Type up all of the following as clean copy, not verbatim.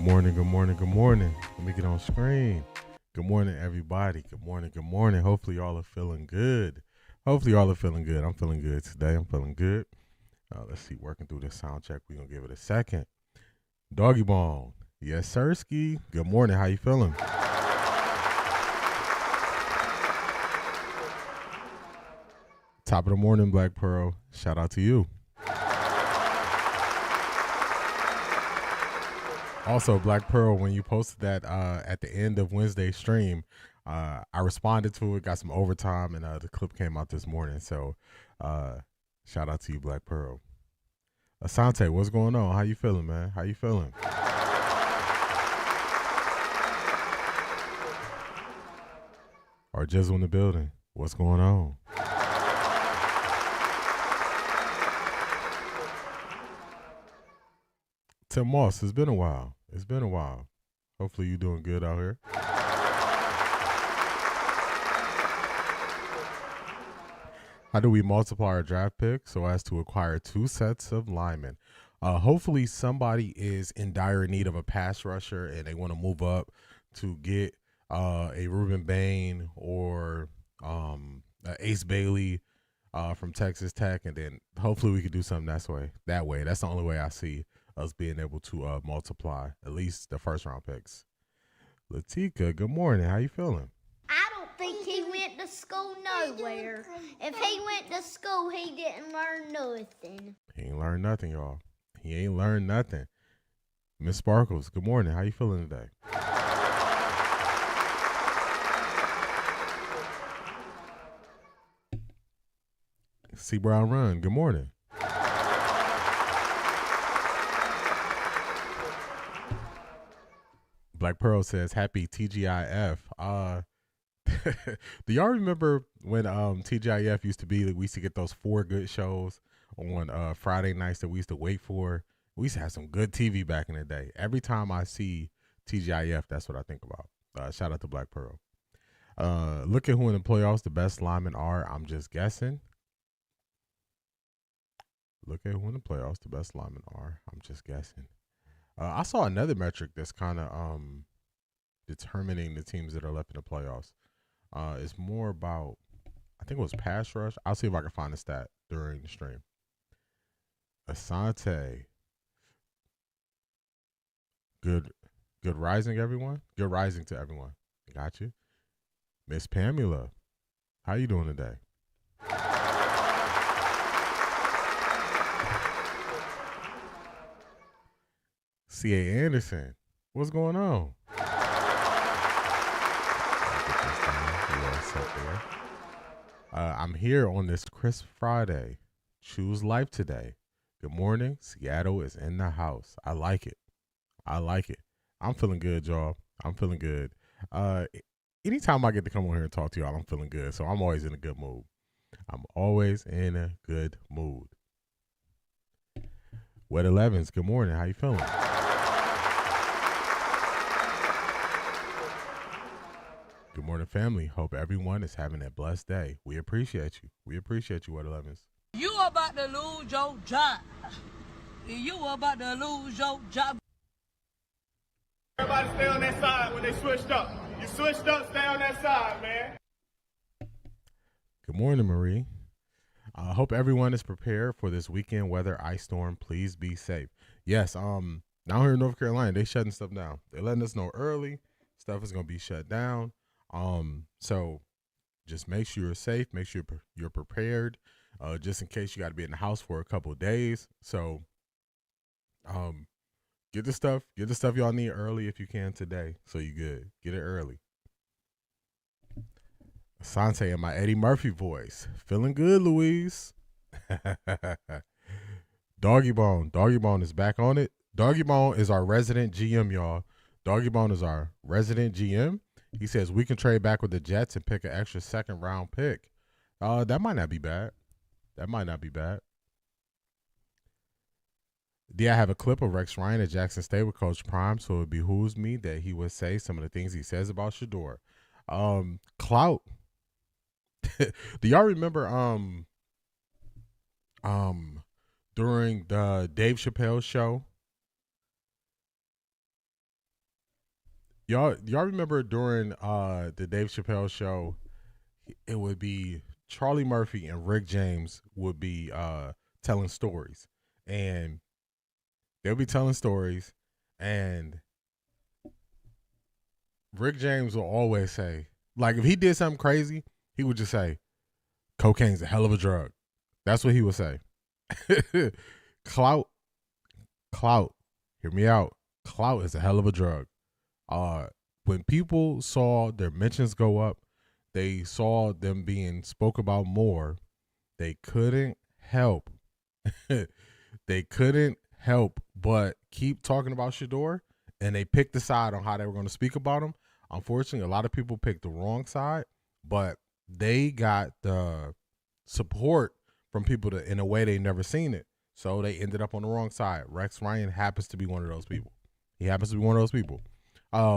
morning, good morning, good morning. Let me get on screen. Good morning, everybody. Good morning, good morning. Hopefully y'all are feeling good. I'm feeling good today. I'm feeling good. Let's see, working through this sound check. We're going to give it a second. Doggy Bone. Yes, sirski. Good morning. How you feeling? Top of the morning, Black Pearl. Shout out to you. Also, Black Pearl, when you posted that at the end of Wednesday's stream, I responded to it, got some overtime, and the clip came out this morning. So, shout out to you, Black Pearl. Asante, what's going on? How you feeling, man? How you feeling? Or Jizzle in the building. What's going on? Tim Moss, it's been a while. Hopefully you doing good out here. How do we multiply our draft pick so as to acquire 2 sets of linemen? Hopefully somebody is in dire need of a pass rusher and they want to move up to get a Reuben Bain or Ace Bailey from Texas Tech, and then hopefully we could do something that way. That's the only way I see us being able to multiply at least the first round picks. Latika, good morning. How you feeling? I don't think he went to school nowhere. If he went to school, he didn't learn nothing. He ain't learned nothing, y'all. He ain't learned nothing. Miss Sparkles, good morning. How you feeling today? C. Brown Run, good morning. Black Pearl says, happy TGIF. Do y'all remember when TGIF used to be, we used to get those 4 good shows on Friday nights that we used to wait for? We used to have some good TV back in the day. Every time I see TGIF, that's what I think about. Shout out to Black Pearl. Look at who in the playoffs the best linemen are. I'm just guessing. Look at who in the playoffs the best linemen are. I'm just guessing. I saw another metric that's kind of determining the teams that are left in the playoffs. It's more about, I think it was pass rush. I'll see if I can find a stat during the stream. Asante. Good rising, everyone. Good rising to everyone. Got you. Miss Pamela, how you doing today? C.A. Anderson, what's going on? I'm here on this crisp Friday. Choose life today. Good morning. Seattle is in the house. I like it. I'm feeling good, y'all. I'm feeling good. Anytime I get to come on here and talk to y'all, I'm feeling good. So I'm always in a good mood. Wet 11s, good morning. How you feeling? Good morning, family. Hope everyone is having a blessed day. We appreciate you. Wet 11s. You about to lose your job. Everybody stay on that side when they switched up. You switched up, stay on that side, man. Good morning, Marie. I hope everyone is prepared for this weekend weather ice storm. Please be safe. Yes, down here in North Carolina, they shutting stuff down. They're letting us know early. Stuff is going to be shut down. So just make sure you're safe. Make sure you're prepared, just in case you got to be in the house for a couple of days. So, get the stuff y'all need early if you can today. So you good. Get it early. Asante in my Eddie Murphy voice. Feeling good, Louise. Doggy Bone is back on it. Doggy Bone is our resident GM, y'all. Doggy Bone is our resident GM. He says we can trade back with the Jets and pick an extra 2nd round pick. That might not be bad. I have a clip of Rex Ryan at Jackson State with Coach Prime, so it behooves me that he would say some of the things he says about Shedeur. Clout. Do y'all remember during the Dave Chappelle show, Y'all remember during the Dave Chappelle show, it would be Charlie Murphy and Rick James would be telling stories, and they'll be telling stories, and Rick James will always say, like, if he did something crazy, he would just say, cocaine's a hell of a drug. That's what he would say. Clout, hear me out. Clout is a hell of a drug. When people saw their mentions go up, they saw them being spoke about more, they couldn't help. They couldn't help but keep talking about Shedeur, and they picked a side on how they were going to speak about him. Unfortunately, a lot of people picked the wrong side, but they got the support from people that, in a way they never seen it. So they ended up on the wrong side. Rex Ryan happens to be one of those people. He happens to be one of those people.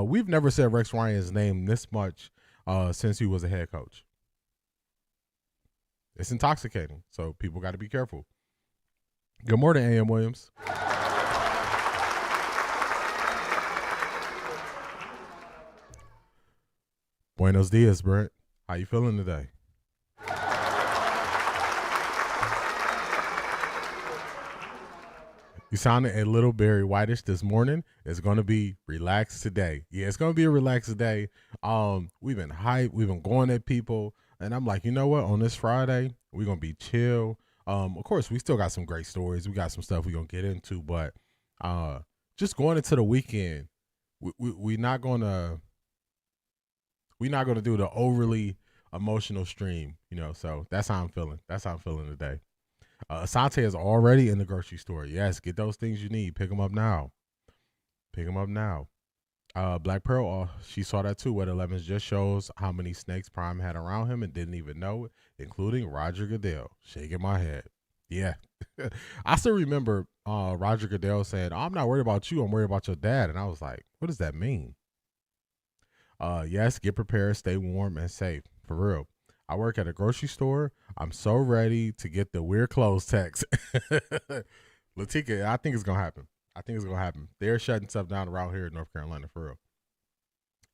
We've never said Rex Ryan's name this much since he was a head coach. It's intoxicating, so people got to be careful. Good morning, A.M. Williams. Buenos dias, Brent. How you feeling today? You sounded a little Barry Whitish this morning. It's going to be relaxed today. Yeah, it's going to be a relaxed day. We've been hyped. We've been going at people. And I'm like, you know what? On this Friday, we're going to be chill. Of course, we still got some great stories. We got some stuff we're going to get into. But just going into the weekend, we're not going to do the overly emotional stream, you know. So that's how I'm feeling. That's how I'm feeling today. Asante is already in the grocery store. Yes, get those things you need. Pick them up now. Pick them up now. Black Pearl, she saw that too. What 11s just shows how many snakes Prime had around him and didn't even know it, including Roger Goodell. Shaking my head. Yeah. I still remember Roger Goodell saying, I'm not worried about you. I'm worried about your dad. And I was like, what does that mean? Yes, get prepared, stay warm and safe. For real. I work at a grocery store. I'm so ready to get the weird clothes text. Latika, I think it's going to happen. They're shutting stuff down around here in North Carolina, for real.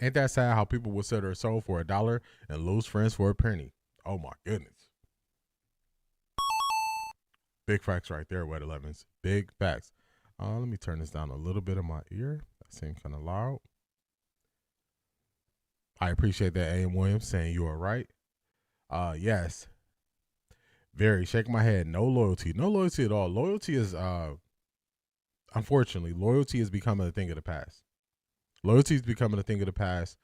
Ain't that sad how people will sell their soul for $1 and lose friends for a penny? Oh, my goodness. Big facts right there, Wet 11s. Big facts. Let me turn this down a little bit in my ear. That seems kind of loud. I appreciate that, A.M. Williams, saying you are right. Yes. Very. Shake my head. No loyalty. No loyalty at all. Loyalty is, unfortunately, loyalty is becoming a thing of the past. Loyalty is becoming a thing of the past.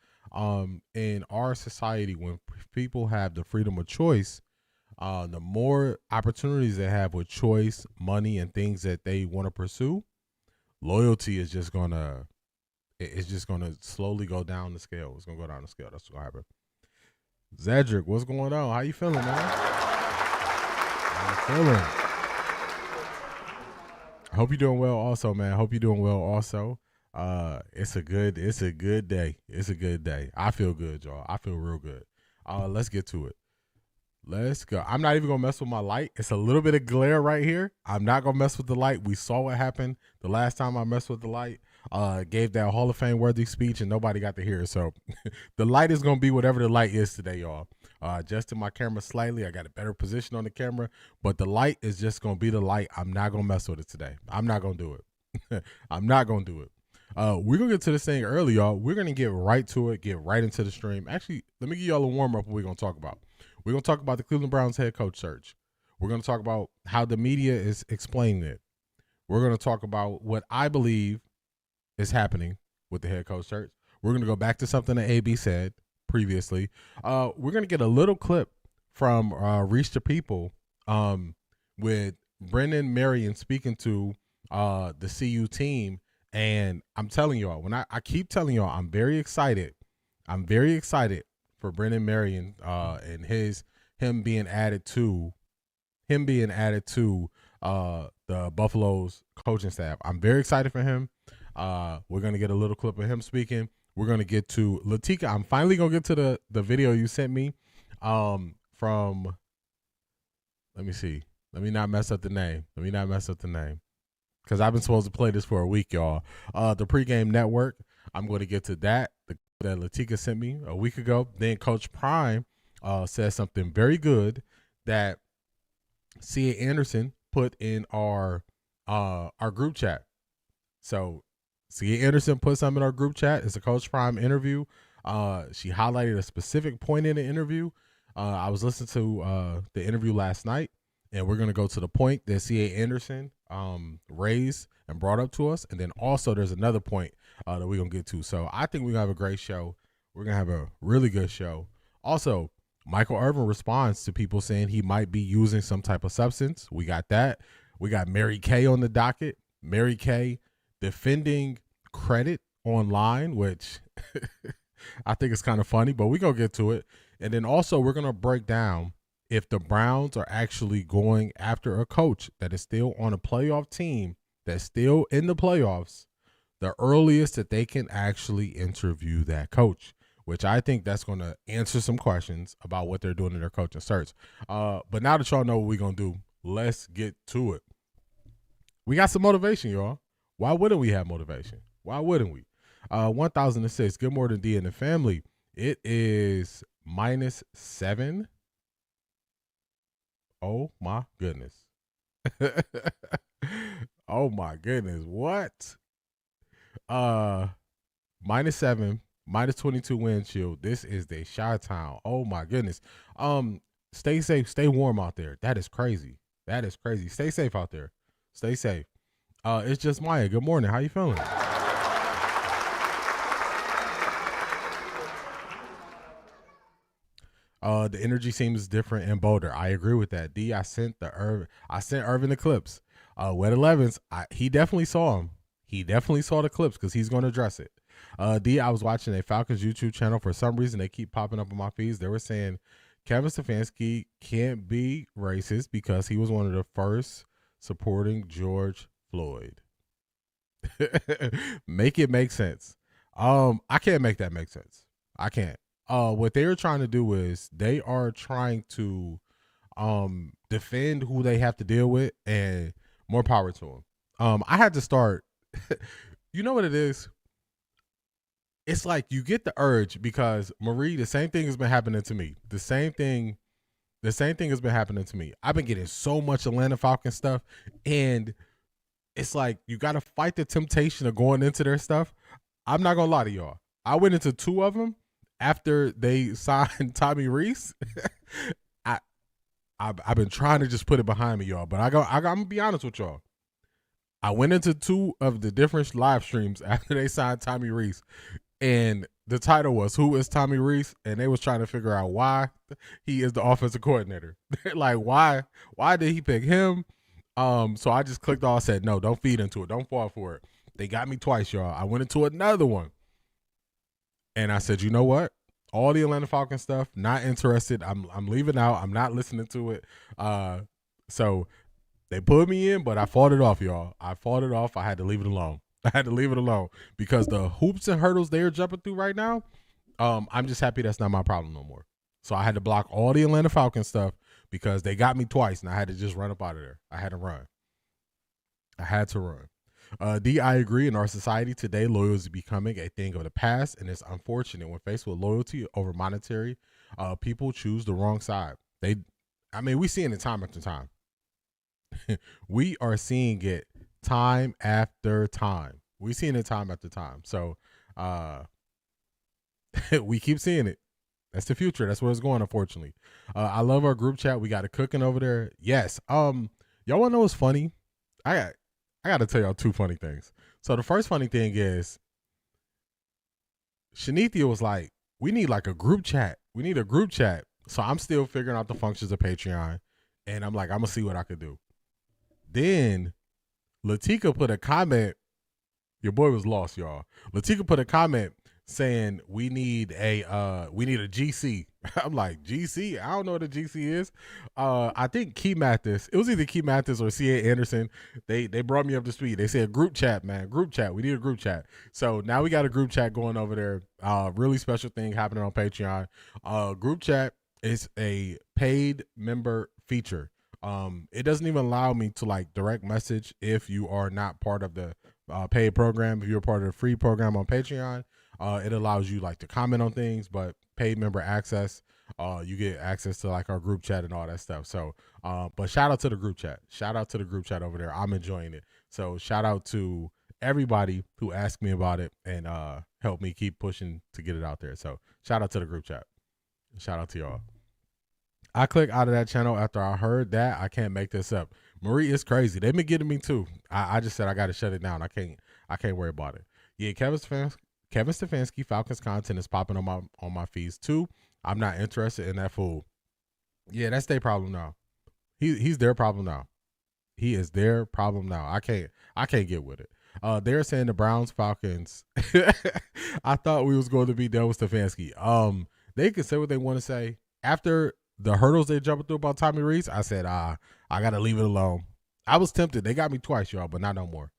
In our society, when people have the freedom of choice, the more opportunities they have with choice, money, and things that they want to pursue, loyalty is just going to, it's just going to slowly go down the scale. It's going to go down the scale. That's what's going to happen. Zedrick, what's going on? How you feeling, man? How you feeling? I hope you're doing well also, man. I hope you're doing well also. It's a good day. It's a good day. I feel good, y'all. I feel real good. Let's get to it. Let's go. I'm not even going to mess with my light. It's a little bit of glare right here. I'm not going to mess with the light. We saw what happened the last time I messed with the light. Gave that Hall of Fame worthy speech and nobody got to hear it. So the light is going to be whatever the light is today, y'all. Adjusted my camera slightly. I got a better position on the camera, but the light is just going to be the light. I'm not going to mess with it today. I'm not going to do it. I'm not going to do it. We're going to get to this thing early, y'all. We're going to get right to it, get right into the stream. Actually, let me give y'all a warm up what we're going to talk about. We're going to talk about the Cleveland Browns head coach search. We're going to talk about how the media is explaining it. We're going to talk about what I believe is happening with the head coach search. We're going to go back to something that AB said previously. We're going to get a little clip from Reach the People with Brennan Marion speaking to the CU team. And I'm telling y'all, when I keep telling y'all, I'm very excited. I'm very excited for Brennan Marion and him being added to the Buffalo's coaching staff. I'm very excited for him. We're going to get a little clip of him speaking. We're going to get to Latika. I'm finally going to get to the video you sent me from, let me see. Let me not mess up the name. Because I've been supposed to play this for a week, y'all. The pregame network. I'm going to get to that. The that Latika sent me a week ago. Then Coach Prime said something very good that C.A. Anderson put in our group chat. So C.A. Anderson put something in our group chat. It's a Coach Prime interview. She highlighted a specific point in the interview. I was listening to the interview last night, and we're going to go to the point that C.A. Anderson raised and brought up to us. And then also there's another point that we're going to get to. So I think we're going to have a great show. We're going to have a really good show. Also, Michael Irvin responds to people saying he might be using some type of substance. We got that. We got Mary Kay on the docket. Mary Kay defending credit online, which I think is kind of funny, but we're going to get to it. And then also we're going to break down if the Browns are actually going after a coach that is still on a playoff team, that's still in the playoffs, the earliest that they can actually interview that coach, which I think that's going to answer some questions about what they're doing in their coaching search. But now that y'all know what we're going to do, let's get to it. We got some motivation, y'all. Why wouldn't we have motivation? Why wouldn't we? 1006, good morning, D and the family. It is -7. Oh, my goodness. Oh, my goodness. What? -7, -22 wind chill. This is the Chi-Town. Oh, my goodness. Stay safe. Stay warm out there. That is crazy. That is crazy. Stay safe out there. Stay safe. It's just Maya. Good morning. How you feeling? The energy seems different in Boulder. I agree with that. D, I sent Irvin the clips. Wet 11s, he definitely saw him. He definitely saw the clips because he's going to address it. D, I was watching a Falcons YouTube channel. For some reason, they keep popping up on my feeds. They were saying Kevin Stefanski can't be racist because he was one of the first supporting George Floyd. Make it make sense. I can't make that make sense. I can't. What they are trying to do is they are trying to defend who they have to deal with, and more power to them. I had to start. You know what it is? It's like you get the urge because Marie, the same thing has been happening to me. The same thing has been happening to me. I've been getting so much Atlanta Falcons stuff, and it's like you got to fight the temptation of going into their stuff. I'm not gonna lie to y'all. I went into 2 of them after they signed Tommy Reese. I've been trying to just put it behind me, y'all. But I'm gonna be honest with y'all. I went into 2 of the different live streams after they signed Tommy Reese, and the title was "Who is Tommy Reese?" and they was trying to figure out why he is the offensive coordinator. Like why did he pick him? So I just clicked all, said no, don't feed into it, don't fall for it. They got me twice, y'all. I went into another one, and I said, you know what? All the Atlanta Falcons stuff, not interested. I'm leaving out. I'm not listening to it. So they put me in, but I fought it off, y'all. I fought it off. I had to leave it alone. Because the hoops and hurdles they are jumping through right now, I'm just happy that's not my problem no more. So I had to block all the Atlanta Falcons stuff because they got me twice, and I had to just run up out of there. I had to run. D, I agree. In our society today, loyalty is becoming a thing of the past, and it's unfortunate when faced with loyalty over monetary, people choose the wrong side. We seeing it time after time. We are seeing it time after time. So we keep seeing it. That's the future. That's where it's going, unfortunately. I love our group chat. We got it cooking over there. Yes. Y'all want to know what's funny? I got to tell y'all 2 funny things. So the first funny thing is Shanithia was like, we need like a group chat. We need a group chat. So I'm still figuring out the functions of Patreon. And I'm like, I'm going to see what I could do. Then Latika put a comment. Your boy was lost, y'all. Latika put a comment saying we need a GC. I'm like, GC? I don't know what a GC is. I think Key Mathis. It was either Key Mathis or C.A. Anderson. They brought me up to speed. They said group chat, man. Group chat. We need a group chat. So now we got a group chat going over there. Really special thing happening on Patreon. Group chat is a paid member feature. It doesn't even allow me to like direct message if you are not part of the paid program. If you're part of the free program on Patreon, It allows you like to comment on things, but paid member access. You get access to like our group chat and all that stuff. So, but shout out to the group chat. Shout out to the group chat over there. I'm enjoying it. So shout out to everybody who asked me about it and helped me keep pushing to get it out there. So shout out to the group chat. Shout out to y'all. I clicked out of that channel after I heard that. I can't make this up. Marie is crazy. They've been getting me too. I just said I got to shut it down. I can't worry about it. Yeah, Kevin Stefanski Falcons content is popping on my feeds too. I'm not interested in that fool. Yeah, that's their problem now. He's their problem now. He is their problem now. I can't get with it. They're saying the Browns Falcons. I thought we was going to be done with Stefanski. They can say what they want to say. After the hurdles they jumping through about Tommy Rees, I said, I gotta leave it alone. I was tempted. They got me twice, y'all, but not no more.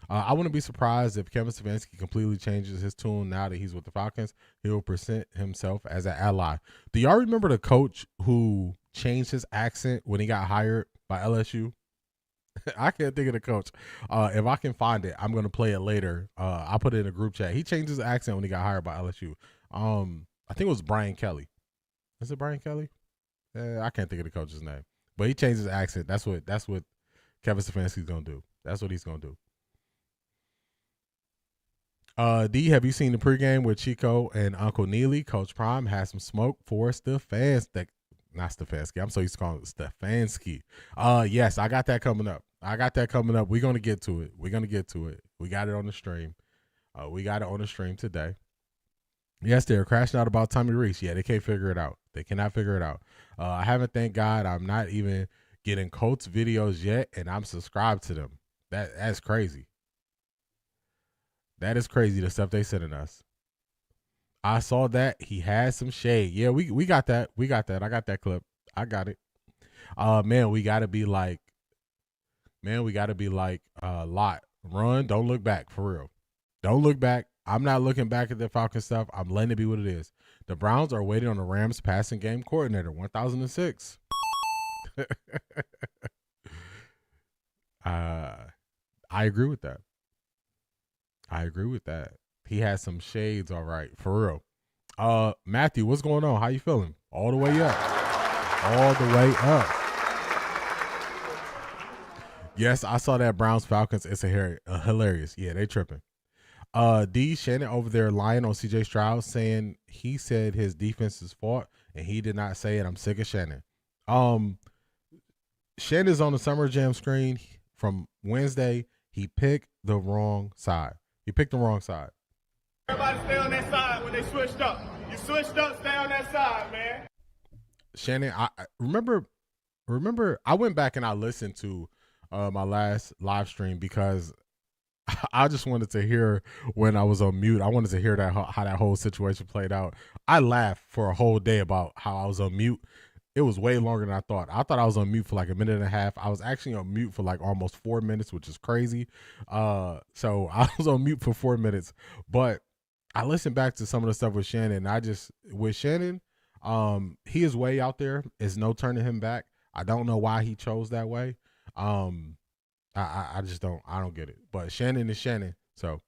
I wouldn't be surprised if Kevin Stefanski completely changes his tune now that he's with the Falcons. He will present himself as an ally. Do y'all remember the coach who changed his accent when he got hired by LSU? I can't think of the coach. If I can find it, I'm going to play it later. I'll put it in a group chat. He changed his accent when he got hired by LSU. I think it was Brian Kelly. Is it Brian Kelly? I can't think of the coach's name. But he changed his accent. That's what Kevin Stefanski's going to do. That's what he's going to do. D, have you seen the pregame with Chico and Uncle Neely? Coach Prime has some smoke for Stefanski. Not Stefanski. I'm so used to calling it Stefanski. Yes, I got that coming up. We're going to get to it. We got it on the stream. We got it on the stream today. Yes, they're crashing out about Tommy Rees. Yeah, they can't figure it out. They cannot figure it out. I haven't, thank God, I'm not even getting Colts videos yet, and I'm subscribed to them. That's crazy. That is crazy, the stuff they sending us. I saw that. He had some shade. Yeah, we got that. I got that clip. I got it. Man, we got to be like Lot. Run, don't look back, for real. Don't look back. I'm not looking back at the Falcons stuff. I'm letting it be what it is. The Browns are waiting on the Rams passing game coordinator, 1006. I agree with that. He has some shades, all right, for real. Matthew, what's going on? How you feeling? All the way up. Yes, I saw that Browns Falcons. It's hilarious. Yeah, they tripping. D, Shannon over there lying on CJ Stroud, saying he said his defense's fault and he did not say it. I'm sick of Shannon. Shannon's on the Summer Jam screen from Wednesday. He picked the wrong side. Everybody stay on that side when they switched up. You switched up, stay on that side, man. Shannon, I remember I went back and I listened to my last live stream because I just wanted to hear when I was on mute. I wanted to hear how that whole situation played out. I laughed for a whole day about how I was on mute. It was way longer than I thought. I thought I was on mute for like a minute and a half. I was actually on mute for like almost 4 minutes, which is crazy. So I was on mute for 4 minutes, but I listened back to some of the stuff with Shannon. With Shannon, he is way out there. There's no turning him back. I don't know why he chose that way. I just don't get it. But Shannon is Shannon. So,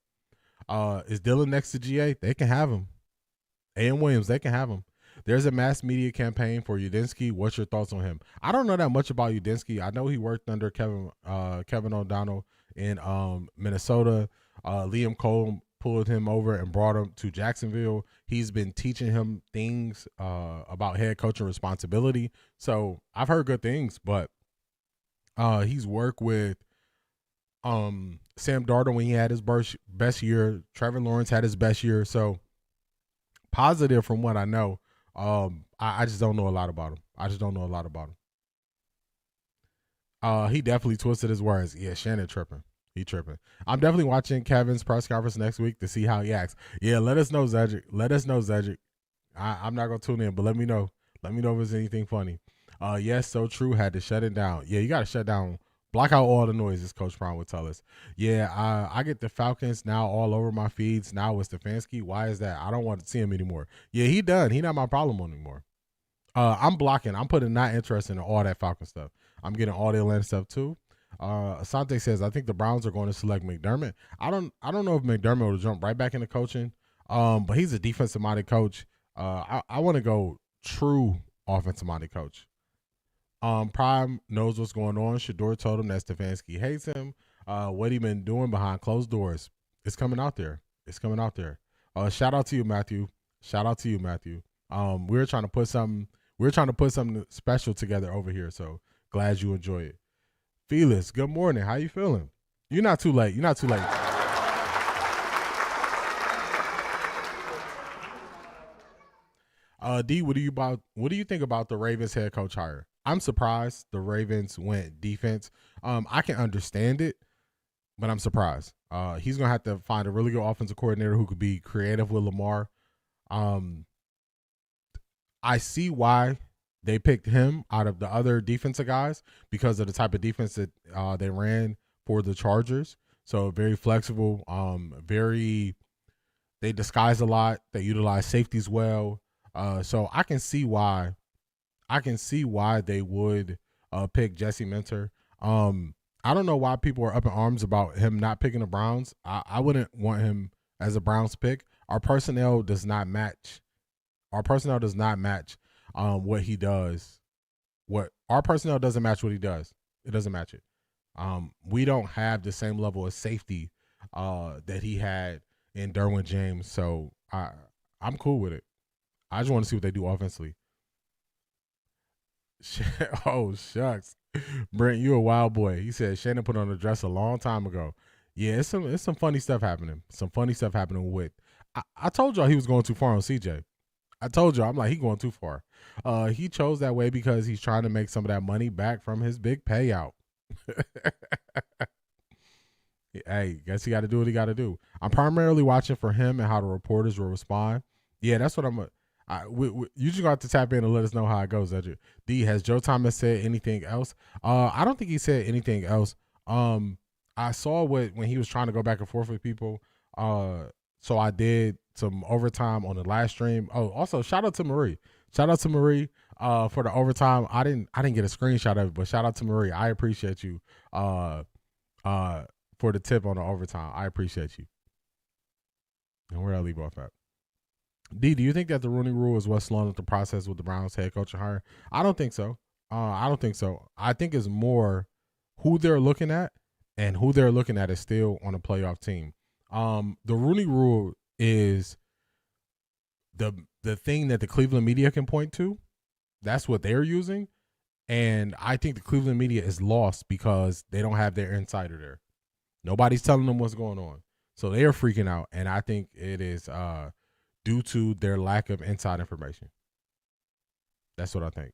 is Dylan next to GA? They can have him. A.M. Williams, they can have him. There's a mass media campaign for Udinski. What's your thoughts on him? I don't know that much about Udinski. I know he worked under Kevin O'Donnell in Minnesota. Liam Cole pulled him over and brought him to Jacksonville. He's been teaching him things about head coaching responsibility. So I've heard good things, but he's worked with Sam Darnold when he had his best year. Trevor Lawrence had his best year. So positive from what I know. I just don't know a lot about him. He definitely twisted his words. Yeah, Shannon tripping. He tripping. I'm definitely watching Kevin's press conference next week to see how he acts. Yeah, let us know, Zedric. I'm not going to tune in, but let me know. Let me know if there's anything funny. Yes, so true. Had to shut it down. Yeah, you got to shut down. Block out all the noises, Coach Brown would tell us. Yeah, I get the Falcons now all over my feeds now with Stefanski. Why is that? I don't want to see him anymore. Yeah, he done. He not my problem anymore. I'm blocking. I'm putting not interested in all that Falcon stuff. I'm getting all the Atlanta stuff too. Asante says, I think the Browns are going to select McDermott. I don't know if McDermott will jump right back into coaching. But he's a defensive minded coach. I want to go true offensive minded coach. Prime knows what's going on. Shedeur told him that Stefanski hates him. What he been doing behind closed doors. It's coming out there. It's coming out there. Shout out to you, Matthew. Shout out to you, Matthew. We're trying to put something special together over here. So glad you enjoy it. Felix, good morning. How you feeling? You're not too late. You're not too late. D, what do you think about the Ravens head coach hire? I'm surprised the Ravens went defense. I can understand it, but I'm surprised. He's gonna have to find a really good offensive coordinator who could be creative with Lamar. I see why they picked him out of the other defensive guys because of the type of defense that they ran for the Chargers. So very flexible, they disguise a lot. They utilize safeties well. So I can see why they would pick Jesse Minter. I don't know why people are up in arms about him not picking the Browns. I wouldn't want him as a Browns pick. Our personnel does not match. What he does. Our personnel doesn't match what he does. It doesn't match it. We don't have the same level of safety that he had in Derwin James. So I'm cool with it. I just want to see what they do offensively. Oh, shucks. Brent, you a wild boy. He said Shannon put on a dress a long time ago. Yeah, it's some funny stuff happening. Some funny stuff happening with. I told y'all he was going too far on CJ. I told y'all, I'm like, he going too far. He chose that way because he's trying to make some of that money back from his big payout. Hey, guess he got to do what he got to do. I'm primarily watching for him and how the reporters will respond. Yeah, that's what you just got to tap in and let us know how it goes, Edger. D, has Joe Thomas said anything else? I don't think he said anything else. I saw when he was trying to go back and forth with people. So I did some overtime on the last stream. Oh, also shout out to Marie. Shout out to Marie for the overtime. I didn't get a screenshot of it, but shout out to Marie. I appreciate you for the tip on the overtime. I appreciate you. And where I leave off at? D, do you think that the Rooney Rule is what's slowing up the process with the Browns head coach hire? I don't think so. I think it's more who they're looking at, and who they're looking at is still on a playoff team. The Rooney Rule is the thing that the Cleveland media can point to. That's what they're using. And I think the Cleveland media is lost because they don't have their insider there. Nobody's telling them what's going on. So they are freaking out. And I think it is due to their lack of inside information. That's what I think.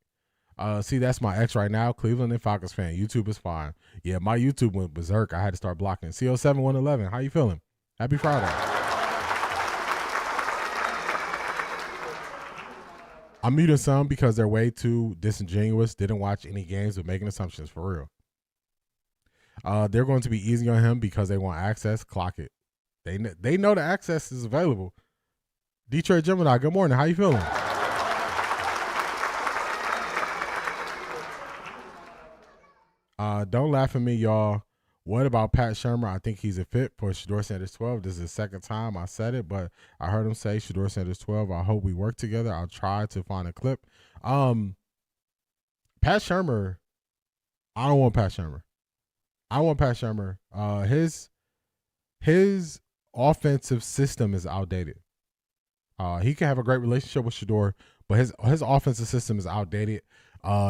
See, that's my ex right now, Cleveland and Falcons fan. YouTube is fine. Yeah, my YouTube went berserk. I had to start blocking. CO7111, how you feeling? Happy Friday. I'm muting some because they're way too disingenuous. Didn't watch any games but making assumptions for real. They're going to be easy on him because they want access. Clock it. They know the access is available. Detroit Gemini, good morning. How you feeling? Don't laugh at me, y'all. What about Pat Shurmur? I think he's a fit for Shedeur Sanders 12. This is the second time I said it, but I heard him say Shedeur Sanders 12. I hope we work together. I'll try to find a clip. Pat Shurmur, I don't want Pat Shurmur. His offensive system is outdated. He can have a great relationship with Shedeur, but his offensive system is outdated.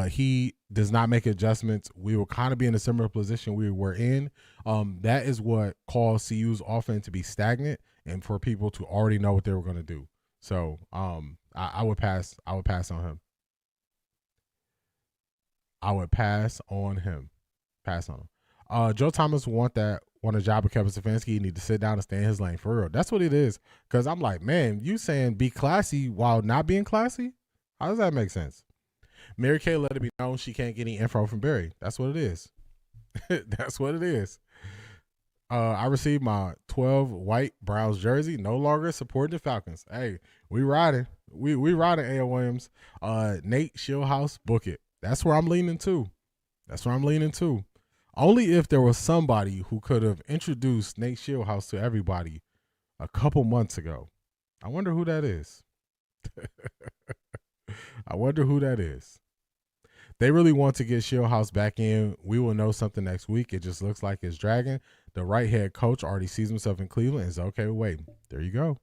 He does not make adjustments. We will kind of be in a similar position we were in. That is what caused CU's offense to be stagnant and for people to already know what they were going to do. So I would pass on him. Joe Thomas want a job with Kevin Stefanski. He need to sit down and stay in his lane for real. That's what it is. Because I'm like, man, you saying be classy while not being classy? How does that make sense? Mary Kay let it be known she can't get any info from Barry. That's what it is. That's what it is. I received my 12 white Browns jersey. No longer supporting the Falcons. Hey, we riding. We riding, A.O. Williams. Nate Shieldhouse, book it. That's where I'm leaning to. Only if there was somebody who could have introduced Nate Shieldhouse to everybody a couple months ago. I wonder who that is. I wonder who that is. They really want to get Shieldhouse back in. We will know something next week. It just looks like it's dragging. The right head coach already sees himself in Cleveland and is okay with waiting. There you go.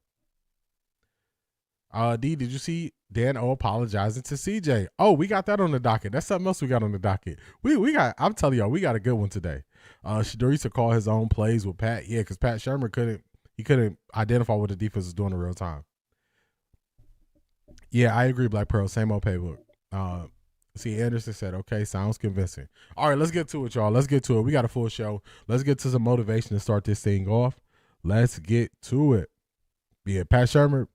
D, did you see Dan O apologizing to CJ? Oh, we got that on the docket. That's something else we got on the docket. We got, I'm telling y'all, we got a good one today. Shedeur used to call his own plays with Pat. Yeah, because Pat Shermer couldn't identify what the defense was doing in real time. Yeah, I agree, Black Pearl. Same old playbook. See, Anderson said, okay, sounds convincing. All right, let's get to it, y'all. Let's get to it. We got a full show. Let's get to some motivation to start this thing off. Let's get to it. Yeah, Pat Shermer,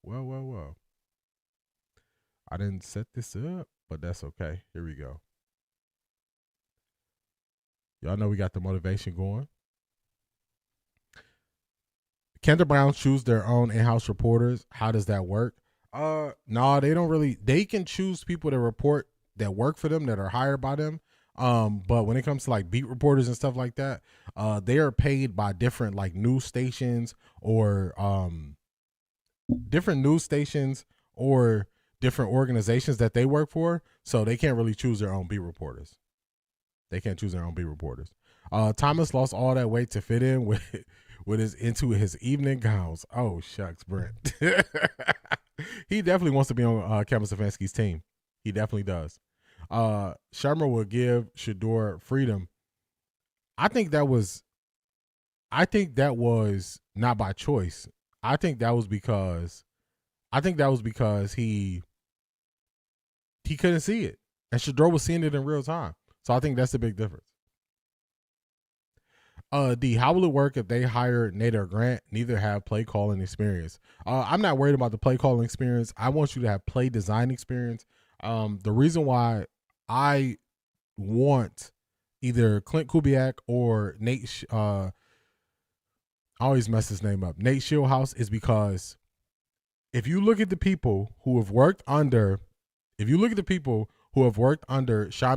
Well. I didn't set this up, but that's okay. Here we go. Y'all know we got the motivation going. Can the Browns choose their own in-house reporters? How does that work? No, they don't really. They can choose people to report that work for them, that are hired by them. But when it comes to like beat reporters and stuff like that, they are paid by different like news stations or different organizations that they work for. So they can't really choose their own beat reporters. Thomas lost all that weight to fit in with into his evening gowns. Oh shucks, Brent. He definitely wants to be on Kevin Stefanski's team. He definitely does. Shermer will give Shedeur freedom. I think that was not by choice. I think that was because he couldn't see it, and Shedeur was seeing it in real time. So I think that's the big difference. D, how will it work if they hire Nate or Grant? Neither have play calling experience. I'm not worried about the play calling experience. I want you to have play design experience. The reason why I want either Clint Kubiak or Nate, I always mess his name up, Nate Shieldhouse, is because if you look at the people who have worked under Sean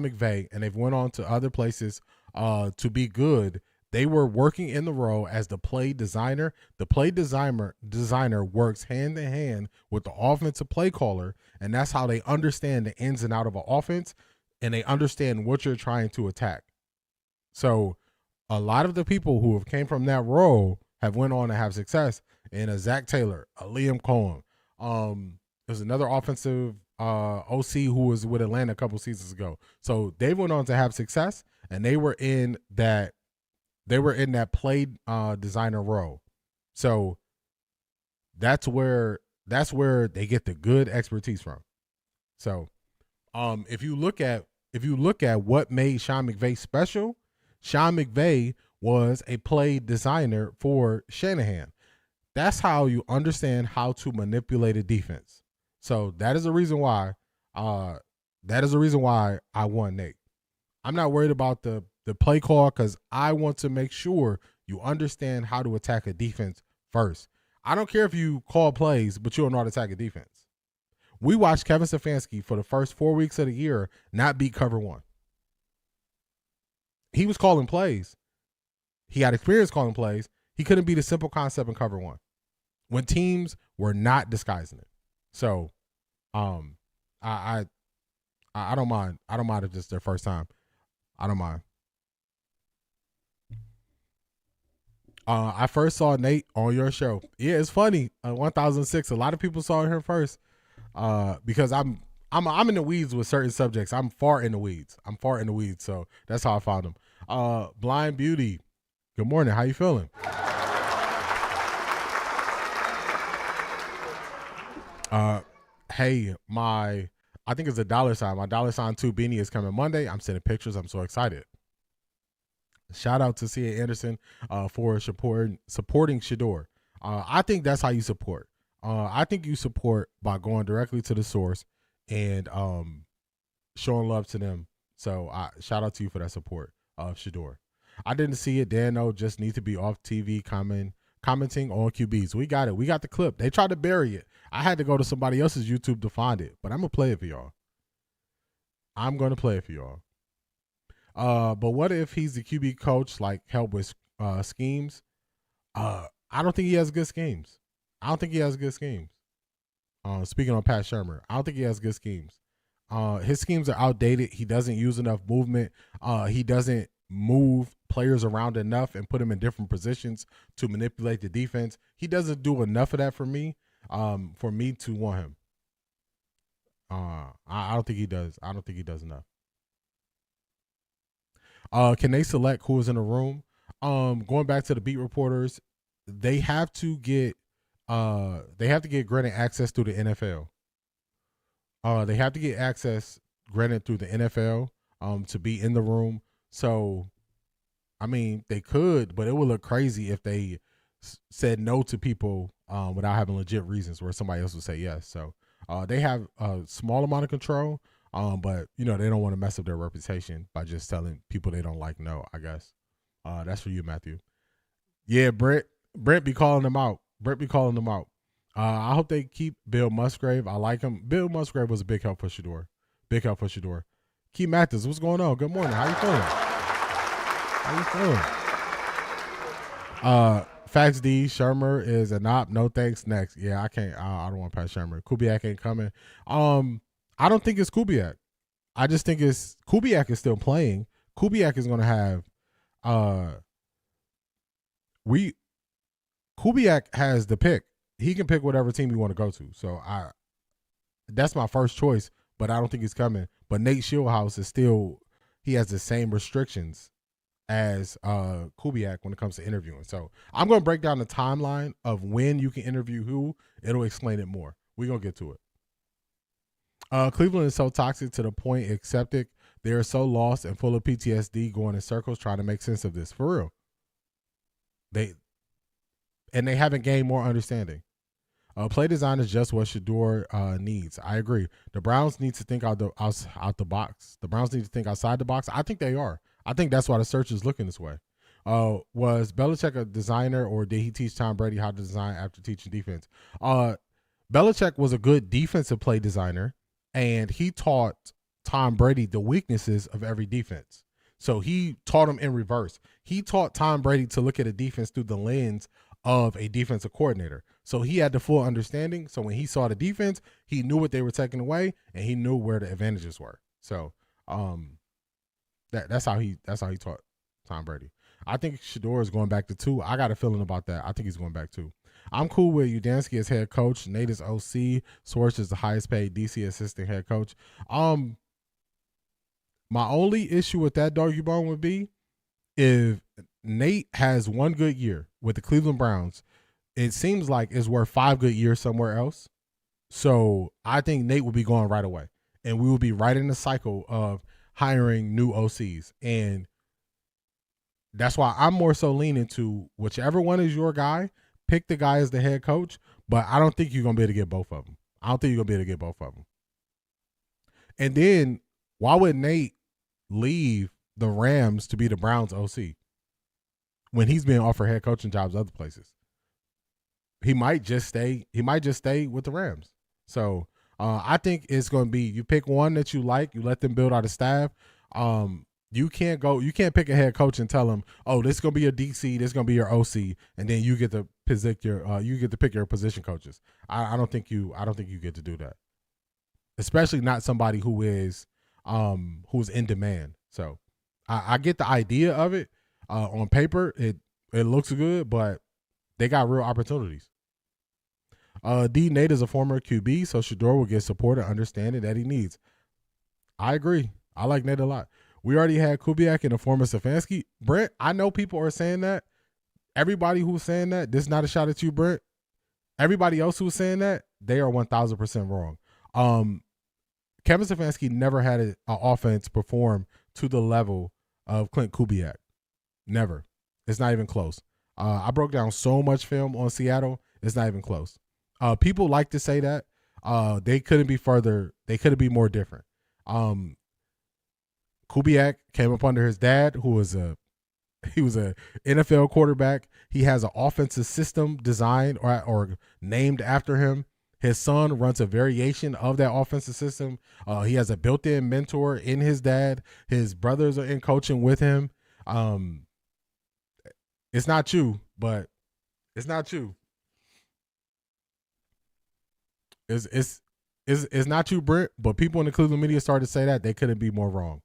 McVay and they've went on to other places to be good, they were working in the role as the play designer. The play designer works hand in hand with the offensive play caller, and that's how they understand the ins and out of an offense, and they understand what you're trying to attack. So a lot of the people who have came from that role have went on to have success. And a Zach Taylor, a Liam Cohen. There's another offensive OC who was with Atlanta a couple seasons ago. So they went on to have success, and they were in that play designer role. So that's where they get the good expertise from. So if you look at what made Sean McVay special, Sean McVay was a play designer for Shanahan. That's how you understand how to manipulate a defense. So that is the reason why I want Nate. I'm not worried about the play call because I want to make sure you understand how to attack a defense first. I don't care if you call plays, but you don't know how to attack a defense. We watched Kevin Stefanski for the first 4 weeks of the year not beat cover one. He was calling plays. He had experience calling plays. He couldn't beat a simple concept in cover one when teams were not disguising it. So, I don't mind. I don't mind if it's their first time. I don't mind. I first saw Nate on your show. Yeah, it's funny. 1006. A lot of people saw him first. Because I'm in the weeds with certain subjects. I'm far in the weeds. So that's how I found him. Blind Beauty. Good morning. How you feeling? Hey, I think it's a $. My $2 beanie is coming Monday. I'm sending pictures. I'm so excited. Shout out to C.A. Anderson for supporting Shedeur. I think that's how you support. I think you support by going directly to the source and showing love to them. So shout out to you for that support of Shedeur. I didn't see it. Dan just needs to be off TV commenting on QBs. We got it. We got the clip. They tried to bury it. I had to go to somebody else's YouTube to find it, but I'm going to play it for y'all. But what if he's the QB coach, like help with schemes? I don't think he has good schemes. I don't think he has good schemes. Speaking on Pat Shurmur, I don't think he has good schemes. His schemes are outdated. He doesn't use enough movement. He doesn't move players around enough and put them in different positions to manipulate the defense. He doesn't do enough of that for me to want him. I don't think he does. I don't think he does enough. Can they select who is in the room? Going back to the beat reporters, they have to get granted access through the NFL. They have to get access granted through the NFL to be in the room. So, I mean, they could, but it would look crazy if they said no to people without having legit reasons where somebody else would say yes. So they have a small amount of control, but, you know, they don't want to mess up their reputation by just telling people they don't like no, I guess. That's for you, Matthew. Yeah, Brent be calling them out. I hope they keep Bill Musgrave. I like him. Bill Musgrave was a big help for Shedeur. Key Mathis, what's going on? Good morning. How you feeling? Facts D, Shurmur is a op. No thanks. Next. Yeah, I can't. I don't want to pass Shurmur. Kubiak ain't coming. I don't think it's Kubiak. I just think it's Kubiak is still playing. Kubiak is going to have Kubiak has the pick. He can pick whatever team you want to go to. So that's my first choice, but I don't think he's coming. But Nate Shieldhouse is still, he has the same restrictions as Kubiak when it comes to interviewing. So I'm going to break down the timeline of when you can interview who. It'll explain it more. We're going to get to it. Cleveland is so toxic to the point accepted. They are so lost and full of PTSD going in circles trying to make sense of this. For real. They haven't gained more understanding. Play design is just what Shedeur needs. I agree. The Browns need to think out the box. The Browns need to think outside the box. I think they are. I think that's why the search is looking this way. Was Belichick a designer, or did he teach Tom Brady how to design after teaching defense? Belichick was a good defensive play designer, and he taught Tom Brady the weaknesses of every defense. So he taught him in reverse. He taught Tom Brady to look at a defense through the lens of a defensive coordinator. So he had the full understanding. So when he saw the defense, he knew what they were taking away, and he knew where the advantages were. So that's how he taught Tom Brady. I think Shedeur is going back to 2. I got a feeling about that. I think he's going back 2. I'm cool with Udansky as head coach. Nate is OC. Swartz is the highest paid DC assistant head coach. My only issue with that doggy bone would be if Nate has one good year with the Cleveland Browns, it seems like it's worth 5 good years somewhere else. So I think Nate will be going right away, and we will be right in the cycle of hiring new OCs. And that's why I'm more so leaning to whichever one is your guy, pick the guy as the head coach, but I don't think you're going to be able to get both of them. And then why would Nate leave the Rams to be the Browns OC when he's being offered head coaching jobs other places? He might just stay with the Rams. So I think it's going to be, you pick one that you like, you let them build out a staff. You can't pick a head coach and tell them, oh, this is going to be your DC, this is going to be your OC, and then you get to pick your position coaches. I don't think you get to do that, especially not somebody who's in demand. So I get the idea of it. On paper, it looks good, but they got real opportunities. Nate is a former QB, so Shedeur will get support and understanding that he needs. I agree. I like Nate a lot. We already had Kubiak and a former Stefanski. Brent, I know people are saying that. Everybody who's saying that, this is not a shot at you, Brent. Everybody else who's saying that, they are 1,000% wrong. Kevin Stefanski never had an offense perform to the level of Clint Kubiak. Never. It's not even close. I broke down so much film on Seattle. It's not even close. People like to say that. They couldn't be further. They couldn't be more different. Kubiak came up under his dad, who was a NFL quarterback. He has an offensive system designed or named after him. His son runs a variation of that offensive system. He has a built-in mentor in his dad. His brothers are in coaching with him. It's not you, but it's not you. It's not you, Brent, but people in the Cleveland media started to say that. They couldn't be more wrong.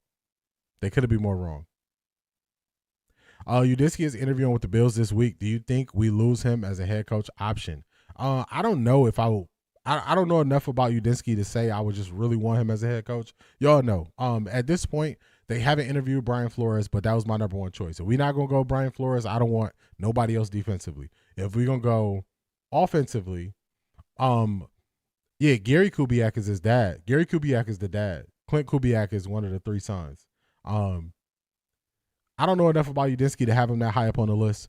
Udinski is interviewing with the Bills this week. Do you think we lose him as a head coach option? I don't know if I will. I don't know enough about Udinski to say I would just really want him as a head coach. Y'all know. At this point, they haven't interviewed Brian Flores, but that was my number one choice. If we're not going to go Brian Flores, I don't want nobody else defensively. If we're going to go offensively, Gary Kubiak is his dad. Gary Kubiak is the dad. Clint Kubiak is one of the three sons. I don't know enough about Udinski to have him that high up on the list.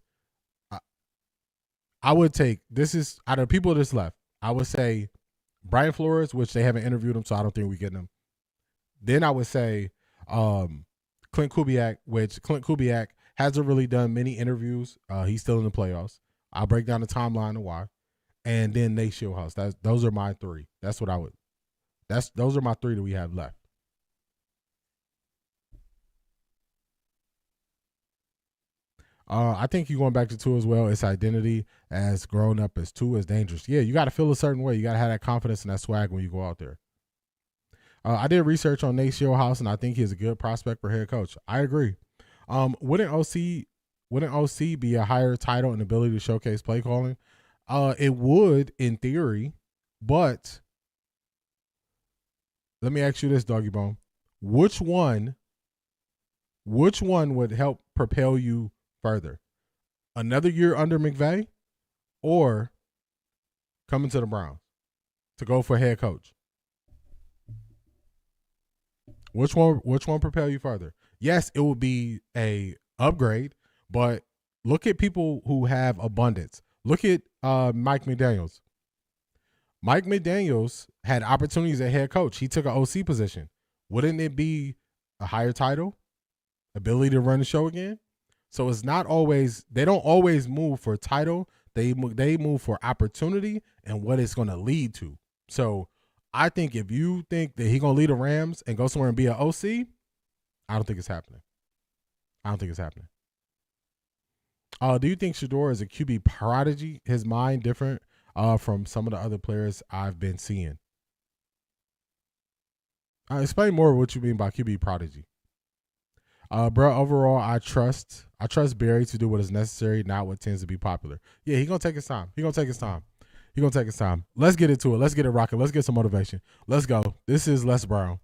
I would take, this is, out of people that's left, I would say Brian Flores, which they haven't interviewed him, so I don't think we're getting him. Then I would say Clint Kubiak, which Clint Kubiak hasn't really done many interviews. He's still in the playoffs. I'll break down the timeline of why. And then Nate Shieldhouse. Those are my three. Those are my three that we have left. I think you're going back to Tua as well. Its identity as grown up as Tua is dangerous. Yeah, you got to feel a certain way. You got to have that confidence and that swag when you go out there. I did research on Nate Shieldhouse, and I think he's a good prospect for head coach. I agree. Wouldn't OC be a higher title and ability to showcase play calling? It would, in theory, but let me ask you this, Doggy Bone. Which one would help propel you further? Another year under McVay or coming to the Browns to go for head coach? Which one propel you further? Yes, it would be a upgrade, but look at people who have abundance. Look at Mike McDaniels. Mike McDaniels had opportunities at head coach. He took an OC position. Wouldn't it be a higher title? Ability to run the show again? So it's not always, they don't always move for title. They move for opportunity and what it's going to lead to. So I think if you think that he's going to lead the Rams and go somewhere and be an OC, I don't think it's happening. Do you think Shedeur is a QB prodigy? His mind different from some of the other players I've been seeing. Explain more what you mean by QB prodigy. Bro, overall, I trust Barry to do what is necessary, not what tends to be popular. Yeah, he's going to take his time. Let's get into it. Let's get it rocking. Let's get some motivation. Let's go. This is Les Brown.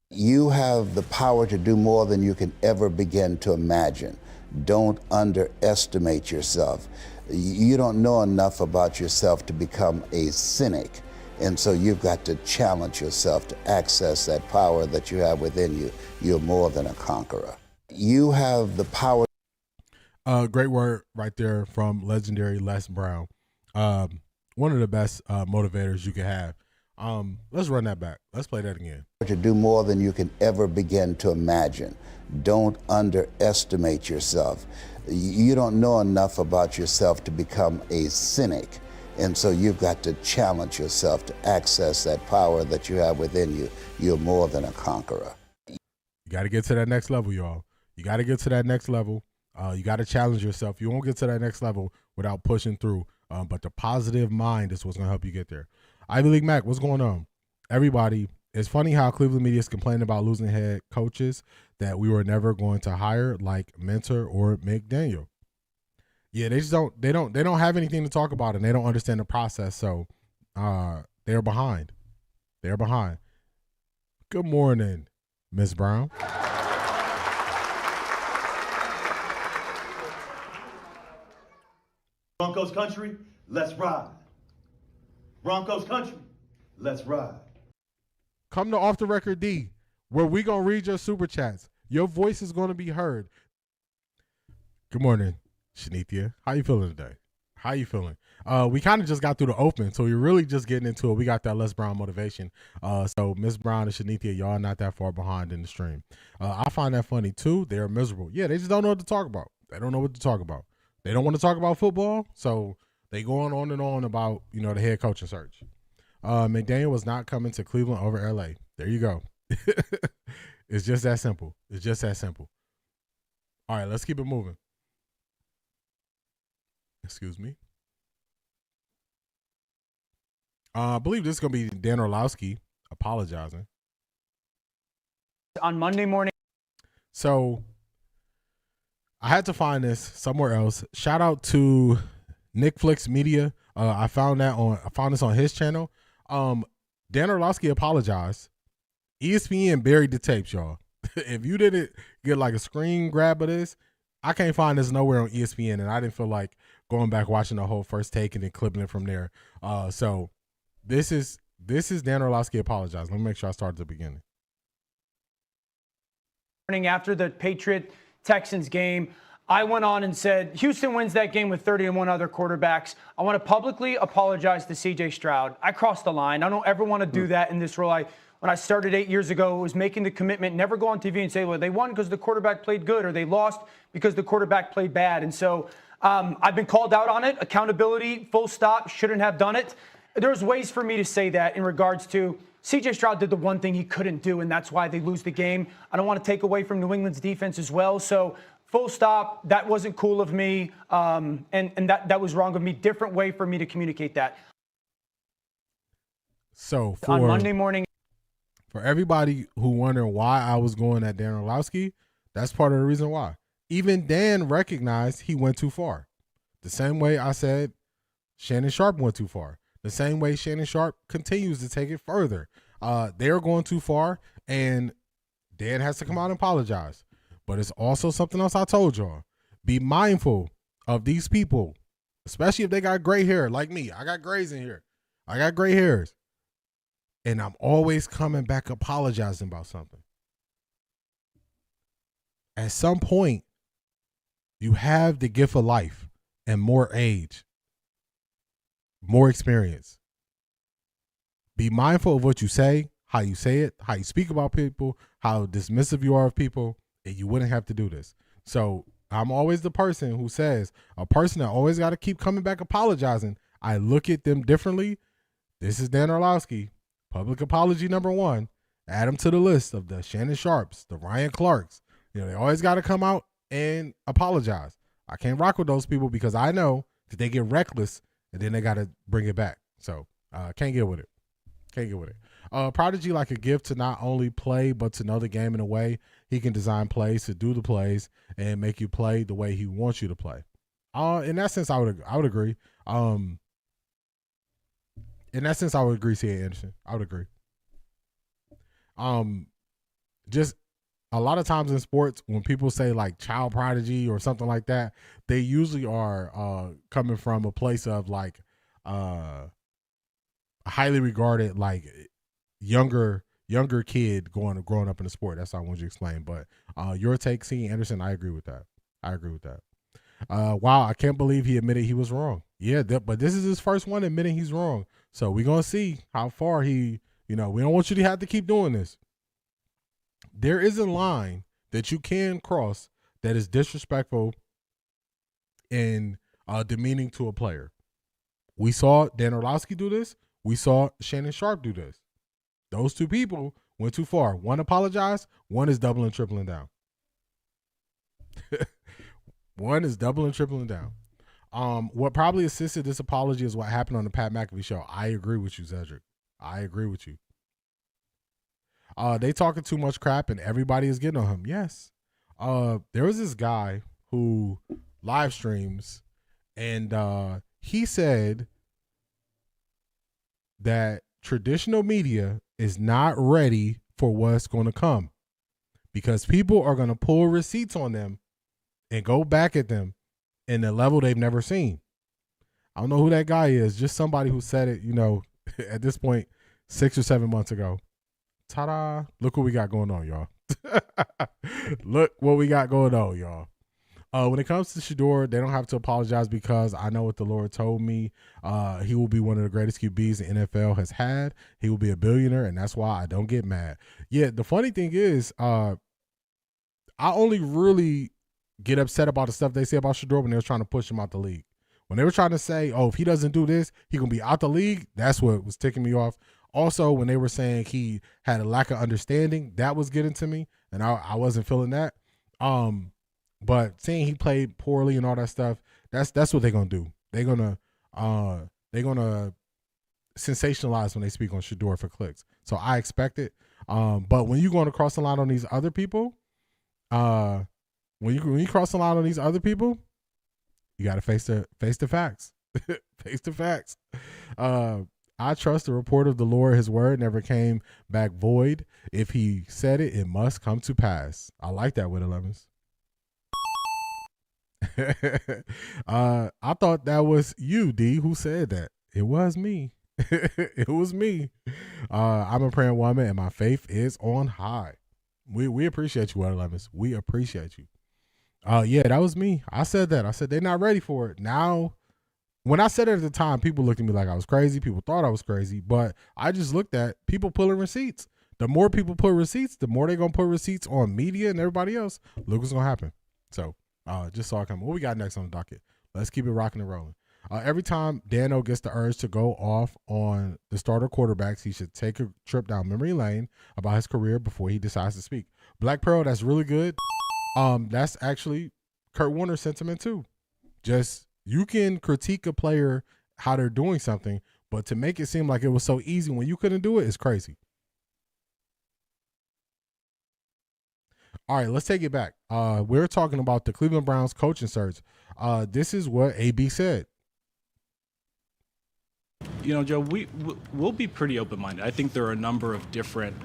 You have the power to do more than you can ever begin to imagine. Don't underestimate yourself. You don't know enough about yourself to become a cynic. And so you've got to challenge yourself to access that power that you have within you. You're more than a conqueror. You have the power. Great word right there from legendary Les Brown. One of the best motivators you can have. Let's run that back. Let's play that again. To do more than you can ever begin to imagine. Don't underestimate yourself. You don't know enough about yourself to become a cynic. And so you've got to challenge yourself to access that power that you have within you. You're more than a conqueror. You got to get to that next level, y'all. You got to get to that next level. You got to challenge yourself. You won't get to that next level without pushing through. But the positive mind is what's going to help you get there. Ivy League Mac, what's going on? Everybody, it's funny how Cleveland media is complaining about losing head coaches that we were never going to hire, like Mentor or McDaniel. Yeah, they don't have anything to talk about, and they don't understand the process. So they're behind. Good morning, Miss Brown. Broncos country, let's ride. Broncos country, let's ride. Come to Offtharecorddee, where we gonna read your super chats. Your voice is gonna be heard. Good morning, Shanithia. How you feeling today? We kind of just got through the open, so we're really just getting into it. We got that Les Brown motivation. So Miss Brown and Shanithia, y'all not that far behind in the stream. I find that funny too. They're miserable. Yeah, they just don't know what to talk about. They don't want to talk about football, so they go on and on about, the head coaching search. McDaniel was not coming to Cleveland over LA. There you go. It's just that simple. It's just that simple. All right, let's keep it moving. Excuse me. I believe this is going to be Dan Orlowski apologizing. On Monday morning. So I had to find this somewhere else. Shout out to Nick Flicks Media. I found this on his channel. Dan Orlowski apologized. ESPN buried the tapes, y'all. If you didn't get like a screen grab of this, I can't find this nowhere on ESPN, and I didn't feel like going back watching the whole first take and then clipping it from there. So this is Dan Orlowski apologized. Let me make sure I start at the beginning. After the Patriot-Texans game, I went on and said, Houston wins that game with 31 other quarterbacks. I want to publicly apologize to C.J. Stroud. I crossed the line. I don't ever want to do that in this role. When I started 8 years ago, was making the commitment, never go on TV and say, well, they won because the quarterback played good, or they lost because the quarterback played bad. And so I've been called out on it. Accountability, full stop, shouldn't have done it. There's ways for me to say that in regards to C.J. Stroud did the one thing he couldn't do, and that's why they lose the game. I don't want to take away from New England's defense as well. So full stop, that wasn't cool of me, and that was wrong of me. Different way for me to communicate that. So on Monday morning. For everybody who wondering why I was going at Dan Orlowski, that's part of the reason why. Even Dan recognized he went too far. The same way I said Shannon Sharp went too far. The same way Shannon Sharp continues to take it further. They're going too far, and Dan has to come out and apologize. But it's also something else I told y'all. Be mindful of these people, especially if they got gray hair like me. I got grays in here. I got gray hairs. And I'm always coming back apologizing about something. At some point, you have the gift of life and more age, more experience. Be mindful of what you say it, how you speak about people, how dismissive you are of people, and you wouldn't have to do this. So I'm always the person who says, a person that always got to keep coming back apologizing, I look at them differently. This is Dan Orlowski. Public apology number 1. Add them to the list of the Shannon Sharps, the Ryan Clarks. You know, they always got to come out and apologize. I can't rock with those people because I know that they get reckless and then they got to bring it back. So can't get with it. Can't get with it. Prodigy like a gift to not only play but to know the game in a way. He can design plays to do the plays and make you play the way he wants you to play. In that sense, I would agree. In that sense, I would agree, C.A. Anderson. I would agree. Just a lot of times in sports, when people say like child prodigy or something like that, they usually are coming from a place of like highly regarded, like younger kid growing up in the sport. That's how I want you to explain. But your take, C.A. Anderson, I agree with that. Wow, I can't believe he admitted he was wrong. Yeah, but this is his first one admitting he's wrong. So we're going to see how far we don't want you to have to keep doing this. There is a line that you can cross that is disrespectful and demeaning to a player. We saw Dan Orlowski do this. We saw Shannon Sharp do this. Those two people went too far. One apologized. One is doubling, tripling down. One is doubling, tripling down. What probably assisted this apology is what happened on the Pat McAfee show. I agree with you, Cedric. I agree with you. They talking too much crap and everybody is getting on him. Yes. There was this guy who live streams and he said that traditional media is not ready for what's going to come because people are going to pull receipts on them and go back at them in a level they've never seen. I don't know who that guy is. Just somebody who said it, at this point, 6 or 7 months ago. Ta-da. Look what we got going on, y'all. Look what we got going on, y'all. When it comes to Shedeur, they don't have to apologize because I know what the Lord told me. He will be one of the greatest QBs the NFL has had. He will be a billionaire, and that's why I don't get mad. Yeah, the funny thing is, I only really get upset about the stuff they say about Shedeur when they was trying to push him out the league. When they were trying to say, oh, if he doesn't do this, he going to be out the league, that's what was ticking me off. Also, when they were saying he had a lack of understanding, that was getting to me, and I wasn't feeling that. But saying he played poorly and all that stuff, that's what they're going to do. They're going to sensationalize when they speak on Shedeur for clicks. So I expect it. But when you're going to cross the line on these other people, when you cross the line on these other people, you got to face the facts. Face the facts. I trust the report of the Lord. His word never came back void. If he said it, it must come to pass. I like that with 11s. I thought that was you, D, who said that. It was me. It was me. I'm a praying woman, and my faith is on high. We appreciate you, 11s. We appreciate you. Yeah, that was me. I said that. I said they're not ready for it. Now, when I said it at the time, people looked at me like I was crazy. People thought I was crazy, but I just looked at people pulling receipts. The more people put receipts, the more they're going to put receipts on media and everybody else. Look what's going to happen. So, just saw it coming. What we got next on the docket? Let's keep it rocking and rolling. Every time Dano gets the urge to go off on the starter quarterbacks, he should take a trip down memory lane about his career before he decides to speak. Black Pearl, that's really good. That's actually Kurt Warner's sentiment too. Just, you can critique a player how they're doing something, but to make it seem like it was so easy when you couldn't do it is crazy. All right, let's take it back. We're talking about the Cleveland Browns coaching search. This is what AB said. You know, Joe, we'll be pretty open-minded. I think there are a number of different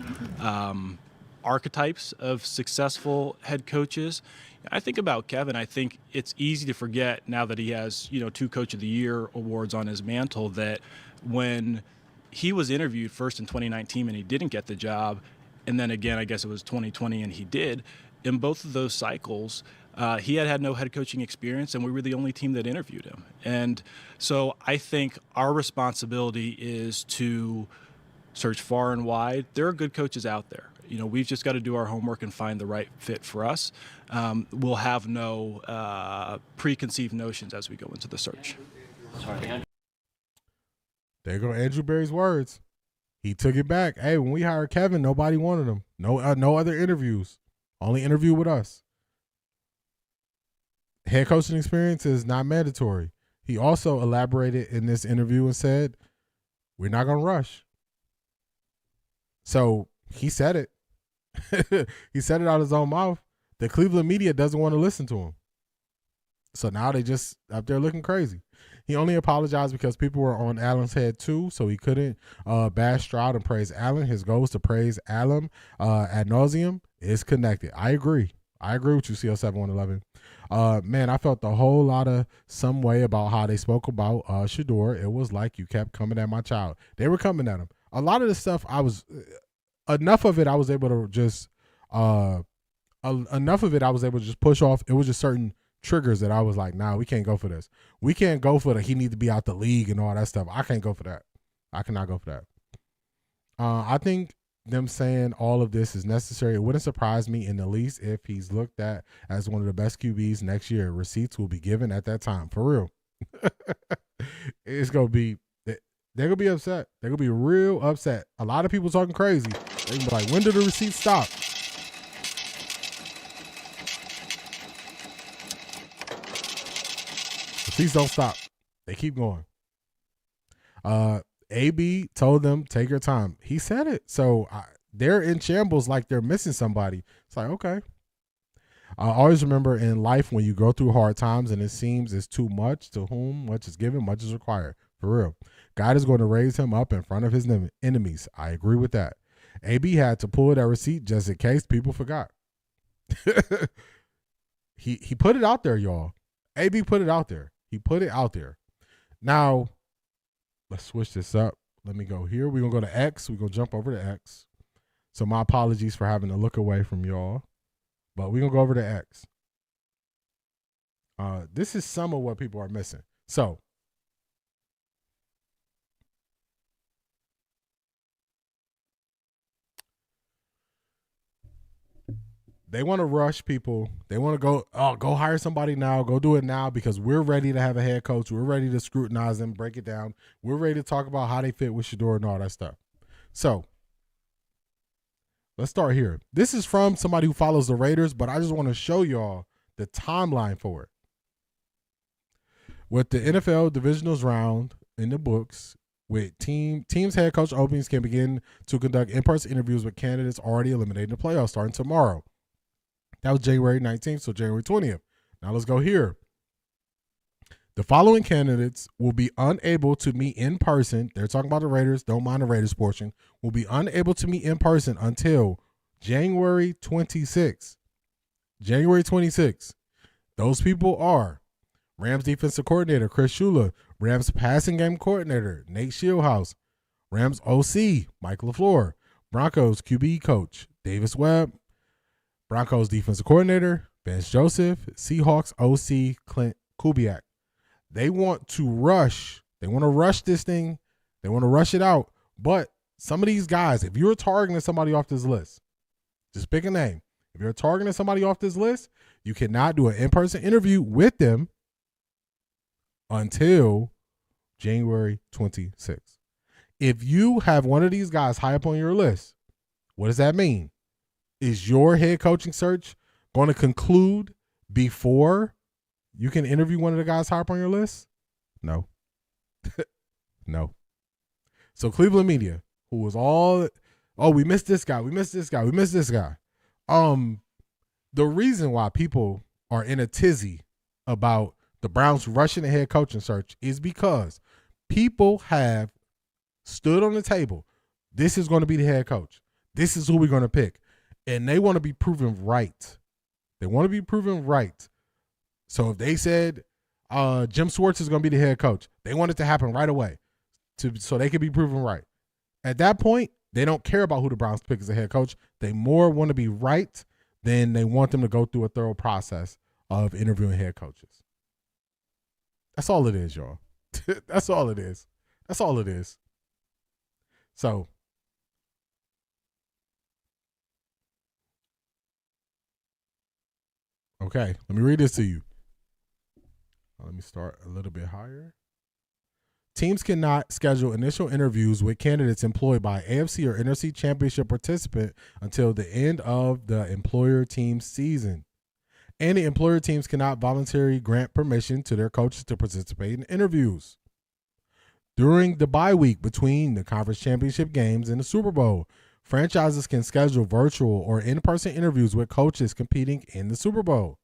archetypes of successful head coaches. I think about Kevin. I think it's easy to forget now that he has, 2 Coach of the Year awards on his mantle, that when he was interviewed first in 2019 and he didn't get the job, and then again, I guess it was 2020 and he did, in both of those cycles, he had no head coaching experience, and we were the only team that interviewed him. And so I think our responsibility is to search far and wide. There are good coaches out there. We've just got to do our homework and find the right fit for us. We'll have no preconceived notions as we go into the search. There go Andrew Berry's words. He took it back. Hey, when we hired Kevin, nobody wanted him. No other interviews. Only interview with us. Head coaching experience is not mandatory. He also elaborated in this interview and said, we're not going to rush. So he said it. He said it out of his own mouth. The Cleveland media doesn't want to listen to him. So now they just up there looking crazy. He only apologized because people were on Allen's head too, so he couldn't bash Stroud and praise Allen. His goal is to praise Allen ad nauseum. Is connected. I agree with you, CO7111. Man, I felt a whole lot of some way about how they spoke about Shedeur. It was like you kept coming at my child. They were coming at him. A lot of the stuff enough of it I was able to just push off. It was just certain triggers that I was like, nah, we can't go for this. We can't go for he need to be out the league and all that stuff. I can't go for that. I cannot go for that. I think them saying all of this is necessary. It wouldn't surprise me in the least if he's looked at as one of the best QBs next year. Receipts will be given at that time. For real. It's going to be, they're going to be upset. They're going to be real upset. A lot of people talking crazy. They're going to be like, when do the receipts stop? Receipts don't stop. They keep going. AB told them, take your time. He said it. So they're in shambles like they're missing somebody. It's like, okay. I always remember in life when you go through hard times and it seems it's too much, to whom much is given, much is required. For real. God is going to raise him up in front of his enemies. I agree with that. AB had to pull that receipt just in case people forgot. He put it out there, y'all. AB put it out there. He put it out there. Now, let's switch this up. Let me go here. We're going to go to X. We're going to jump over to X. So my apologies for having to look away from y'all. But we're going to go over to X. This is some of what people are missing. So, they want to rush people. They want to go hire somebody now, go do it now because we're ready to have a head coach. We're ready to scrutinize them, break it down. We're ready to talk about how they fit with Shedeur and all that stuff. So let's start here. This is from somebody who follows the Raiders, but I just want to show y'all the timeline for it. With the NFL divisionals round in the books, with teams head coach openings can begin to conduct in-person interviews with candidates already eliminated in the playoffs starting tomorrow. That was January 19th, so January 20th. Now let's go here. The following candidates will be unable to meet in person. They're talking about the Raiders. Don't mind the Raiders portion. Will be unable to meet in person until January 26th. January 26th. Those people are Rams defensive coordinator Chris Shula, Rams passing game coordinator Nate Shieldhouse, Rams OC Mike LaFleur, Broncos QB coach Davis Webb, Broncos defensive coordinator Vance Joseph, Seahawks OC Clint Kubiak. They want to rush. They want to rush this thing. They want to rush it out. But some of these guys, if you're targeting somebody off this list, just pick a name. If you're targeting somebody off this list, you cannot do an in-person interview with them until January 26th. If you have one of these guys high up on your list, what does that mean? Is your head coaching search going to conclude before you can interview one of the guys high up on your list? No. No. So Cleveland media, who was we missed this guy, we missed this guy, we missed this guy. The reason why people are in a tizzy about the Browns rushing the head coaching search is because people have stood on the table. This is going to be the head coach. This is who we're going to pick. And they want to be proven right. They want to be proven right. So if they said Jim Schwartz is going to be the head coach, they want it to happen right away so they can be proven right. At that point, they don't care about who the Browns pick as a head coach. They more want to be right than they want them to go through a thorough process of interviewing head coaches. That's all it is, y'all. That's all it is. That's all it is. So, okay, let me read this to you. Let me start a little bit higher. Teams cannot schedule initial interviews with candidates employed by AFC or NFC championship participant until the end of the employer team season. And the employer teams cannot voluntarily grant permission to their coaches to participate in interviews. During the bye week between the conference championship games and the Super Bowl, franchises can schedule virtual or in-person interviews with coaches competing in the Super Bowl.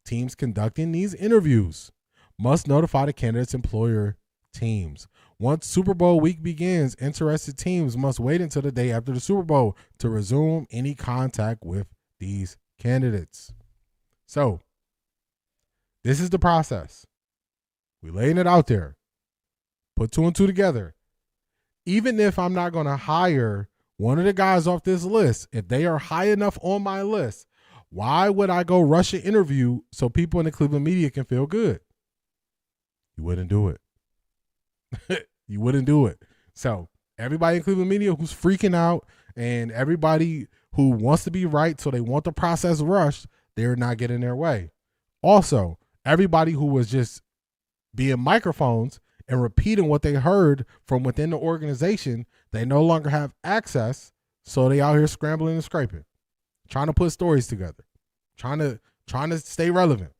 Teams conducting these interviews must notify the candidate's employer teams. Once Super Bowl week begins, interested teams must wait until the day after the Super Bowl to resume any contact with these candidates. So, this is the process. We're laying it out there. Put two and two together. Even if I'm not going to hire one of the guys off this list, if they are high enough on my list, why would I go rush an interview so people in the Cleveland media can feel good? You wouldn't do it. You wouldn't do it. So everybody in Cleveland media who's freaking out and everybody who wants to be right, so they want the process rushed, they're not getting their way. Also, everybody who was just being microphones and repeating what they heard from within the organization, they no longer have access, so they out here scrambling and scraping, trying to put stories together, trying to stay relevant.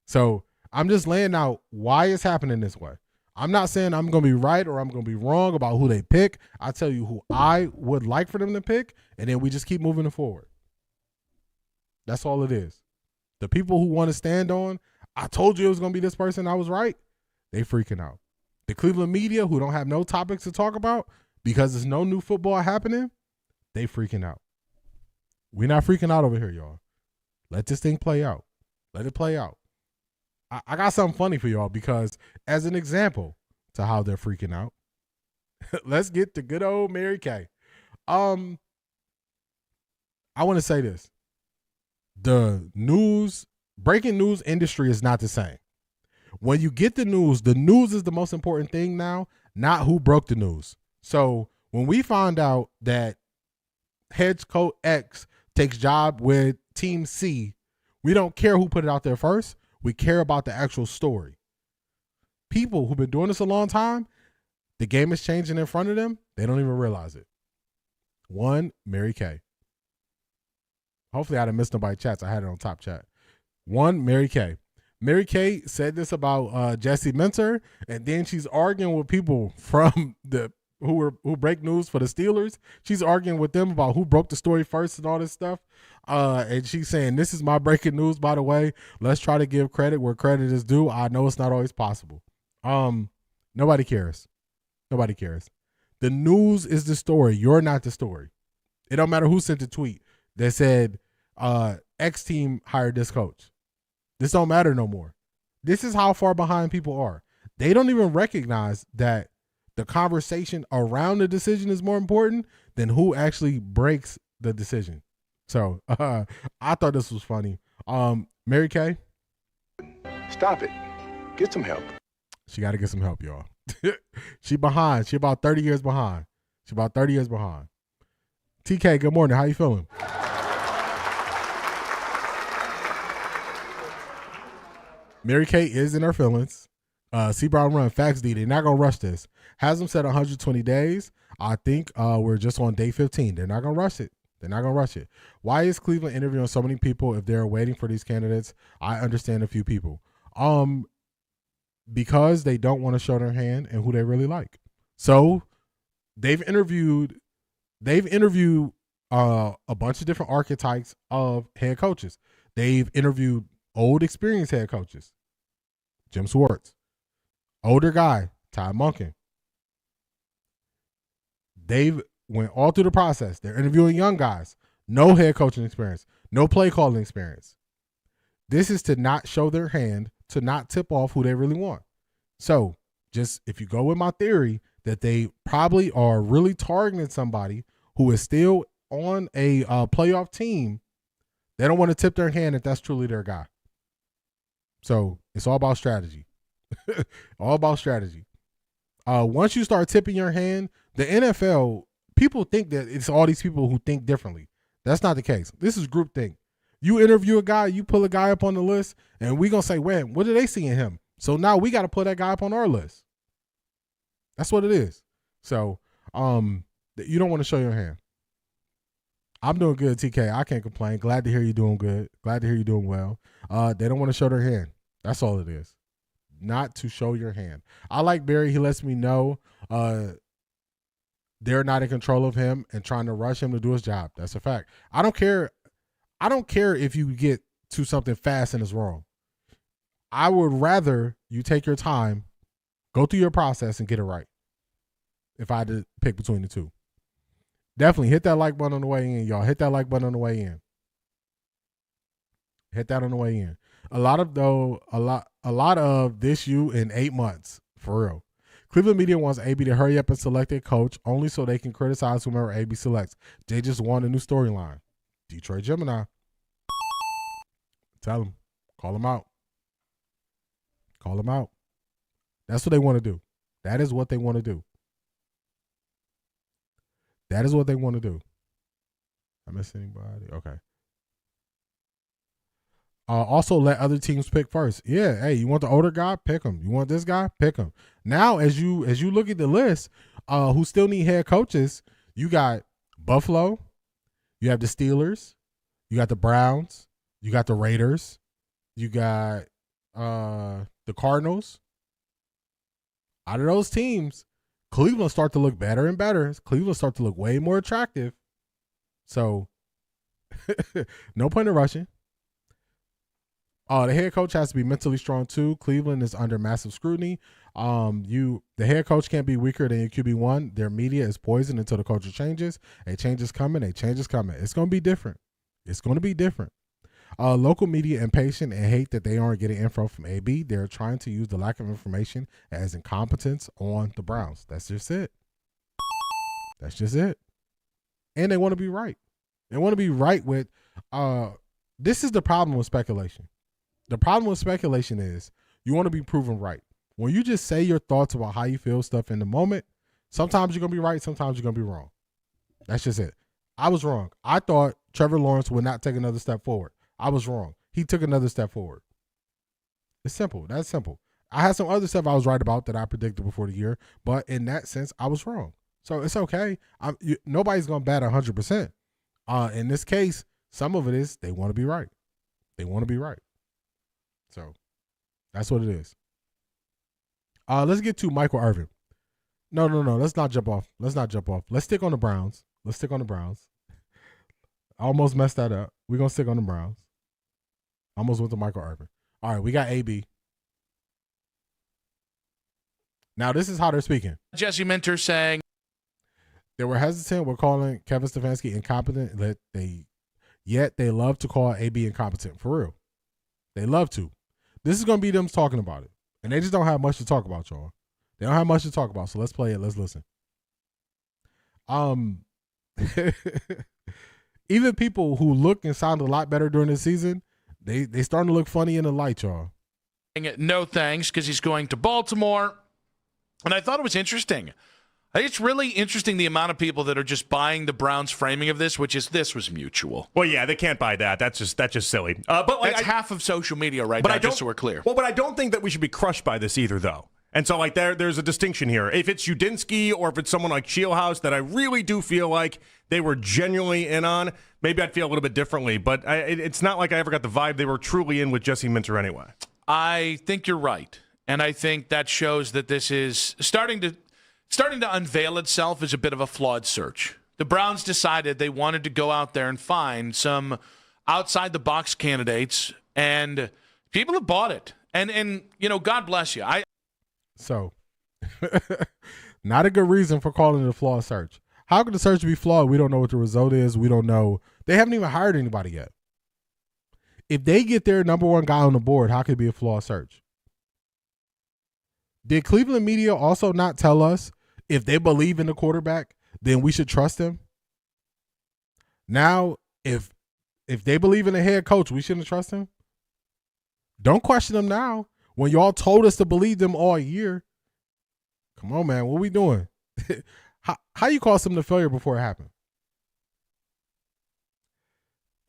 So I'm just laying out why it's happening this way. I'm not saying I'm going to be right or I'm going to be wrong about who they pick. I tell you who I would like for them to pick, and then we just keep moving it forward. That's all it is. The people who want to stand on, I told you it was going to be this person, I was right, they freaking out. The Cleveland media who don't have no topics to talk about because there's no new football happening, they freaking out. We're not freaking out over here, y'all. Let this thing play out. Let it play out. I got something funny for y'all because as an example to how they're freaking out, let's get to good old Mary Kay. I want to say this. The breaking news industry is not the same. When you get the news is the most important thing now, not who broke the news. So When we find out that head coach X takes job with team C, we don't care who put it out there first. We care about the actual story. People who've been doing this a long time, the game is changing in front of them. They don't even realize it. One, Mary Kay. Hopefully I didn't miss nobody's chats. I had it on top chat. One, Mary Kay. Mary Kay said this about Jesse Minter, and then she's arguing with people from who break news for the Steelers. She's arguing with them about who broke the story first and all this stuff. And she's saying, this is my breaking news, by the way. Let's try to give credit where credit is due. I know it's not always possible. Nobody cares. Nobody cares. The news is the story. You're not the story. It don't matter who sent the tweet that said X team hired this coach. This don't matter no more. This is how far behind people are. They don't even recognize that the conversation around the decision is more important than who actually breaks the decision. So I thought this was funny. Mary Kay. Stop it. Get some help. She got to get some help, y'all. She behind. She about 30 years behind. TK, good morning. How you feeling? Mary Kay is in her feelings. C. Brown Run, Facts D. They're not going to rush this. Has them set 120 days. I think we're just on day 15. They're not going to rush it. Why is Cleveland interviewing so many people if they're waiting for these candidates? I understand a few people. Because they don't want to show their hand and who they really like. So they've interviewed a bunch of different archetypes of head coaches. They've interviewed old experienced head coaches. Jim Schwartz. Older guy, Ty Monken. They've went all through the process. They're interviewing young guys. No head coaching experience. No play calling experience. This is to not show their hand, to not tip off who they really want. So just if you go with my theory that they probably are really targeting somebody who is still on a playoff team, they don't want to tip their hand if that's truly their guy. So it's all about strategy. All about strategy. Once you start tipping your hand, the NFL, people think that it's all these people who think differently. That's not the case. This is groupthink. You interview a guy, you pull a guy up on the list, and we going to say, wait, what do they see in him? So now we got to put that guy up on our list. That's what it is. So you don't want to show your hand. I'm doing good, TK. I can't complain. Glad to hear you're doing good. Glad to hear you're doing well. They don't want to show their hand. That's all it is. Not to show your hand. I like Barry. He lets me know they're not in control of him and trying to rush him to do his job. That's a fact. I don't care if you get to something fast and it's wrong. I would rather you take your time, go through your process, and get it right. If I had to pick between the two. Definitely hit that like button on the way in, y'all. Hit that like button on the way in. Hit that on the way in. A lot of this you in 8 months, for real. Cleveland media wants AB to hurry up and select a coach only so they can criticize whomever AB selects. They just want a new storyline. Detroit Gemini. Tell them. Call them out. Call them out. That's what they want to do. That is what they want to do. That is what they want to do. I miss anybody? Okay. Also, let other teams pick first. Yeah, hey, you want the older guy? Pick him. You want this guy? Pick him. Now, as you look at the list, who still need head coaches, you got Buffalo, you have the Steelers, you got the Browns, you got the Raiders, you got the Cardinals. Out of those teams, Cleveland start to look better and better. Cleveland start to look way more attractive. So, no point in rushing. The head coach has to be mentally strong too. Cleveland is under massive scrutiny. The head coach can't be weaker than your QB1. Their media is poisoned until the culture changes. A change is coming. It's going to be different. It's going to be different. Local media impatient and hate that they aren't getting info from AB. They're trying to use the lack of information as incompetence on the Browns. That's just it. That's just it. And they want to be right. They want to be right with this is the problem with speculation. The problem with speculation is you want to be proven right. When you just say your thoughts about how you feel stuff in the moment, Sometimes you're going to be right. Sometimes you're going to be wrong. That's just it. I was wrong. I thought Trevor Lawrence would not take another step forward. I was wrong. He took another step forward. It's simple. That's simple. I had some other stuff I was right about that I predicted before the year, but in that sense, I was wrong. So it's okay. Nobody's going to bat 100%. In this case, some of it is they want to be right. They want to be right. So that's what it is. Let's get to Michael Irvin. No. Let's not jump off. Let's stick on the Browns. I almost messed that up. We're going to stick on the Browns. Almost went to Michael Irvin. All right, we got AB. Now, this is how they're speaking. Jesse Minter saying they were hesitant with calling Kevin Stefanski incompetent, yet they love to call AB incompetent. For real. They love to. This is going to be them talking about it. And they just don't have much to talk about, y'all. They don't have much to talk about, so let's play it. Let's listen. Even people who look and sound a lot better during the season, they starting to look funny in the light, y'all. no thanks because he's going to Baltimore. And I thought it was interesting. I think it's really interesting the amount of people that are just buying the Browns' framing of this, which is this was mutual. Well, yeah, they can't buy that. That's just silly. But like, that's half of social media right now, just so we're clear. Well, but I don't think that we should be crushed by this either, though. And so, like, there's a distinction here. If it's Udinsky or if it's someone like Shieldhouse that I really do feel like they were genuinely in on, maybe I'd feel a little bit differently. But it's not like I ever got the vibe they were truly in with Jesse Minter anyway. I think you're right. And I think that shows that this is starting to unveil itself as a bit of a flawed search. The Browns decided they wanted to go out there and find some outside-the-box candidates, and people have bought it. And you know, God bless you. So, not a good reason for calling it a flawed search. How could the search be flawed? We don't know what the result is. We don't know. They haven't even hired anybody yet. If they get their number one guy on the board, how could it be a flawed search? Did Cleveland media also not tell us if they believe in the quarterback, then we should trust him? Now, if they believe in the head coach, we shouldn't trust him? Don't question them now when y'all told us to believe them all year. Come on, man. What we doing? How you call something a failure before it happened?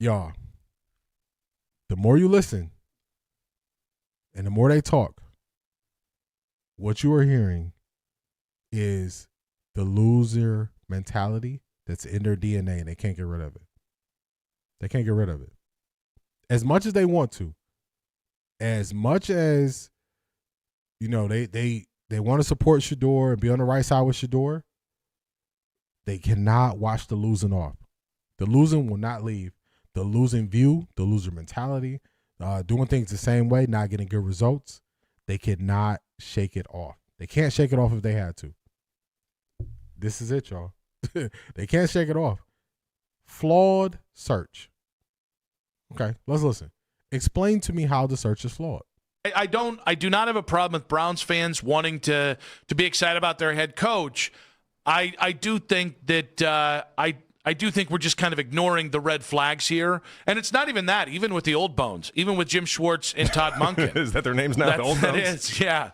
Y'all, the more you listen and the more they talk, what you are hearing is the loser mentality that's in their DNA, and they can't get rid of it. They can't get rid of it. As much as they want to, as much as, you know, they want to support Shedeur and be on the right side with Shedeur, they cannot wash the losing off. The losing will not leave. The losing view, the loser mentality, doing things the same way, not getting good results, they cannot shake it off. They can't shake it off if they had to. This is it, y'all. They can't shake it off. Flawed search. Okay, let's listen. Explain to me how the search is flawed. I do not have a problem with Browns fans wanting to be excited about their head coach. I do think that I do think we're just kind of ignoring the red flags here. And it's not even that, even with the old bones, even with Jim Schwartz and Todd Monken. Is that their names now, the old bones? That is, yeah.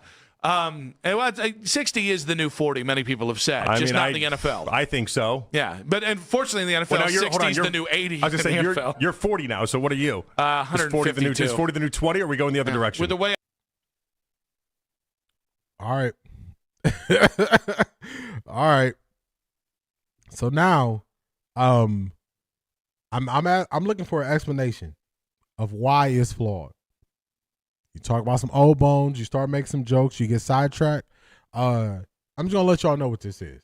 60 is the new 40, many people have said, not in the NFL. I think so. Yeah, but unfortunately in the NFL, 60 is the new 80 I was going to say, NFL. You're 40 now, so what are you? 152. Is 40 the new 20, or are we going the other direction? With the way. All right. All right. So now, I'm looking for an explanation of why it's flawed. You talk about some old bones, you start making some jokes, you get sidetracked. I'm just gonna let y'all know what this is.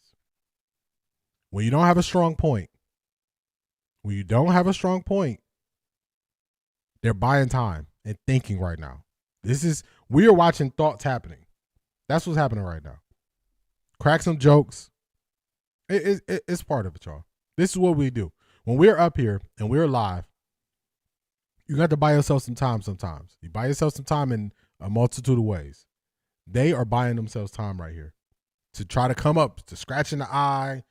When you don't have a strong point, they're buying time and thinking right now. We are watching thoughts happening. That's what's happening right now. Crack some jokes. It's part of it, y'all. This is what we do. When we're up here and we're live, you got to buy yourself some time sometimes. You buy yourself some time in a multitude of ways. They are buying themselves time right here to try to come up, to scratching the eye,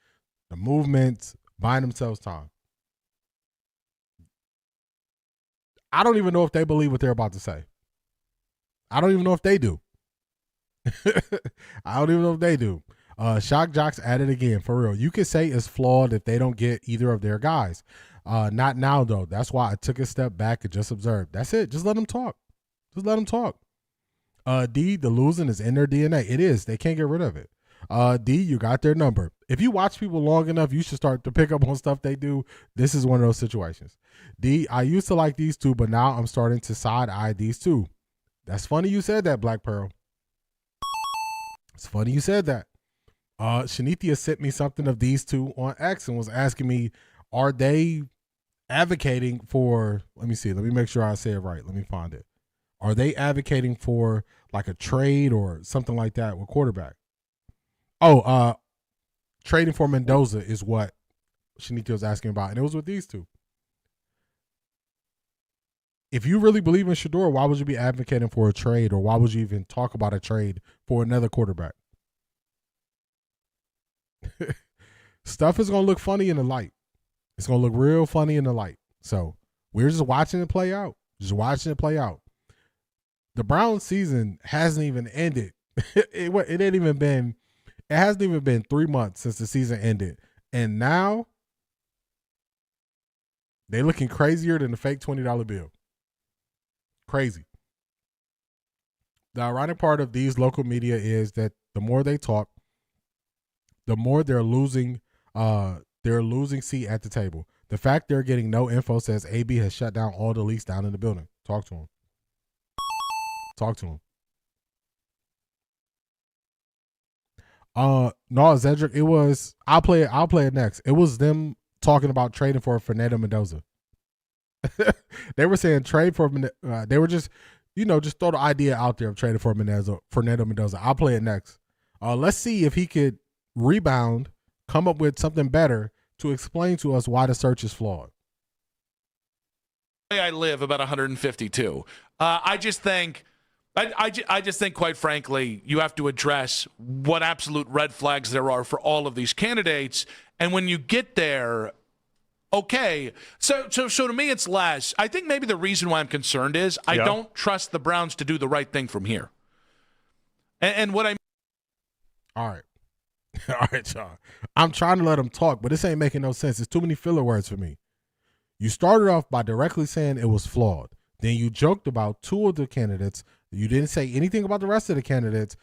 the movements, buying themselves time. I don't even know if they believe what they're about to say. I don't even know if they do. I don't even know if they do. Shock Jocks at it again, for real. You could say it's flawed if they don't get either of their guys. Not now, though. That's why I took a step back and just observed. That's it. Just let them talk. Just let them talk. D, the losing is in their DNA. It is. They can't get rid of it. D, you got their number. If you watch people long enough, you should start to pick up on stuff they do. This is one of those situations. D, I used to like these two, but now I'm starting to side eye these two. That's funny you said that, Black Pearl. It's funny you said that. Shanithia sent me something of these two on X and was asking me, are they advocating for, let me see, let me make sure I say it right. Let me find it. Are they advocating for like a trade or something like that with quarterback? Oh, trading for Mendoza is what Shanithia was asking about, and it was with these two. If you really believe in Shedeur, why would you be advocating for a trade, or why would you even talk about a trade for another quarterback? Stuff is going to look funny in the light. It's going to look real funny in the light. So we're just watching it play out. Just watching it play out. The Browns season hasn't even ended. It hasn't even been 3 months since the season ended. And now they're looking crazier than the fake $20 bill. Crazy. The ironic part of these local media is that the more they talk, the more they're losing seat at the table. The fact they're getting no info says AB has shut down all the leaks down in the building. Talk to him. Talk to him. No, Zedric, it was, I'll play it next. It was them talking about trading for Fernando Mendoza. They were saying trade for, they were just, just throw the idea out there of trading for Fernando Mendoza. I'll play it next. Let's see if he could rebound, come up with something better to explain to us why the search is flawed. I live about 152. I just think, quite frankly, you have to address what absolute red flags there are for all of these candidates. And when you get there, okay. So to me, it's less. I think maybe the reason why I'm concerned is I don't trust the Browns to do the right thing from here. And what I mean. All right. All right, y'all. I'm trying to let them talk, but this ain't making no sense. It's too many filler words for me. You started off by directly saying it was flawed. Then you joked about two of the candidates. You didn't say anything about the rest of the candidates.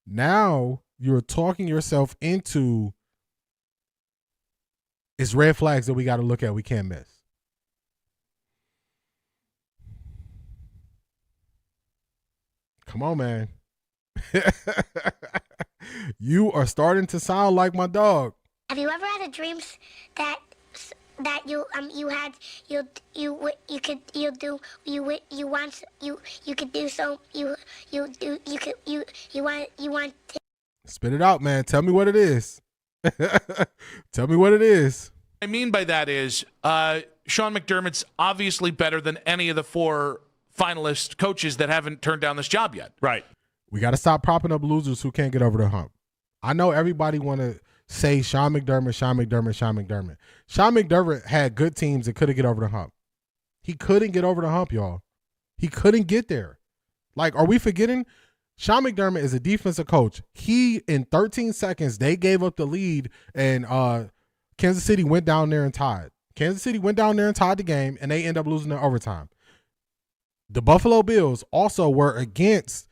Now you're talking yourself into it's red flags that we got to look at. We can't miss. Come on, man. You are starting to sound like my dog. Have you ever had a dream that you want to spit it out, man. Tell me what it is. Tell me what it is. What I mean by that is Sean McDermott's obviously better than any of the four finalist coaches that haven't turned down this job yet. Right. We got to stop propping up losers who can't get over the hump. I know everybody want to say Sean McDermott. Sean McDermott had good teams that couldn't get over the hump. He couldn't get over the hump, y'all. He couldn't get there. Like, are we forgetting? Sean McDermott is a defensive coach. He, in 13 seconds, they gave up the lead, and Kansas City went down there and tied. Kansas City went down there and tied the game, and they end up losing in overtime. The Buffalo Bills also were against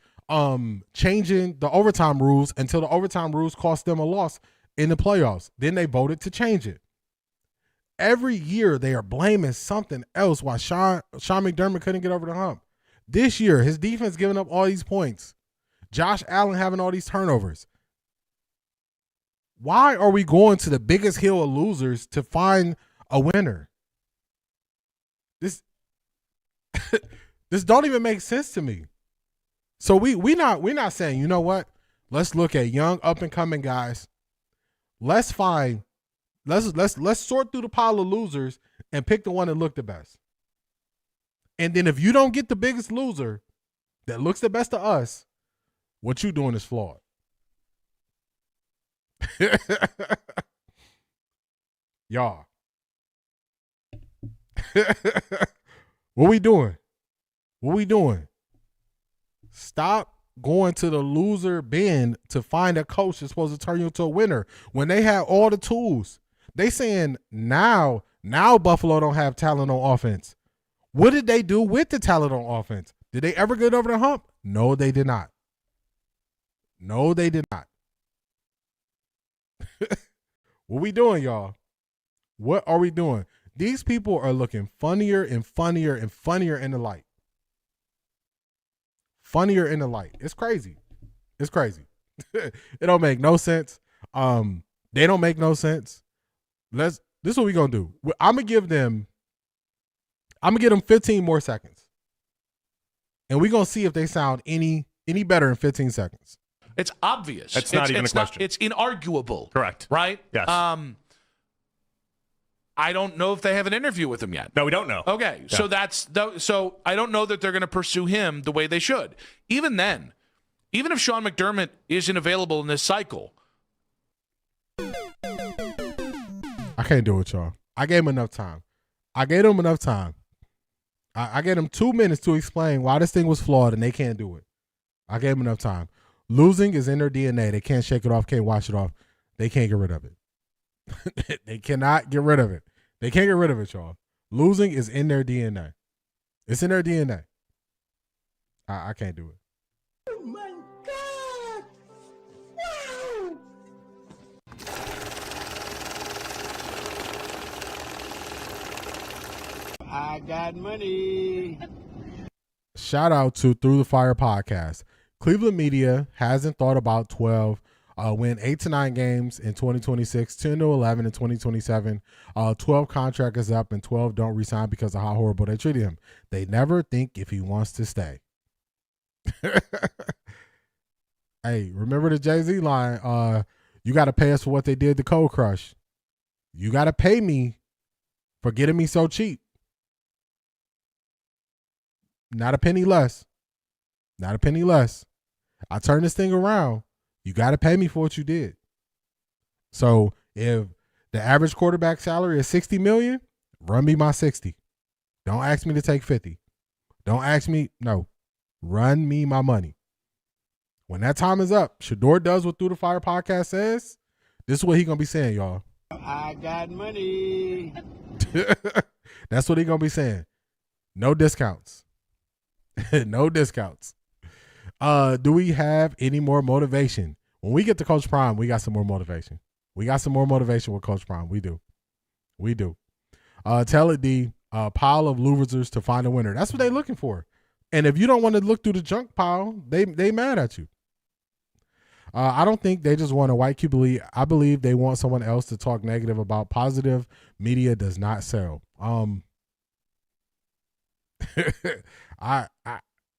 changing the overtime rules until the overtime rules cost them a loss in the playoffs. Then they voted to change it. Every year they are blaming something else why Sean McDermott couldn't get over the hump. This year, his defense giving up all these points. Josh Allen having all these turnovers. Why are we going to the biggest hill of losers to find a winner? This don't even make sense to me. So we're not saying, you know what? Let's look at young up and coming guys. Let's sort through the pile of losers and pick the one that looked the best. And then if you don't get the biggest loser that looks the best to us, what you doing is flawed. Y'all. What we doing? What we doing? Stop going to the loser bin to find a coach that's supposed to turn you into a winner when they had all the tools. They saying now Buffalo don't have talent on offense. What did they do with the talent on offense? Did they ever get over the hump? No, they did not. No, they did not. What we doing, y'all? What are we doing? These people are looking funnier and funnier and funnier in the light. Funnier in the light. It's crazy. It's crazy. It don't make no sense. They don't make no sense. This is what we gonna do. I'm gonna give them 15 more seconds. And we're gonna see if they sound any better in 15 seconds. It's obvious. It's not even a question. It's inarguable. Correct. Right? Yes. I don't know if they have an interview with him yet. No, we don't know. Okay, yeah. So I don't know that they're going to pursue him the way they should. Even then, even if Sean McDermott isn't available in this cycle, I can't do it, y'all. I gave him enough time. I gave them 2 minutes to explain why this thing was flawed, and they can't do it. I gave them enough time. Losing is in their DNA. They can't shake it off, can't wash it off. They can't get rid of it. They cannot get rid of it. They can't get rid of it, y'all. Losing is in their DNA. It's in their DNA. I can't do it. Oh my God! Wow! I got money. Shout out to Through the Fire podcast. Cleveland media hasn't thought about 12. Win 8 to 9 games in 2026, 10 to 11 in 2027. 12 contract is up and 12 don't resign because of how horrible they treated him. They never think if he wants to stay. Hey, remember the Jay-Z line? You got to pay us for what they did to Cold Crush. You got to pay me for getting me so cheap. Not a penny less. Not a penny less. I turn this thing around. You got to pay me for what you did. So if the average quarterback salary is $60 million, run me my 60. Don't ask me to take 50. Don't ask me. No, run me my money. When that time is up, Shedeur does what Through the Fire podcast says. This is what he going to be saying, y'all. I got money. That's what he going to be saying. No discounts. No discounts. Do we have any more motivation? When we get to Coach Prime, we got some more motivation. We got some more motivation with Coach Prime. We do. We do. Tell it, D, pile of losers to find a winner. That's what they're looking for. And if you don't want to look through the junk pile, they mad at you. I don't think they just want a white QB. I believe they want someone else to talk negative about. Positive media does not sell. I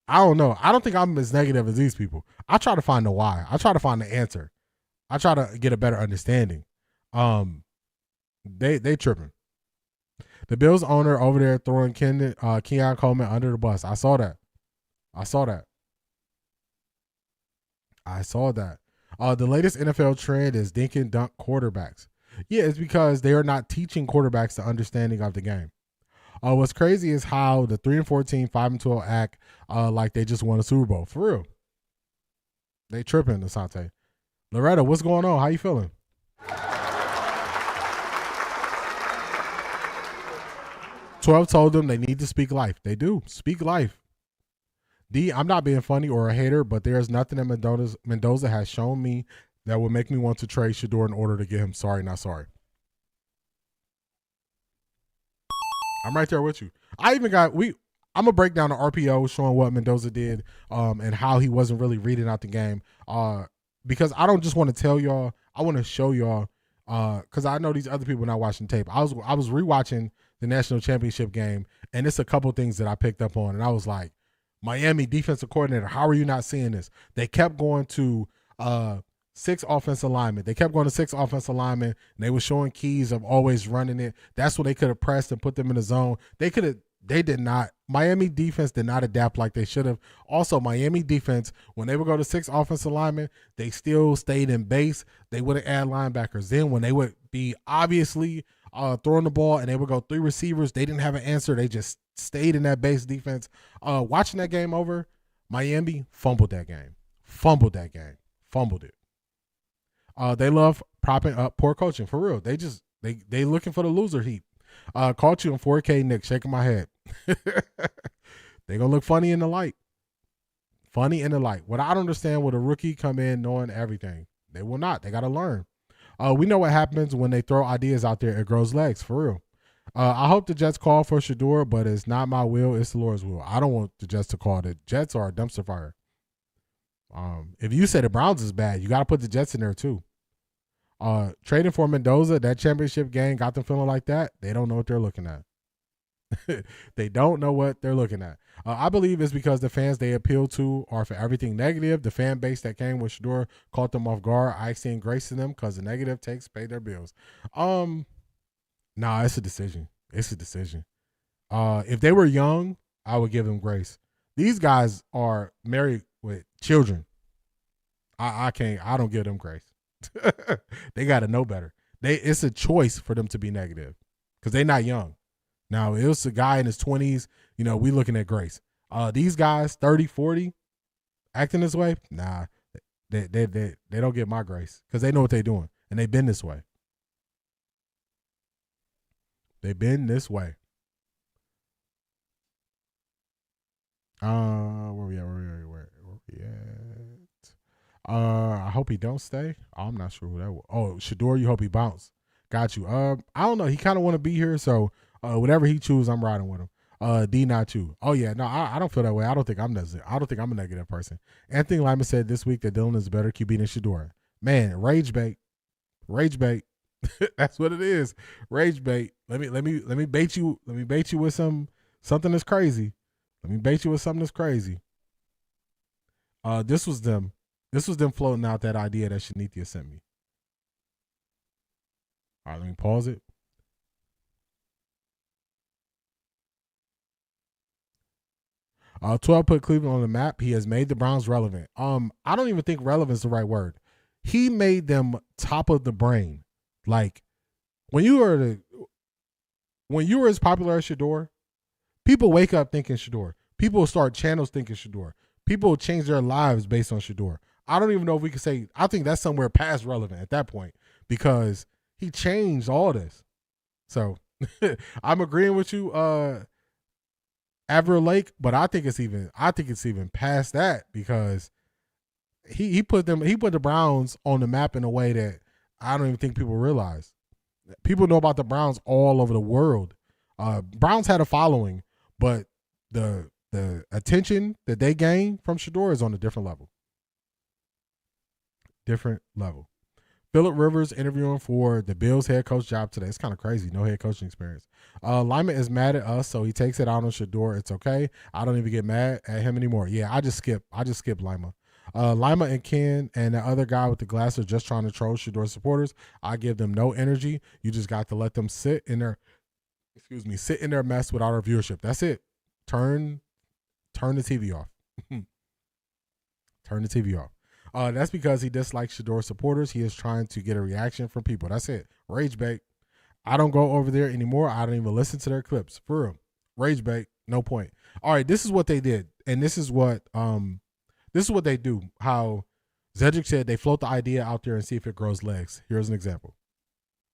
don't know. I don't think I'm as negative as these people. I try to find the why. I try to find the answer. I try to get a better understanding. They tripping. The Bills owner over there throwing Keon Coleman under the bus. I saw that. The latest NFL trend is dink and dunk quarterbacks. Yeah, it's because they are not teaching quarterbacks the understanding of the game. What's crazy is how the 3-4 team, 5-12 act like they just won a Super Bowl. For real. They tripping, Asante. Loretta, what's going on? How you feeling? "12 told them they need to speak life. They do. Speak life. D, I'm not being funny or a hater, but there's nothing that Mendoza has shown me that would make me want to trade Shedeur in order to get him. Sorry, not sorry. I'm right there with you. I'm gonna break down the RPO showing what Mendoza did and how he wasn't really reading out the game. Because I don't just want to tell y'all, I want to show y'all because I know these other people not watching tape. I was rewatching the national championship game, and it's a couple things that I picked up on, and I was like, Miami defensive coordinator, how are you not seeing this? They kept going to 6 offensive linemen. They kept going to 6 offensive linemen, and they were showing keys of always running it. That's what they could have pressed and put them in the zone. They did not. Miami defense did not adapt like they should have. Also, Miami defense, when they would go to 6 offensive linemen, they still stayed in base. They wouldn't add linebackers. Then when they would be obviously throwing the ball and they would go 3 receivers, they didn't have an answer. They just stayed in that base defense. Watching that game over, Miami fumbled that game. Fumbled that game. Fumbled it. They love propping up poor coaching, for real. They looking for the loser heap. Caught you in 4K, Nick, shaking my head. They gonna look funny in the light. Funny in the light. What I don't understand, would a rookie come in knowing everything? They will not. They got to learn. We know what happens when they throw ideas out there. It grows legs, for real. I hope the Jets call for Shedeur, but it's not my will. It's the Lord's will. I don't want the Jets to call. The Jets are a dumpster fire. If you say the Browns is bad, you got to put the Jets in there too. Trading for Mendoza, that championship game got them feeling like that. They don't know what they're looking at. They don't know what they're looking at. I believe it's because the fans they appeal to are for everything negative. The fan base that came with Shedeur caught them off guard. I extend grace to them because the negative takes pay their bills. Nah, it's a decision. It's a decision. If they were young, I would give them grace. These guys are married with children. I don't give them grace. They got to know better. It's a choice for them to be negative because they're not young. Now, if it was a guy in his 20s, we looking at grace. These guys, 30, 40, acting this way, nah, they don't get my grace because they know what they're doing, and they've been this way. They've been this way. Where we at? I hope he don't stay. I'm not sure who that was. Oh, Shedeur, you hope he bounce. Got you. I don't know. He kind of want to be here, so whatever he chooses, I'm riding with him. D not you. Oh yeah, no, I don't feel that way. I don't think I'm a negative person. Anthony Lyman said this week that Dylan is a better QB than Shedeur. Man, rage bait. That's what it is. Rage bait. Let me bait you. Let me bait you with something that's crazy. Let me bait you with something that's crazy. This was them floating out that idea that Shanithia sent me. All right, let me pause it. 12 put Cleveland on the map. He has made the Browns relevant. I don't even think relevant is the right word. He made them top of the brain. Like when you were as popular as Shedeur, people wake up thinking Shedeur. People start channels thinking Shedeur. People change their lives based on Shedeur. I don't even know if we could say. I think that's somewhere past relevant at that point because he changed all this. So I'm agreeing with you, Avril Lake, but I think it's even past that because he put the Browns on the map in a way that I don't even think people realize. People know about the Browns all over the world. Browns had a following, but the attention that they gain from Shedeur is on a different level. Phillip Rivers interviewing for the Bills head coach job today. It's kind of crazy. No head coaching experience. Lyman is mad at us, so he takes it out on Shedeur. It's okay. I don't even get mad at him anymore. Yeah, I just skip Lima. Lima and Ken and the other guy with the glass are just trying to troll Shedeur supporters. I give them no energy. You just got to let them sit in their mess without our viewership. That's it. Turn the TV off. Turn the TV off. That's because he dislikes Shedeur supporters. He is trying to get a reaction from people. That's it. Rage bait. I don't go over there anymore. I don't even listen to their clips. For real. Rage bait. No point. All right, this is what they did. And this is what they do. How Zedric said they float the idea out there and see if it grows legs. Here's an example.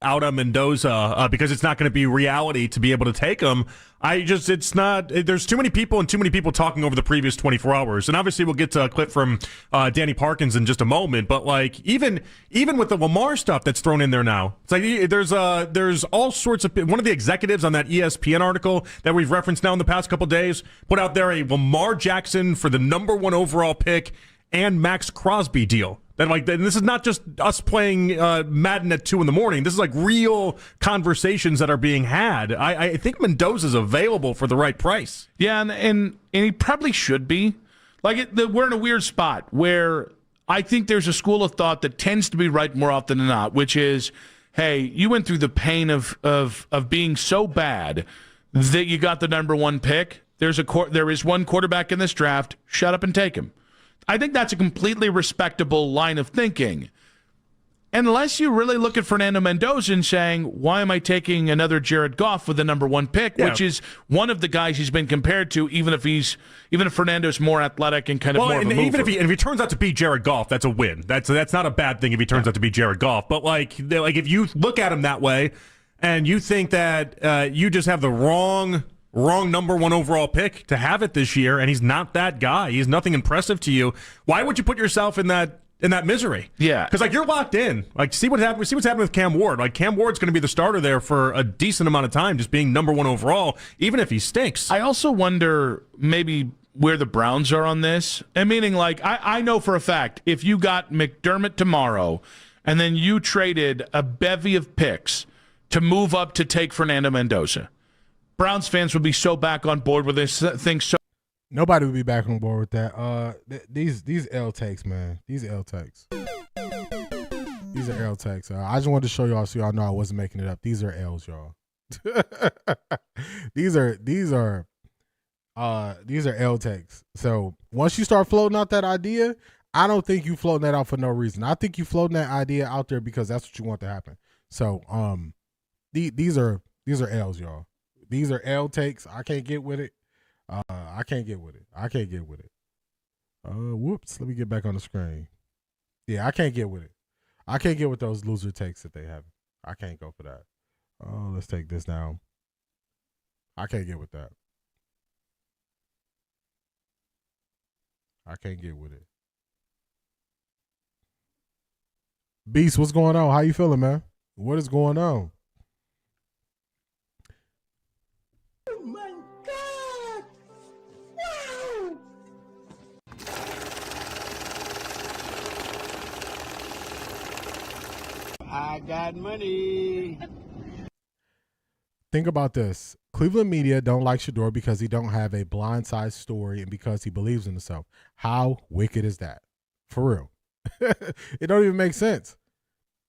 Out on Mendoza because it's not going to be reality to be able to take him. There's too many people and too many people talking over the previous 24 hours. And obviously we'll get to a clip from Danny Parkins in just a moment. But like even with the Lamar stuff that's thrown in there now, it's like there's all sorts of, one of the executives on that ESPN article that we've referenced now in the past couple days put out there a Lamar Jackson for the #1 overall pick and Max Crosby deal. And this is not just us playing Madden at 2 a.m. This is like real conversations that are being had. I think Mendoza's available for the right price. Yeah, and he probably should be. We're in a weird spot where I think there's a school of thought that tends to be right more often than not, which is, hey, you went through the pain of being so bad that you got the #1 pick. There is one quarterback in this draft. Shut up and take him. I think that's a completely respectable line of thinking. Unless you really look at Fernando Mendoza and saying, why am I taking another Jared Goff with the number 1 pick, which is one of the guys he's been compared to, even if Fernando's more athletic and kind of more of a mover. Even if he turns out to be Jared Goff, that's a win. That's not a bad thing if he turns out to be Jared Goff. But like if you look at him that way and you think that you just have the wrong number 1 overall pick to have it this year, and he's not that guy, he's nothing impressive to you, why would you put yourself in that misery? Yeah. Because, like, you're locked in. Like, see what's happening with Cam Ward. Like, Cam Ward's going to be the starter there for a decent amount of time, just being number 1 overall, even if he stinks. I also wonder maybe where the Browns are on this. And meaning, like, I know for a fact, if you got McDermott tomorrow and then you traded a bevy of picks to move up to take Fernando Mendoza, Browns fans would be so back on board with this thing. So nobody would be back on board with that. These L takes, man. These L takes. These are L takes. I just wanted to show y'all so y'all know I wasn't making it up. These are L's, y'all. These are L takes. So once you start floating out that idea, I don't think you floating that out for no reason. I think you floating that idea out there because that's what you want to happen. So these are L's, y'all. These are L takes. I can't get with it. I can't get with it. Whoops. Let me get back on the screen. Yeah, I can't get with it. I can't get with those loser takes that they have. I can't go for that. Oh, let's take this down. I can't get with that. I can't get with it. Beast, what's going on? How you feeling, man? What is going on? Oh my God! Wow! I got money. Think about this. Cleveland media don't like Shedeur because he don't have a blindside story and because he believes in himself. How wicked is that? For real. It don't even make sense.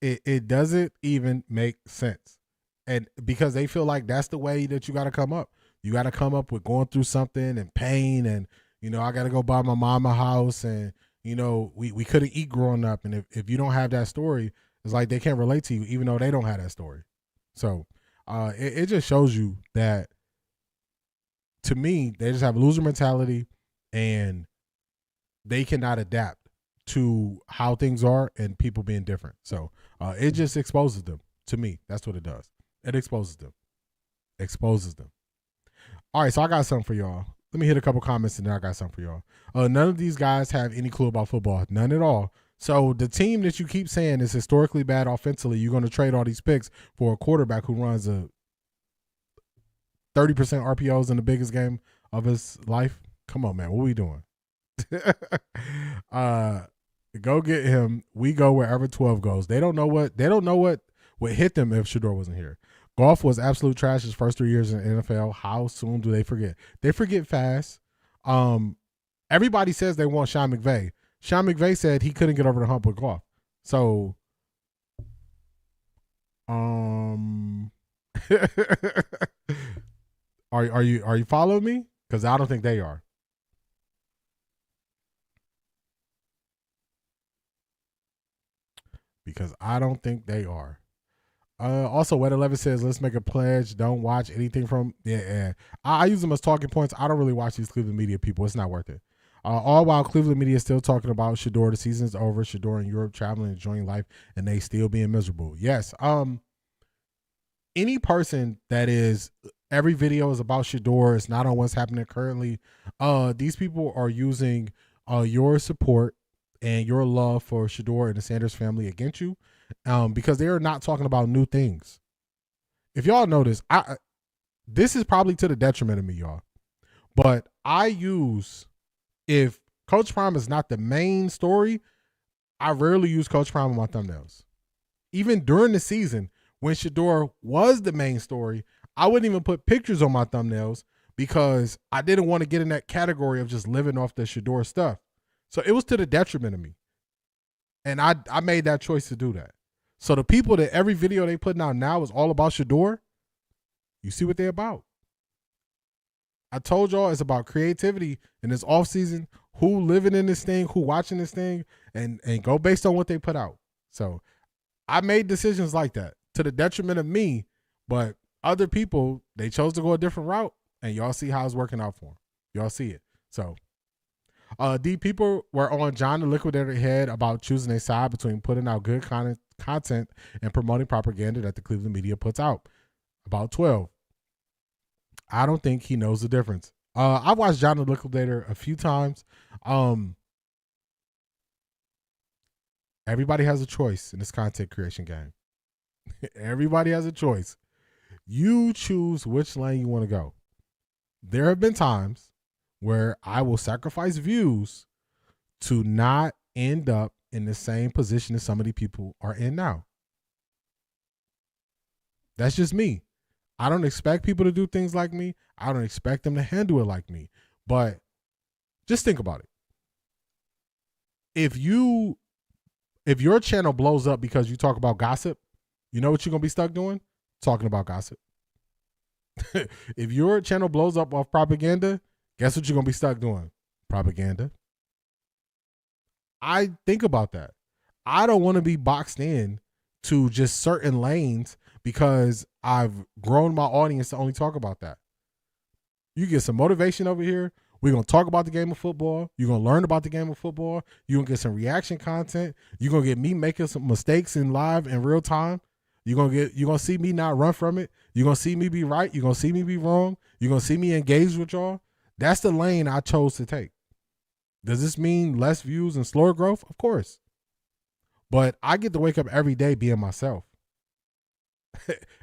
It doesn't even make sense. And because they feel like that's the way that you got to come up. You got to come up with going through something and pain and, I got to go buy my mom a house and, we couldn't eat growing up. And if you don't have that story, it's like they can't relate to you even though they don't have that story. So it just shows you that, to me, they just have a loser mentality and they cannot adapt to how things are and people being different. So it just exposes them. To me, that's what it does. It exposes them. All right, so I got something for y'all. Let me hit a couple comments and then I got something for y'all. None of these guys have any clue about football. None at all. So the team that you keep saying is historically bad offensively, you're going to trade all these picks for a quarterback who runs a 30% RPOs in the biggest game of his life? Come on, man. What are we doing? Go get him. We go wherever 12 goes. They don't know what would hit them if Shedeur wasn't here. Goff was absolute trash his first 3 years in the NFL. How soon do they forget? They forget fast. Everybody says they want Sean McVay. Sean McVay said he couldn't get over the hump with Goff. So, are you following me? Because I don't think they are. Also, Wet 11 says, let's make a pledge. Don't watch anything from. Yeah. I use them as talking points. I don't really watch these Cleveland media people. It's not worth it. All while Cleveland media is still talking about Shedeur. The season's over. Shedeur in Europe, traveling, enjoying life, and they still being miserable. Yes. Any person that is, every video is about Shedeur. It's not on what's happening currently. These people are using your support and your love for Shedeur and the Sanders family against you, because they are not talking about new things. If y'all notice, this is probably to the detriment of me, y'all. But if Coach Prime is not the main story, I rarely use Coach Prime on my thumbnails. Even during the season, when Shedeur was the main story, I wouldn't even put pictures on my thumbnails because I didn't want to get in that category of just living off the Shedeur stuff. So it was to the detriment of me. And I made that choice to do that. So the people that every video they putting out now is all about Shedeur, you see what they're about. I told y'all it's about creativity in this offseason, who living in this thing, who watching this thing, and go based on what they put out. So I made decisions like that to the detriment of me, but other people, they chose to go a different route, and y'all see how it's working out for them. Y'all see it. So, people were on John the Liquidator head about choosing a side between putting out good content and promoting propaganda that the Cleveland media puts out. About 12. I don't think he knows the difference. I've watched John the Liquidator a few times. Everybody has a choice in this content creation game. Everybody has a choice. You choose which lane you want to go. There have been times where I will sacrifice views to not end up in the same position as some of the people are in now. That's just me. I don't expect people to do things like me. I don't expect them to handle it like me. But just think about it. If your channel blows up because you talk about gossip, you know what you're going to be stuck doing? Talking about gossip. If your channel blows up off propaganda, guess what you're going to be stuck doing? Propaganda. I think about that. I don't want to be boxed in to just certain lanes because I've grown my audience to only talk about that. You get some motivation over here. We're going to talk about the game of football. You're going to learn about the game of football. You're going to get some reaction content. You're going to get me making some mistakes in live in real time. You're going to see me not run from it. You're going to see me be right. You're going to see me be wrong. You're going to see me engage with y'all. That's the lane I chose to take. Does this mean less views and slower growth? Of course. But I get to wake up every day being myself.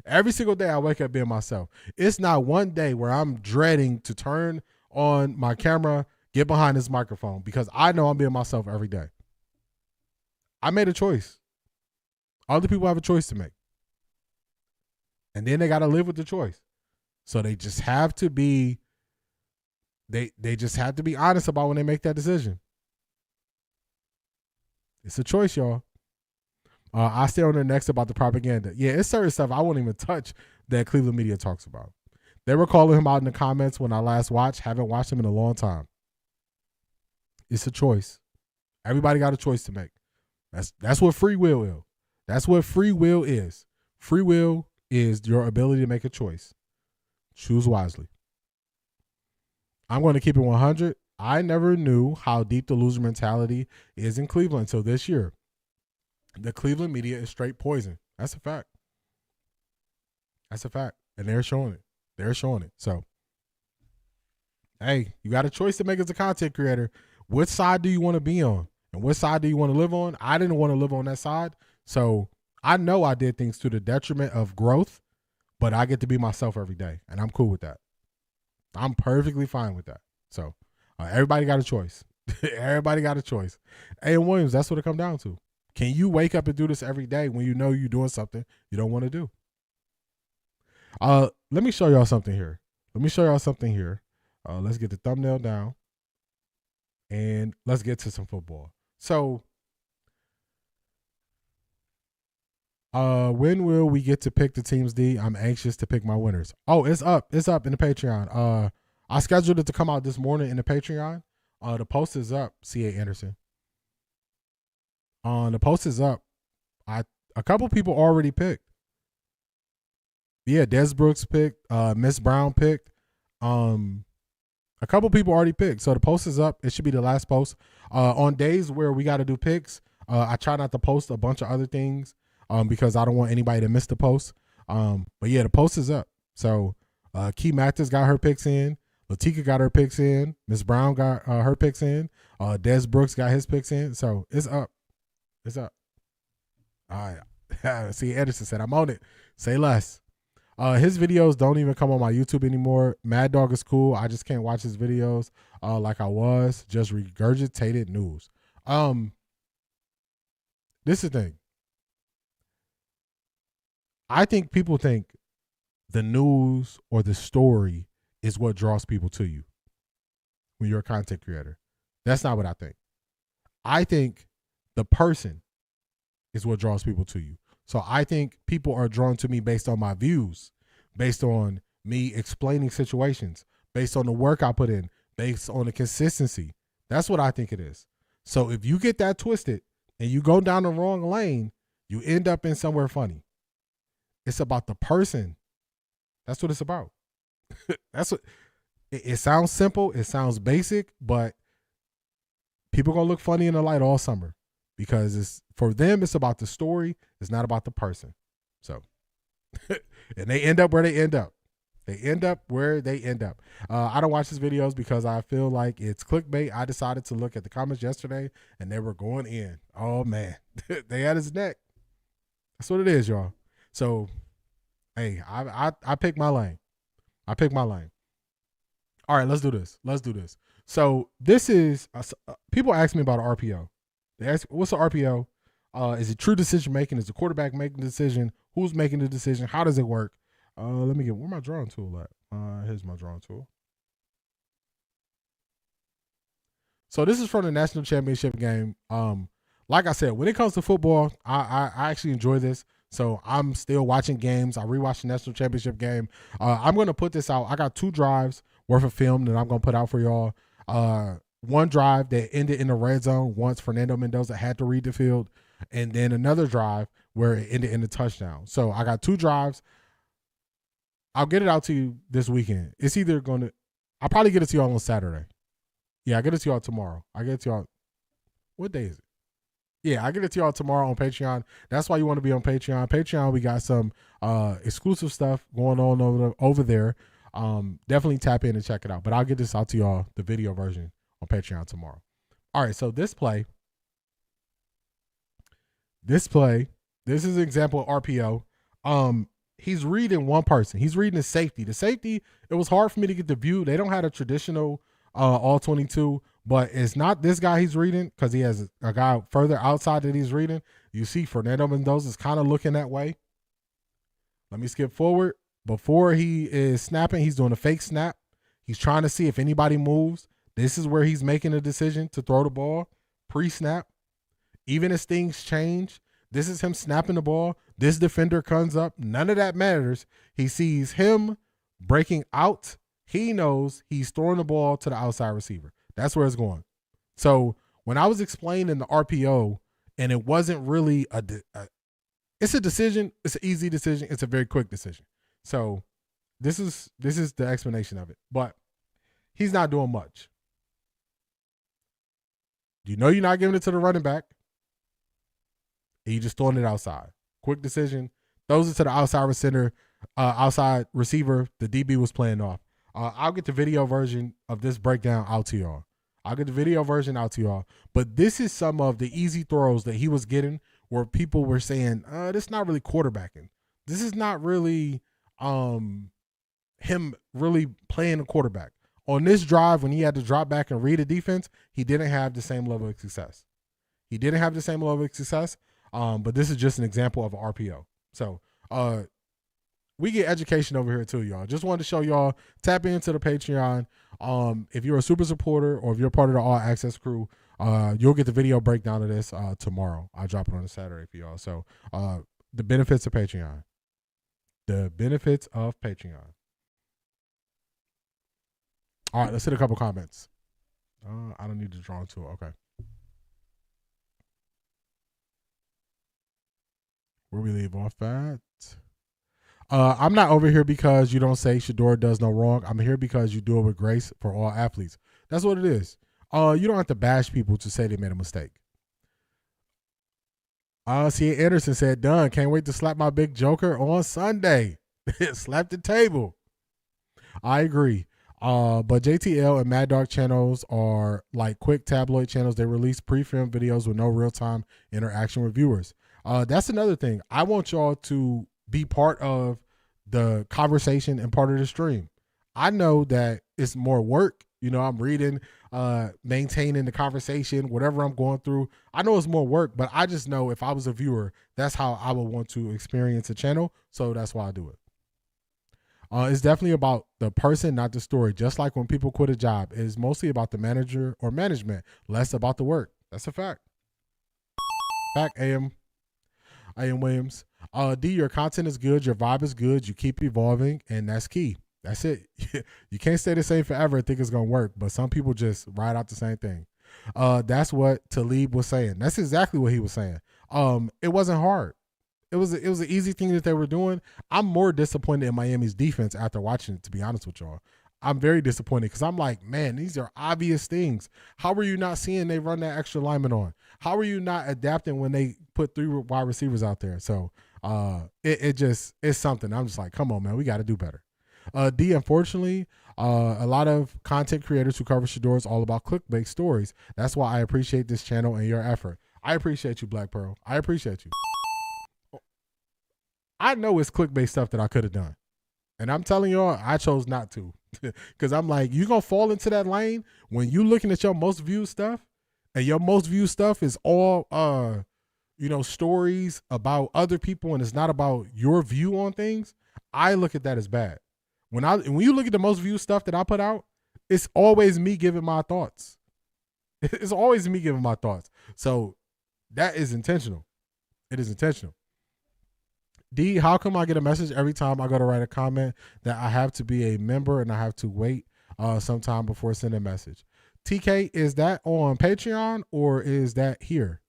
Every single day I wake up being myself. It's not one day where I'm dreading to turn on my camera, get behind this microphone, because I know I'm being myself every day. I made a choice. Other people have a choice to make. And then they got to live with the choice. So they just have to be, they just have to be honest about when they make that decision. It's a choice, y'all. I stay on there next about the propaganda. Yeah, it's certain stuff I won't even touch that Cleveland media talks about. They were calling him out in the comments when I last watched. Haven't watched him in a long time. It's a choice. Everybody got a choice to make. That's what free will is. That's what free will is. Free will is your ability to make a choice. Choose wisely. I'm going to keep it 100. I never knew how deep the loser mentality is in Cleveland until this year. The Cleveland media is straight poison. That's a fact. That's a fact. And they're showing it. They're showing it. So, hey, you got a choice to make as a content creator. Which side do you want to be on? And what side do you want to live on? I didn't want to live on that side. So I know I did things to the detriment of growth, but I get to be myself every day. And I'm cool with that. I'm perfectly fine with that. So everybody got a choice. Everybody got a choice. A.M. Williams, that's what it comes down to. Can you wake up and do this every day when you know you're doing something you don't want to do? Let me show y'all something here. Let's get the thumbnail down. And let's get to some football. So, when will we get to pick the teams, D? I'm anxious to pick my winners. Oh, it's up. It's up in the Patreon. I scheduled it to come out this morning in the Patreon. The post is up, C.A. Anderson. The post is up. A couple people already picked. Yeah, Des Brooks picked. Miss Brown picked. A couple people already picked. So the post is up. It should be the last post. On days where we got to do picks, I try not to post a bunch of other things because I don't want anybody to miss the post. But yeah, the post is up. So Key Mathis got her picks in. Latika got her picks in. Miss Brown got her picks in. Des Brooks got his picks in. So it's up. It's up. All right. See, Edison said, I'm on it. Say less. His videos don't even come on my YouTube anymore. Mad Dog is cool. I just can't watch his videos like I was. Just regurgitated news. This is the thing. I think people think the news or the story is what draws people to you when you're a content creator. That's not what I think. I think the person is what draws people to you. So I think people are drawn to me based on my views, based on me explaining situations, based on the work I put in, based on the consistency. That's what I think it is. So if you get that twisted and you go down the wrong lane, You end up in somewhere funny. It's about the person. That's what it's about. That's what it sounds simple. It sounds basic, but people gonna look funny in the light all summer because it's for them. It's about the story. It's not about the person. So, and they end up where they end up. They end up where they end up. I don't watch his videos because I feel like it's clickbait. I decided to look at the comments yesterday, and they were going in. Oh man, they had his neck. That's what it is, y'all. So, hey, I pick my lane. I pick my lane. All right, let's do this. Let's do this. So this is people ask me about an RPO. They ask, what's an RPO? Is it true decision making? Is the quarterback making the decision? Who's making the decision? How does it work? Let me get where my drawing tool at. Here's my drawing tool. So this is from the national championship game. Like I said, when it comes to football, I actually enjoy this. So I'm still watching games. I rewatched the national championship game. I'm going to put this out. I got 2 drives worth of film that I'm going to put out for y'all. One drive that ended in the red zone once Fernando Mendoza had to read the field, and then another drive where it ended in the touchdown. So I got 2 drives. I'll get it out to you this weekend. It's either going to – I'll probably get it to y'all on Saturday. Yeah, I'll get it to y'all tomorrow. I'll get it to y'all – what day is it? Yeah, I'll get it to y'all tomorrow on Patreon. That's why you want to be on Patreon. Patreon, we got some exclusive stuff going on over there. Definitely tap in and check it out. But I'll get this out to y'all, the video version, on Patreon tomorrow. All right, so this play, this is an example of RPO. He's reading one person. He's reading the safety. The safety, it was hard for me to get the view. They don't have a traditional all 22, but it's not this guy he's reading because he has a guy further outside that he's reading. You see Fernando Mendoza is kind of looking that way. Let me skip forward. Before he is snapping, he's doing a fake snap. He's trying to see if anybody moves. This is where he's making a decision to throw the ball pre-snap. Even as things change, this is him snapping the ball. This defender comes up. None of that matters. He sees him breaking out. He knows he's throwing the ball to the outside receiver. That's where it's going. So when I was explaining the RPO, and it wasn't really it's a decision. It's an easy decision. It's a very quick decision. So this is the explanation of it. But he's not doing much. You know you're not giving it to the running back. And you're just throwing it outside. Quick decision. Throws it to the outside receiver the DB was playing off. I'll get the video version of this breakdown out to y'all. But this is some of the easy throws that he was getting where people were saying, this is not really quarterbacking. This is not really him really playing a quarterback. On this drive, when he had to drop back and read a defense, he didn't have the same level of success. But this is just an example of an RPO. So we get education over here too, y'all. Just wanted to show y'all, tap into the Patreon. If you're a super supporter or if you're part of the All Access crew, you'll get the video breakdown of this tomorrow. I'll drop it on a Saturday for y'all. So the benefits of Patreon. All right, let's hit a couple comments. I don't need to draw into it. Okay. Where we leave off at? I'm not over here because you don't say Shedeur does no wrong. I'm here because you do it with grace for all athletes. That's what it is. You don't have to bash people to say they made a mistake. C.A. Anderson said, done. Can't wait to slap my big joker on Sunday. Slap the table. I agree. But JTL and Mad Dog channels are like quick tabloid channels. They release pre-filmed videos with no real-time interaction with viewers. That's another thing. I want y'all to be part of the conversation and part of the stream. I know that it's more work. You know, I'm reading, maintaining the conversation, whatever I'm going through. I know it's more work, but I just know if I was a viewer, that's how I would want to experience a channel. So that's why I do it. It's definitely about the person, not the story. Just like when people quit a job, it's mostly about the manager or management, less about the work. That's a fact. Fact, AM Williams. D, your content is good, your vibe is good, you keep evolving, and that's key. That's it. You can't stay the same forever and think it's going to work, but some people just ride out the same thing. That's what Talib was saying. That's exactly what he was saying. It wasn't hard. It was an easy thing that they were doing. I'm more disappointed in Miami's defense after watching it, to be honest with y'all. I'm very disappointed because I'm like, man, these are obvious things. How are you not seeing they run that extra lineman on? How are you not adapting when they put 3 wide receivers out there? So it's something. I'm just like, come on, man, we got to do better. D, unfortunately, a lot of content creators who cover Shedeur is all about clickbait stories. That's why I appreciate this channel and your effort. I appreciate you, Black Pearl. I appreciate you. I know it's clickbait stuff that I could have done. And I'm telling y'all, I chose not to. Because I'm like, you're going to fall into that lane when you looking at your most viewed stuff, and your most viewed stuff is all, stories about other people, and it's not about your view on things. I look at that as bad. When you look at the most viewed stuff that I put out, it's always me giving my thoughts. It's always me giving my thoughts. So that is intentional. It is intentional. D, how come I get a message every time I go to write a comment that I have to be a member and I have to wait some time before sending a message? TK, is that on Patreon or is that here?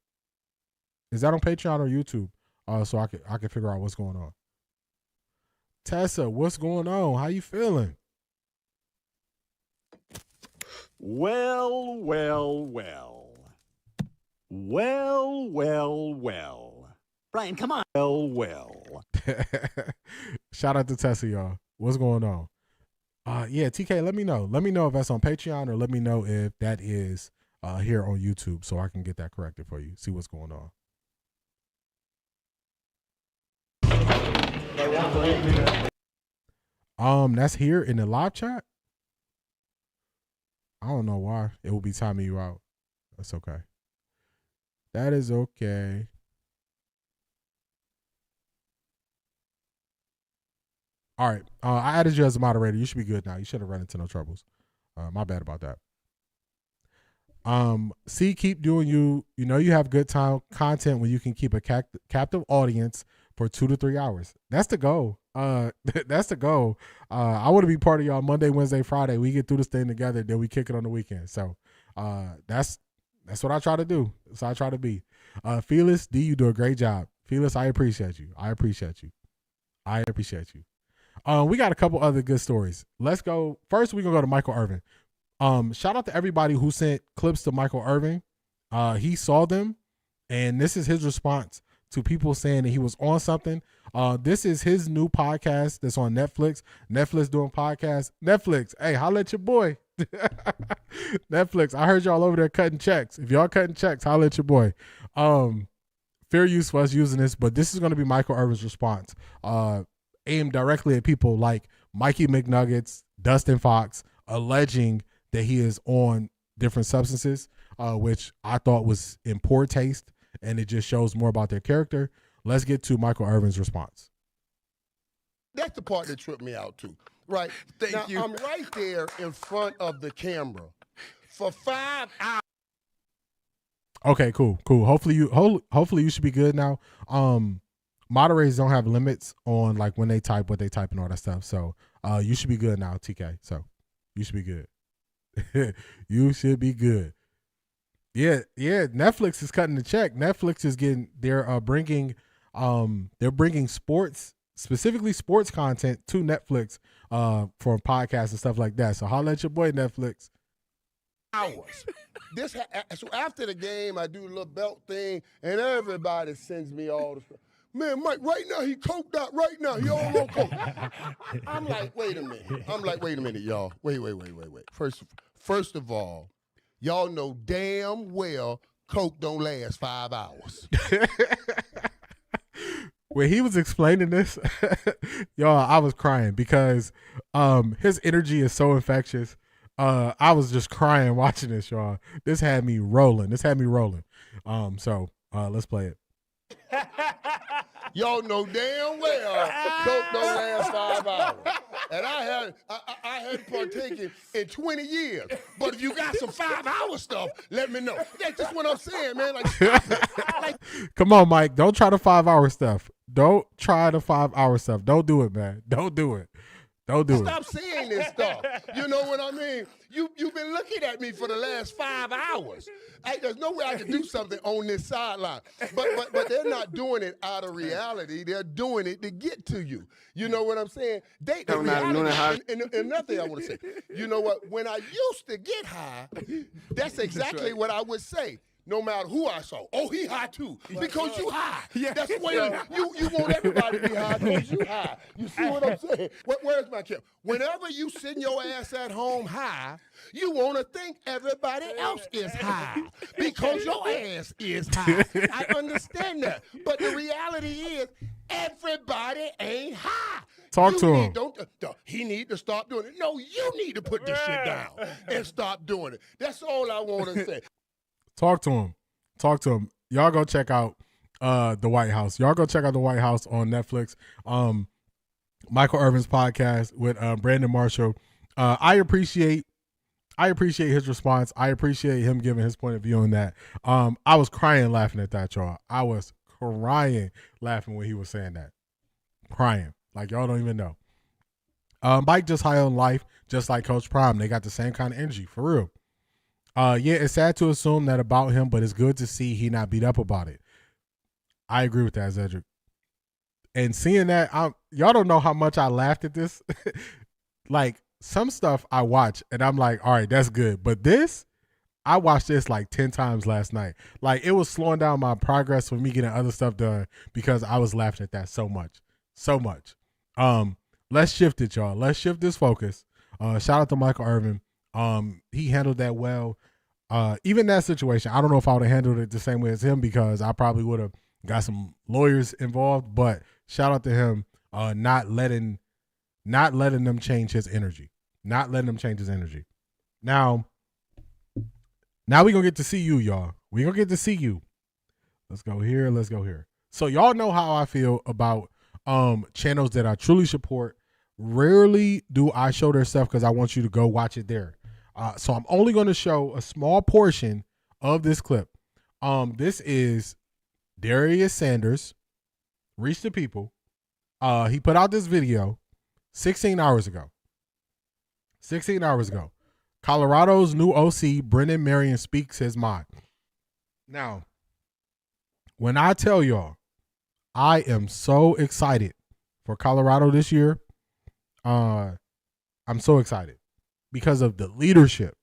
Is that on Patreon or YouTube? So I can figure out what's going on. Tessa, what's going on? How you feeling? Well. Brian, come on. Well. Shout out to Tessa, y'all. What's going on? Yeah, TK, let me know. Let me know if that's on Patreon or let me know if that is here on YouTube so I can get that corrected for you. See what's going on. That's here in the live chat. I don't know why it will be timing you out. That's okay. That is okay. All right. I added you as a moderator. You should be good now. You shouldn't run into no troubles. My bad about that. C, keep doing you. You know you have good time content when you can keep a captive audience for 2 to 3 hours. That's the goal. That's the goal. I want to be part of y'all Monday, Wednesday, Friday. We get through this thing together, then we kick it on the weekend. So that's what I try to do. That's how I try to be. Felix, D, you do a great job. Felix, I appreciate you. I appreciate you. I appreciate you. We got a couple other good stories. Let's go. First, we're going to go to Michael Irvin. Shout out to everybody who sent clips to Michael Irvin. He saw them, and this is his response to people saying that he was on something. This is his new podcast that's on Netflix. Netflix doing podcasts. Netflix, hey, holla at your boy. Netflix, I heard y'all over there cutting checks. If y'all cutting checks, holla at your boy. Fair use for us using this, but this is going to be Michael Irvin's response. Aimed directly at people like Mikey McNuggets, Dustin Fox, alleging that he is on different substances, which I thought was in poor taste, and it just shows more about their character. Let's get to Michael Irvin's response. That's the part that tripped me out too, right? Thank you. I'm right there in front of the camera for 5 hours. Okay, cool. Hopefully you should be good now. Moderators don't have limits on like when they type, what they type, and all that stuff. So you should be good now, TK. So you should be good. You should be good. Yeah. Netflix is cutting the check. Netflix is they're bringing sports, specifically sports content to Netflix for podcasts and stuff like that. So holla at your boy, Netflix. Hours. So after the game, I do a little belt thing, and everybody sends me all the stuff. Man, Mike, right now he coked out. Right now he all on coke. I'm like, wait a minute, y'all. Wait. First of all, y'all know damn well coke don't last 5 hours. When he was explaining this, y'all, I was crying because his energy is so infectious. I was just crying watching this, y'all. This had me rolling. So let's play it. Y'all know damn well coke don't last 5 hours. And I hadn't partaken in 20 years. But if you got some 5-hour stuff, let me know. That's just what I'm saying, man. Come on, Mike. Don't try the 5-hour stuff. Don't do it, man. Don't do it. Don't do Stop saying this stuff. You know what I mean? You've been looking at me for the last 5 hours. There's no way I can do something on this sideline. But they're not doing it out of reality. They're doing it to get to you. You know what I'm saying? The reality, and another thing I want to say, you know what? When I used to get high, that's exactly what I would say. No matter who I saw. Oh, he high too. Because you high. Yeah. That's the way you want everybody to be high because you high. You see what I'm saying? Where's my camp? Whenever you sitting your ass at home high, you want to think everybody else is high because your ass is high. I understand that. But the reality is everybody ain't high. Talk to him. He need to stop doing it. No, you need to put this shit down and stop doing it. That's all I want to say. Talk to him. Talk to him. Y'all go check out The White House. Y'all go check out The White House on Netflix. Michael Irvin's podcast with Brandon Marshall. I appreciate his response. I appreciate him giving his point of view on that. I was crying laughing at that, y'all. I was crying laughing when he was saying that. Crying. Like y'all don't even know. Mike just high on life, just like Coach Prime. They got the same kind of energy, for real. Yeah, it's sad to assume that about him, but it's good to see he not beat up about it. I agree with that, Zedric. And seeing that, y'all don't know how much I laughed at this. Like, some stuff I watch, and I'm like, all right, that's good. But this, I watched this like 10 times last night. Like, it was slowing down my progress for me getting other stuff done because I was laughing at that so much. So much. Let's shift it, y'all. Let's shift this focus. Shout out to Michael Irvin. He handled that well. Even that situation, I don't know if I would have handled it the same way as him because I probably would have got some lawyers involved, but shout out to him, not letting them change his energy. Not letting them change his energy. Now we're gonna get to see you, y'all. We're gonna get to see you. Let's go here. Let's go here. So y'all know how I feel about channels that I truly support. Rarely do I show their stuff because I want you to go watch it there. So I'm only going to show a small portion of this clip. This is Shedeur Sanders, Reach the People. He put out this video 16 hours ago. 16 hours ago. Colorado's new OC, Brennan Marion, speaks his mind. Now, when I tell y'all, I am so excited for Colorado this year. I'm so excited because of the leadership.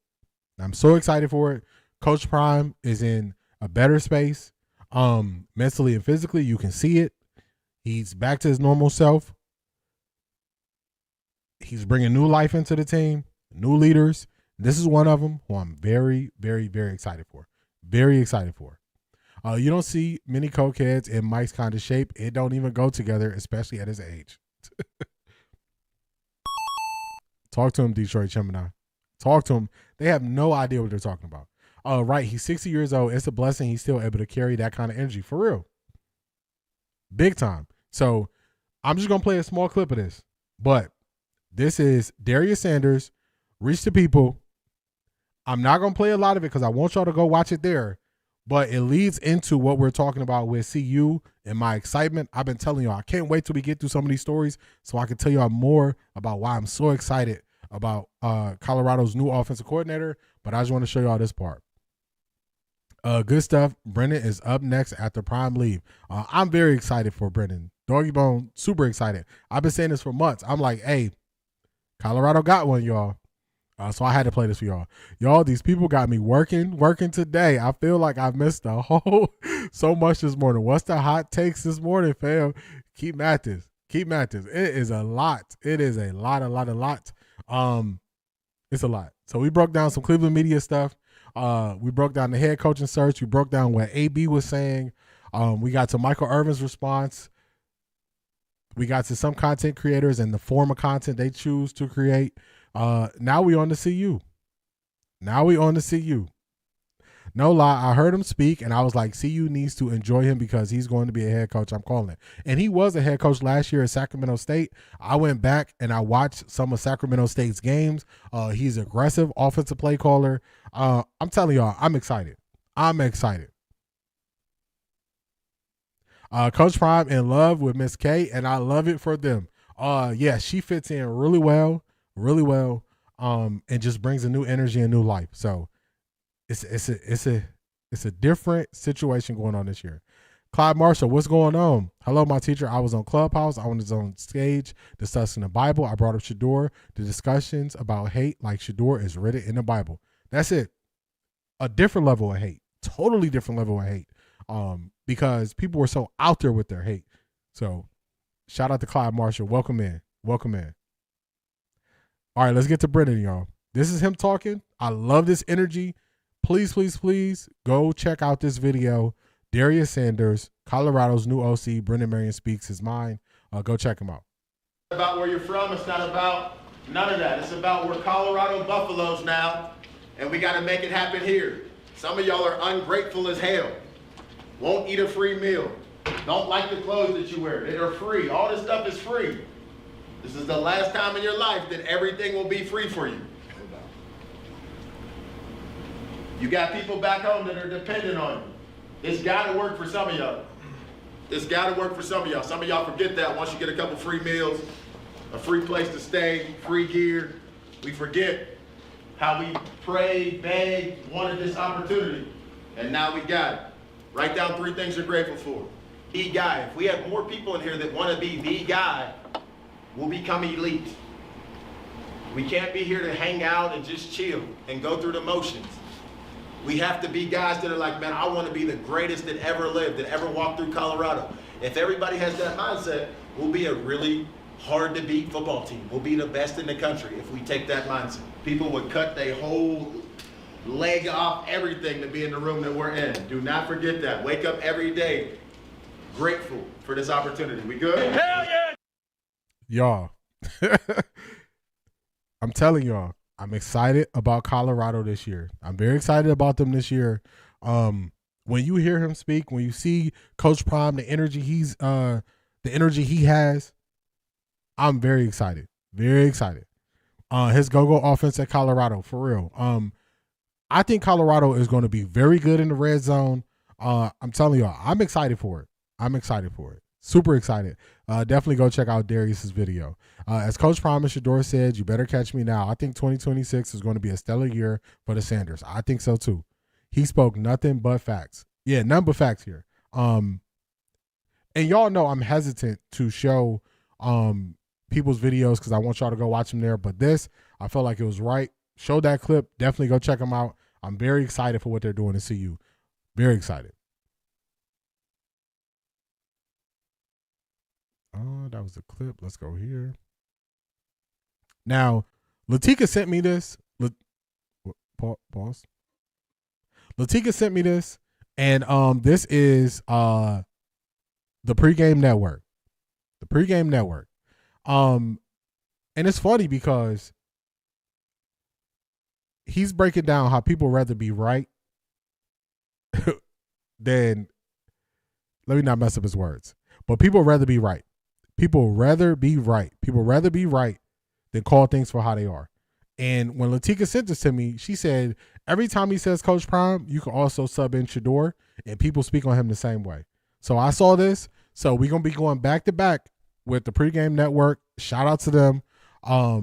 I'm so excited for it. Coach Prime is in a better space, mentally and physically. You can see it. He's back to his normal self. He's bringing new life into the team, new leaders. This is one of them who I'm very, very, very excited for. Very excited for. You don't see many cokeheads in Mike's kind of shape. It don't even go together, especially at his age. Talk to him, Detroit Gemini. Talk to him. They have no idea what they're talking about. Right, he's 60 years old. It's a blessing he's still able to carry that kind of energy. For real. Big time. So I'm just going to play a small clip of this. But this is Shedeur Sanders, Reach the People. I'm not going to play a lot of it because I want y'all to go watch it there. But it leads into what we're talking about with CU and my excitement. I've been telling y'all, I can't wait till we get through some of these stories so I can tell y'all more about why I'm so excited about Colorado's new offensive coordinator. But I just want to show y'all this part. Good stuff. Brennan is up next after Prime leave. I'm very excited for Brennan. Doggy Bone, super excited. I've been saying this for months. I'm like, hey, Colorado got one, y'all. So I had to play this for y'all. Y'all, these people got me working today. I feel like I've missed a whole so much this morning. What's the hot takes this morning, fam? Keep at this. Keep at this. It is a lot. It is a lot. It's a lot. So we broke down some Cleveland media stuff. We broke down the head coaching search. We broke down what AB was saying. We got to Michael Irvin's response. We got to some content creators and the form of content they choose to create. Now we on to CU. No lie, I heard him speak, and I was like, CU needs to enjoy him because he's going to be a head coach. I'm calling it. And he was a head coach last year at Sacramento State. I went back and I watched some of Sacramento State's games. He's aggressive offensive play caller. I'm telling y'all, I'm excited. Coach Prime in love with Miss K, and I love it for them. Yeah, she fits in really well, and just brings a new energy and new life. So it's a different situation going on this year. Clyde Marshall, what's going on? Hello, my teacher. I was on Clubhouse. I was on stage discussing the Bible. I brought up Shedeur. The discussions about hate, like Shedeur, is written in the Bible. That's it. A different level of hate. Totally different level of hate. Because people were so out there with their hate. So shout out to Clyde Marshall. Welcome in. Welcome in. All right, let's get to Brennan, y'all. This is him talking. I love this energy. Please, please, please go check out this video. Shedeur Sanders, Colorado's new OC. Brennan Marion speaks his mind. Go check him out. About where you're from. It's not about none of that. It's about we're Colorado Buffaloes now, and we got to make it happen here. Some of y'all are ungrateful as hell. Won't eat a free meal. Don't like the clothes that you wear. They are free. All this stuff is free. This is the last time in your life that everything will be free for you. You got people back home that are dependent on you. It's got to work for some of y'all. It's got to work for some of y'all. Some of y'all forget that once you get a couple free meals, a free place to stay, free gear, we forget how we prayed, begged, wanted this opportunity, and now we got it. Write down 3 things you're grateful for. The guy. If we have more people in here that want to be the guy, we'll become elite. We can't be here to hang out and just chill and go through the motions. We have to be guys that are like, man, I want to be the greatest that ever lived, that ever walked through Colorado. If everybody has that mindset, we'll be a really hard to beat football team. We'll be the best in the country if we take that mindset. People would cut their whole leg off everything to be in the room that we're in. Do not forget that. Wake up every day grateful for this opportunity. We good? Hell yeah! Y'all, I'm telling y'all, I'm excited about Colorado this year. I'm very excited about them this year. When you hear him speak, when you see Coach Prime, the energy he has, I'm very excited. Very excited. His go-go offense at Colorado, for real. I think Colorado is going to be very good in the red zone. I'm telling y'all, I'm excited for it. I'm excited for it. Super excited. Definitely go check out Darius's video. As Coach Prime and Shedeur said, you better catch me now. I think 2026 is going to be a stellar year for the Sanders. I think so too. He spoke nothing but facts. Yeah, none but facts here. And y'all know I'm hesitant to show people's videos because I want y'all to go watch them there. But this, I felt like it was right. Show that clip. Definitely go check them out. I'm very excited for what they're doing to CU. Very excited. That was the clip. Let's go here. Now, Latika sent me this. Pause. Latika sent me this, and this is the pregame network. The pregame network. And it's funny because he's breaking down how people rather be right than, let me not mess up his words, but people rather be right. People rather be right. People rather be right than call things for how they are. And when Latika sent this to me, she said, every time he says Coach Prime, you can also sub in Shedeur, and people speak on him the same way. So I saw this. So we're going to be going back to back with the pregame network. Shout out to them. I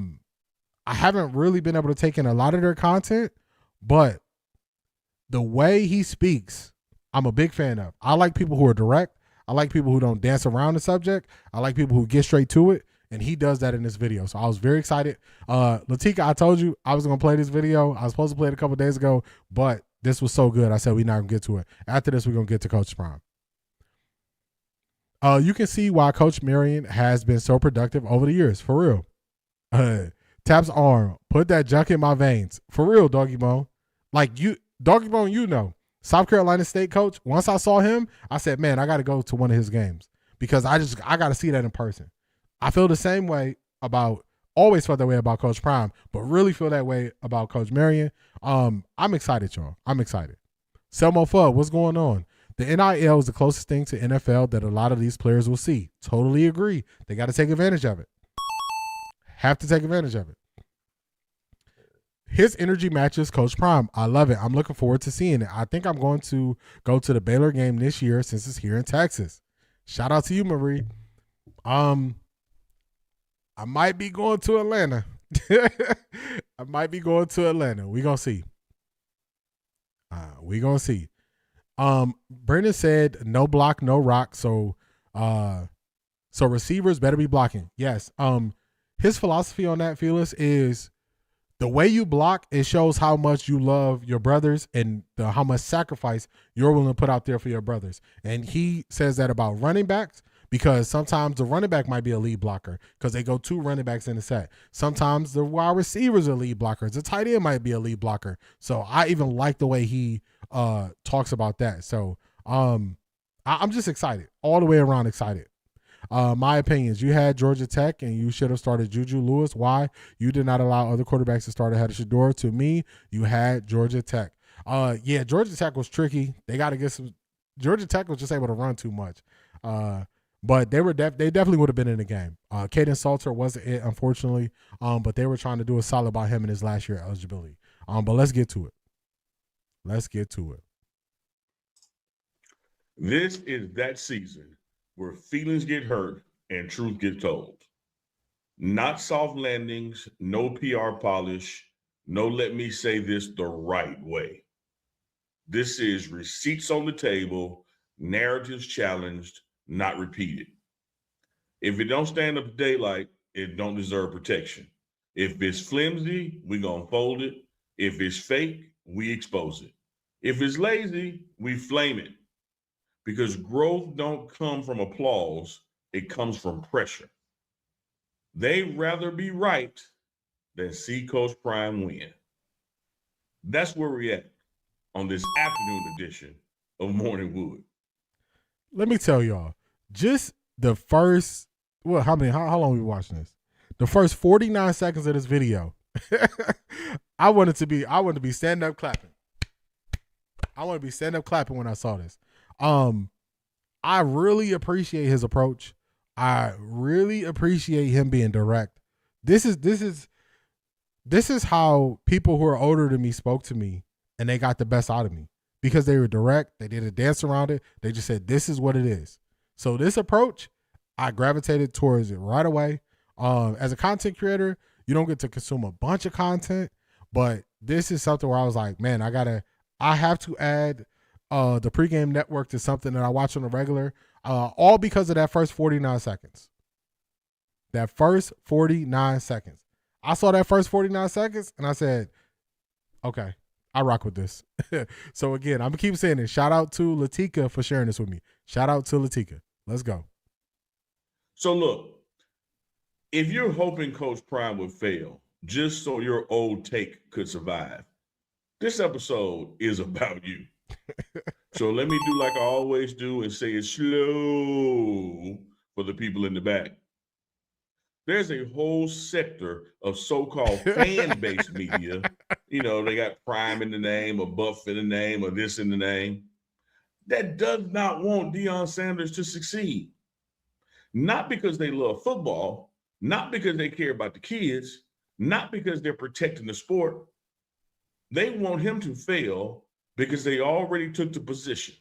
haven't really been able to take in a lot of their content, but the way he speaks, I'm a big fan of. I like people who are direct. I like people who don't dance around the subject. I like people who get straight to it, and he does that in this video. So I was very excited. Latika, I told you I was going to play this video. I was supposed to play it a couple days ago, but this was so good. I said we're not going to get to it. After this, we're going to get to Coach Prime. You can see why Coach Marion has been so productive over the years, for real. Taps arm, put that junk in my veins. For real, Doggy Bone. Like you, Doggy Bone, you know. South Carolina State coach, once I saw him, I said, man, I got to go to one of his games because I got to see that in person. I feel the same way always felt that way about Coach Prime, but really feel that way about Coach Marion. I'm excited, y'all. I'm excited. Selmo Fudd, what's going on? The NIL is the closest thing to NFL that a lot of these players will see. Totally agree. They got to take advantage of it. Have to take advantage of it. His energy matches Coach Prime. I love it. I'm looking forward to seeing it. I think I'm going to go to the Baylor game this year since it's here in Texas. Shout out to you, Marie. I might be going to Atlanta. I might be going to Atlanta. We gonna see. We gonna see. Brennan said no block, no rock. So receivers better be blocking. Yes. His philosophy on that, Felix, is the way you block, it shows how much you love your brothers and how much sacrifice you're willing to put out there for your brothers. And he says that about running backs, because sometimes the running back might be a lead blocker because they go 2 running backs in the set. Sometimes the wide receivers are lead blockers. The tight end might be a lead blocker. So I even like the way he talks about that. So I'm just excited, all the way around excited. My opinions, you had Georgia Tech and you should have started Juju Lewis. Why? You did not allow other quarterbacks to start ahead of Shedeur. To me, you had Georgia Tech. Yeah, Georgia Tech was tricky. They got to get some. Georgia Tech was just able to run too much. But they definitely would have been in the game. Caden Salter wasn't it, unfortunately. But they were trying to do a solid by him in his last year eligibility. But let's get to it. Let's get to it. This is that season where feelings get hurt and truth gets told. Not soft landings, no PR polish, no let me say this the right way. This is receipts on the table, narratives challenged, not repeated. If it don't stand up to daylight, it don't deserve protection. If it's flimsy, we gonna fold it. If it's fake, we expose it. If it's lazy, we flame it. Because growth don't come from applause, it comes from pressure. They'd rather be right than see Coach Prime win. That's where we're at on this afternoon edition of Morning Wood. Let me tell y'all, just the first, how long we watching this? The first 49 seconds of this video, I wanted to be standing up clapping. I want to be standing up clapping when I saw this. I really appreciate his approach. I really appreciate him being direct. This is how people who are older than me spoke to me, and they got the best out of me because they were direct. They didn't dance around it. They just said, this is what it is. So this approach, I gravitated towards it right away. As a content creator, you don't get to consume a bunch of content, but this is something where I was like, man, I have to add the pregame network to something that I watch on a regular, all because of that first 49 seconds. That first 49 seconds. I saw that first 49 seconds and I said, okay, I rock with this. So again, I'm going to keep saying this. Shout out to Latika for sharing this with me. Shout out to Latika. Let's go. So look, if you're hoping Coach Prime would fail just so your old take could survive, this episode is about you. So let me do like I always do and say it slow for the people in the back. There's a whole sector of so-called fan-based media. You know, they got Prime in the name or Buff in the name or this in the name. That does not want Deion Sanders to succeed. Not because they love football, not because they care about the kids, not because they're protecting the sport. They want him to fail because they already took the position.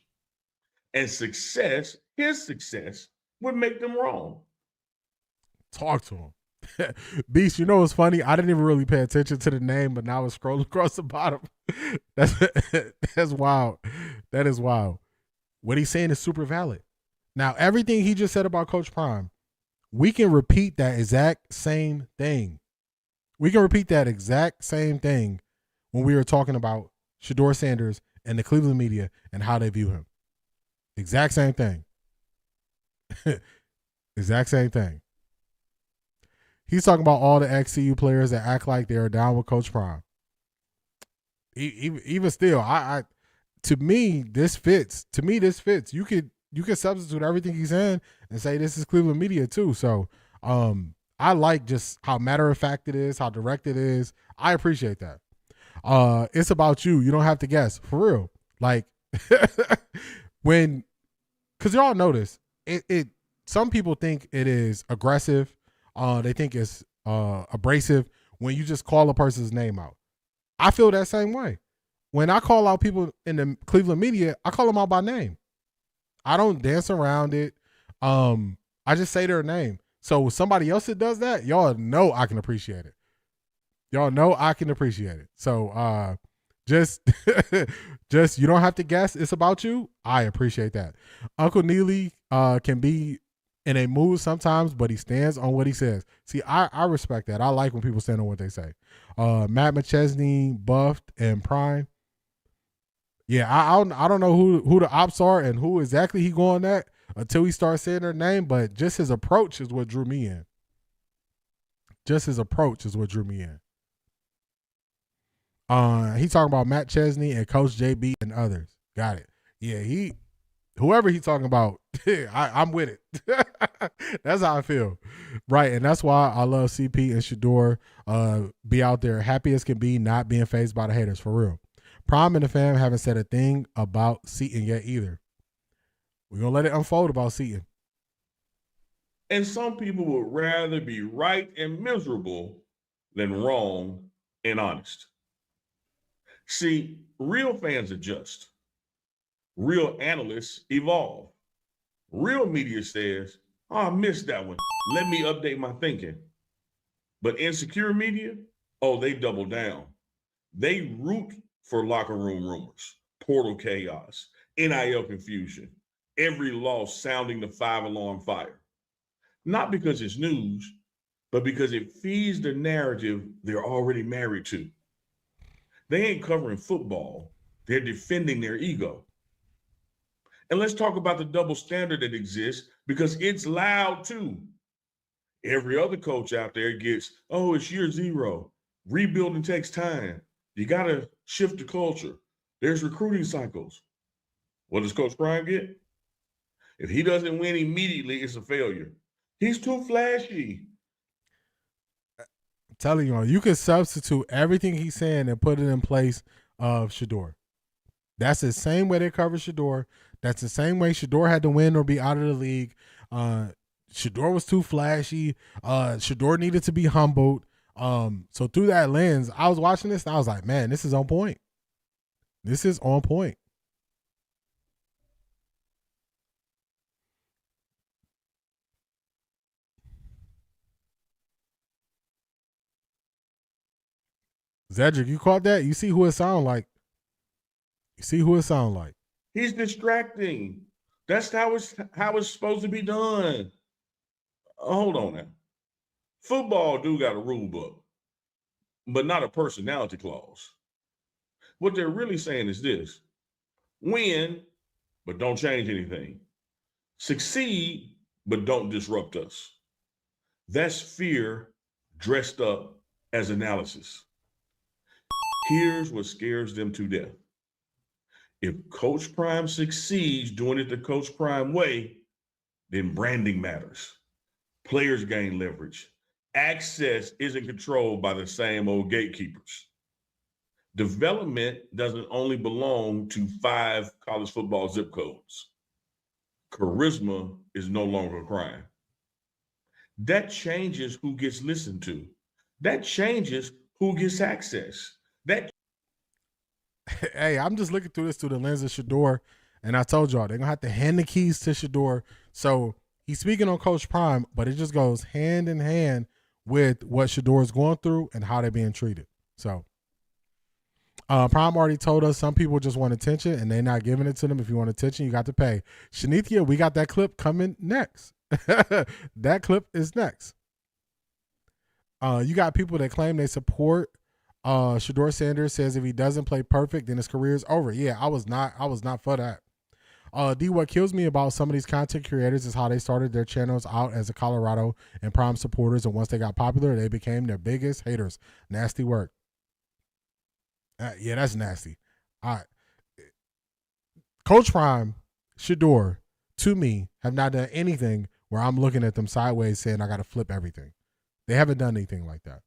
And success, his success, would make them wrong. Talk to him. Beast, you know what's funny? I didn't even really pay attention to the name, but now I was scrolling across the bottom. That's wild. That is wild. What he's saying is super valid. Now, everything he just said about Coach Prime, we can repeat that exact same thing. We can repeat that exact same thing when we were talking about Shedeur Sanders and the Cleveland media and how they view him. Exact same thing. Exact same thing. He's talking about all the XCU players that act like they are down with Coach Prime. Even still, to me, this fits. You could substitute everything he's saying and say this is Cleveland media too. So I like just how matter of fact it is, how direct it is. I appreciate that. It's about you. You don't have to guess. For real. Like because y'all notice it some people think it is aggressive. They think it's abrasive when you just call a person's name out. I feel that same way. When I call out people in the Cleveland media, I call them out by name. I don't dance around it. I just say their name. So somebody else that does that, y'all know I can appreciate it. Y'all know I can appreciate it. So just you don't have to guess it's about you. I appreciate that. Uncle Neely can be in a mood sometimes, but he stands on what he says. See, I respect that. I like when people stand on what they say. Matt McChesney, Buffed, and Prime. Yeah, I don't know who the ops are and who exactly he going at until he starts saying their name, but just his approach is what drew me in. Just his approach is what drew me in. He talking about Matt Chesney and Coach JB and others. Got it. Yeah, whoever he talking about, I'm with it. That's how I feel. Right, and that's why I love CP and Shedeur be out there happy as can be, not being fazed by the haters, for real. Prime and the fam haven't said a thing about Seton yet either. We're going to let it unfold about Seton. And some people would rather be right and miserable than wrong and honest. See, real fans adjust. Real analysts evolve. Real media says, oh, I missed that one. Let me update my thinking. But insecure media, oh, they double down. They root for locker room rumors, portal chaos, NIL confusion, every loss sounding the 5-alarm fire. Not because it's news, but because it feeds the narrative they're already married to. They ain't covering football. They're defending their ego. And let's talk about the double standard that exists, because it's loud too. Every other coach out there gets, oh, it's year 0. Rebuilding takes time. You got to shift the culture. There's recruiting cycles. What does Coach Prime get? If he doesn't win immediately, it's a failure. He's too flashy. I'm telling you can substitute everything he's saying and put it in place of Shedeur. That's the same way they cover Shedeur. That's the same way Shedeur had to win or be out of the league. Shedeur was too flashy. Shedeur needed to be humbled. So through that lens, I was watching this and I was like, man, this is on point. This is on point. Zedric, you caught that? You see who it sound like. He's distracting. That's how it's supposed to be done. Hold on now. Football do got a rule book, but not a personality clause. What they're really saying is this: win, but don't change anything. Succeed, but don't disrupt us. That's fear dressed up as analysis. Here's what scares them to death. If Coach Prime succeeds doing it the Coach Prime way, then branding matters. Players gain leverage. Access isn't controlled by the same old gatekeepers. Development doesn't only belong to 5 college football zip codes. Charisma is no longer a crime. That changes who gets listened to. That changes who gets access. Hey, I'm just looking through this through the lens of Shedeur, and I told y'all they're going to have to hand the keys to Shedeur. So he's speaking on Coach Prime, but it just goes hand in hand with what Shedeur is going through and how they're being treated. So Prime already told us some people just want attention, and they're not giving it to them. If you want attention, you got to pay. Shanithia, we got that clip coming next. That clip is next. You got people that claim they support Shedeur Sanders. Says if he doesn't play perfect, then his career is over. Yeah, I was not for that. What kills me about some of these content creators is how they started their channels out as a Colorado and Prime supporters, and once they got popular, they became their biggest haters. Nasty work. Yeah, that's nasty. All right. Coach Prime, Shedeur, to me, have not done anything where I'm looking at them sideways saying I got to flip everything. They haven't done anything like that.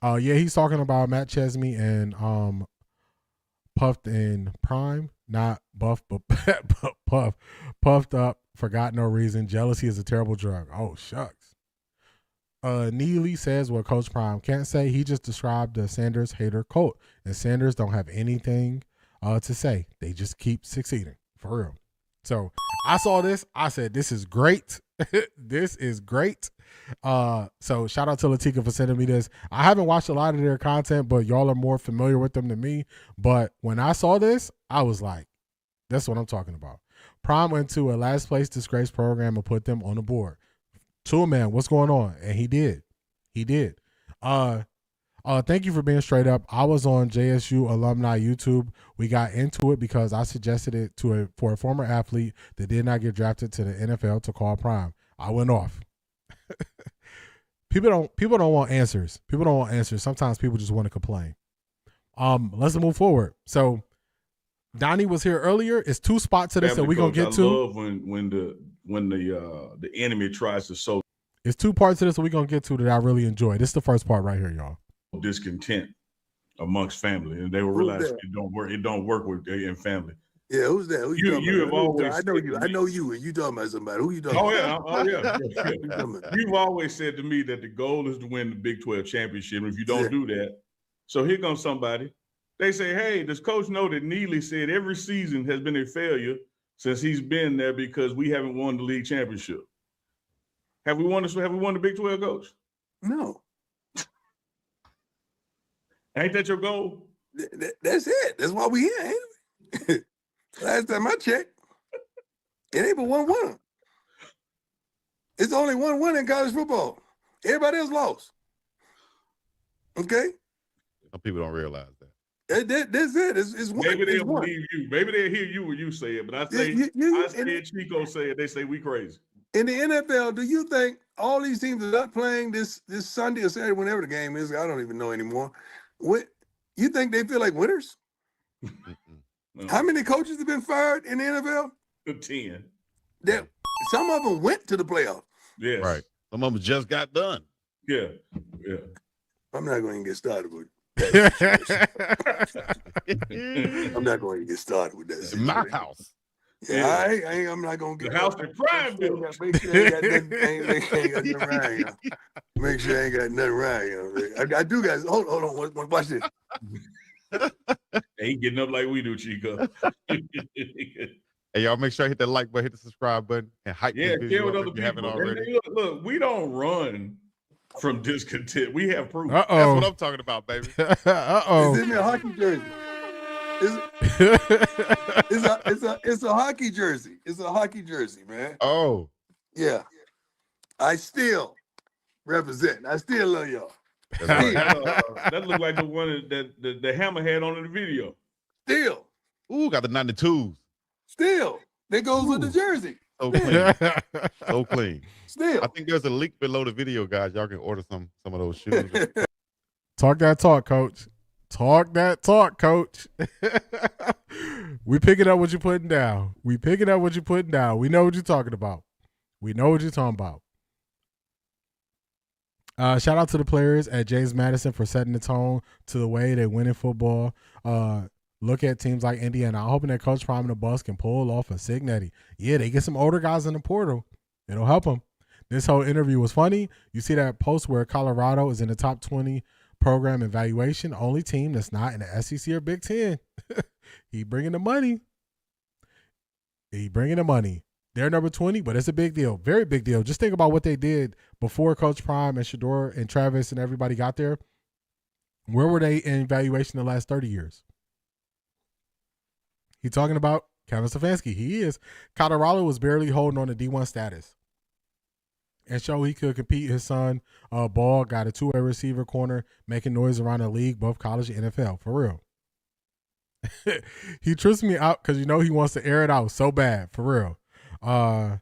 Yeah, he's talking about Matt Chesney and Puffed in Prime, not Buff, but Puff. Puffed up, forgot no reason. Jealousy is a terrible drug. Oh, shucks. Neely says what Coach Prime can't say. He just described the Sanders hater cult, and Sanders don't have anything to say. They just keep succeeding, for real. So I saw this. I said, this is great. This is great. So shout out to Latika for sending me this. I haven't watched a lot of their content, but y'all are more familiar with them than me. But when I saw this, I was like, that's what I'm talking about. Prime went to a last place disgrace program and put them on the board. To a man, what's going on? And he did. He did. Thank you for being straight up. I was on JSU alumni YouTube. We got into it because I suggested it for a former athlete that did not get drafted to the NFL to call Prime. I went off. People don't want answers. People don't want answers. Sometimes people just want to complain. Let's move forward. So Donnie was here earlier. It's 2 spots to this that we're gonna get to. I love when the enemy tries to sow. It's 2 parts to this that we're gonna get to that I really enjoy. This is the first part right here, y'all. Discontent amongst family, and they will realize it don't work with in family. Yeah, who's that? Who You have always. I know you, and you talking about somebody. Who you talking about? Oh yeah. You've always said to me that the goal is to win the Big 12 championship. And if you don't do that, so here comes somebody. They say, "Hey, does Coach know that Neely said every season has been a failure since he's been there because we haven't won the league championship? Have we won the Big 12, Coach? No. Ain't that your goal? That's it. That's why we here, ain't it? Last time I checked, it ain't but 1-1. It's only 1-1 in college football. Everybody else lost. Okay? Some people don't realize that. That's it. It's one. Maybe they'll one. believe you. Maybe they'll hear you when you say it. But I say, Chico say it. They say we crazy. In the NFL, do you think all these teams are not playing this Sunday or Saturday, whenever the game is? I don't even know anymore. What you think they feel like winners? No. How many coaches have been fired in the NFL? 10. Some of them went to the playoffs. Yes. Right. Some of them just got done. Yeah. I'm not going to get started with I'm not going to get started with that. In my house. Yeah, I'm not going to get the house that Prime built. Make sure I ain't got nothing around here. Make sure I ain't got nothing around here. I do, guys. Hold on. Watch this. Ain't getting up like we do, Chico. Hey, y'all make sure I hit that like button, hit the subscribe button, and hype this video share with up other if you haven't people. already. Look, we don't run from discontent. We have proof. That's what I'm talking about, baby. It's in their hockey jersey. It's a hockey jersey. It's a hockey jersey, man. Oh. Yeah. I still represent. I still love y'all. That looked like the one that the Hammer had on in the video. Still. Ooh, got the 92s. Still. That goes with the jersey. So clean. So clean. Still. I think there's a link below the video, guys. Y'all can order some of those shoes. Talk that talk, coach. Talk that talk, coach. We picking up what you're putting down. We know what you're talking about. Shout out to the players at James Madison for setting the tone to the way they win in football. Look at teams like Indiana. I'm hoping that Coach Prime and the Bucs can pull off a Signetti. Yeah, they get some older guys in the portal. It'll help them. This whole interview was funny. You see that post where Colorado is in the top 20 program evaluation, only team that's not in the SEC or Big Ten. He bringing the money. They're number 20, but it's a big deal. Very big deal. Just think about what they did before Coach Prime and Shedeur and Travis and everybody got there. Where were they in evaluation the last 30 years? He talking about Kevin Stefanski. He is. Colorado was barely holding on to D1 status and show he could compete. His son, Ball, got a 2-way receiver corner, making noise around the league, both college and NFL. For real. He trips me out because he wants to air it out so bad. For real. I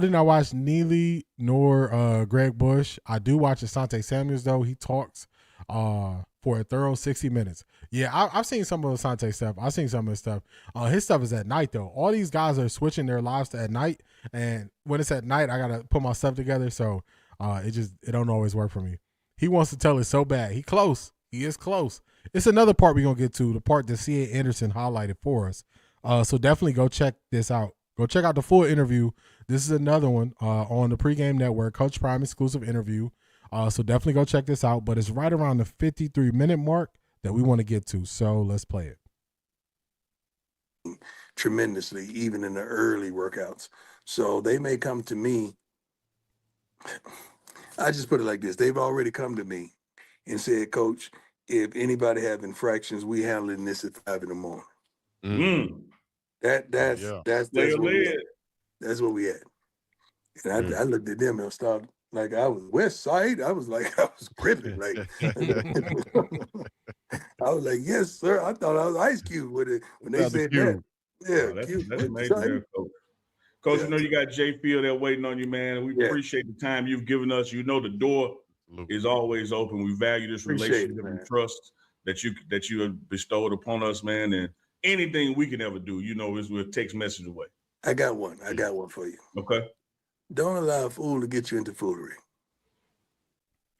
did not watch Neely nor Greg Bush. I do watch Asante Samuels, though. He talks for a thorough 60 minutes. Yeah, I've seen some of Asante stuff. I've seen some of his stuff. His stuff is at night, though. All these guys are switching their lives to at night. And when it's at night, I got to put my stuff together. So it don't always work for me. He wants to tell it so bad. He is close. It's another part we're going to get to, the part that C.A. Anderson highlighted for us. So definitely go check this out. Go check out the full interview. This is another one on the Pregame Network, Coach Prime exclusive interview. So definitely go check this out. But it's right around the 53-minute mark that we want to get to. So let's play it. tremendously, even in the early workouts. So they may come to me. I just put it like this. They've already come to me and said, Coach, if anybody have infractions, we handling this at 5 a.m. That's where we at. That's where we at. And I looked at them and started like I was West Side. I was like, I was gripping. Like I was like, yes, sir. I thought I was Ice Cube with it when they said that. Yeah, that's amazing there, Coach. Coach, you know you got Jay Field there waiting on you, man. We appreciate the time you've given us. You know the door is always open. We value this relationship and trust that you have bestowed upon us, man. And anything we can ever do, you know, is we'll text message away. I got one for you. Okay. Don't allow a fool to get you into foolery.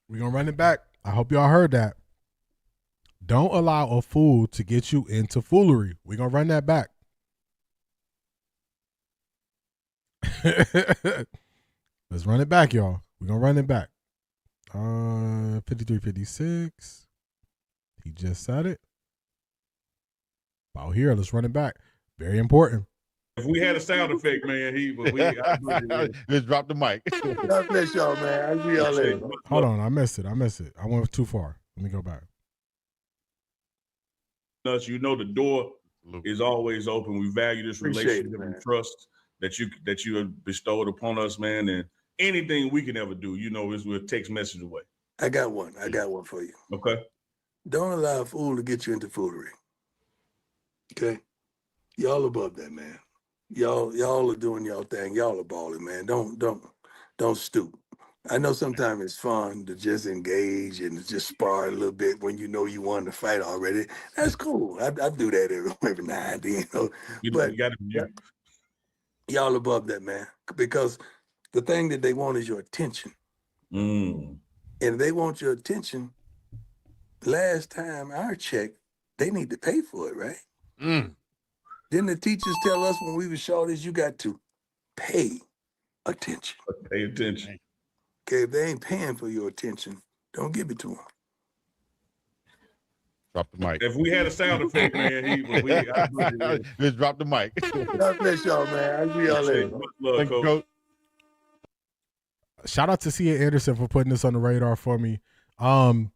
We're going to run it back. I hope y'all heard that. Don't allow a fool to get you into foolery. We're going to run that back. Let's run it back, y'all. We're going to run it back. 5356. He just said it. About here, let's run it back. Very important. If we had a sound effect, man, let's drop the mic. God bless y'all, man. I'll see y'all later. Hold on, I missed it. I went too far. Let me go back. You know the door is always open. We value this relationship and trust that you have bestowed upon us, man. And anything we can ever do, you know, is we'll text message away. I got one for you. Okay. Don't allow a fool to get you into foolery. Okay? Y'all above that, man. Y'all are doing y'all thing. Y'all are balling, man. Don't stoop. I know sometimes it's fun to just engage and just spar a little bit when you know you won the fight already. That's cool. I do that every now and then, you know. But y'all above that, man. Because the thing that they want is your attention. And if they want your attention, last time I checked, they need to pay for it, right? Didn't the teachers tell us when we were shorties, you got to pay attention. Pay attention. Okay, if they ain't paying for your attention, don't give it to them. Drop the mic. If we had a sound effect, man, let's drop the mic. God bless y'all, man. I'll see y'all later. Thank you, Coach. Shout out to Cia Anderson for putting this on the radar for me. I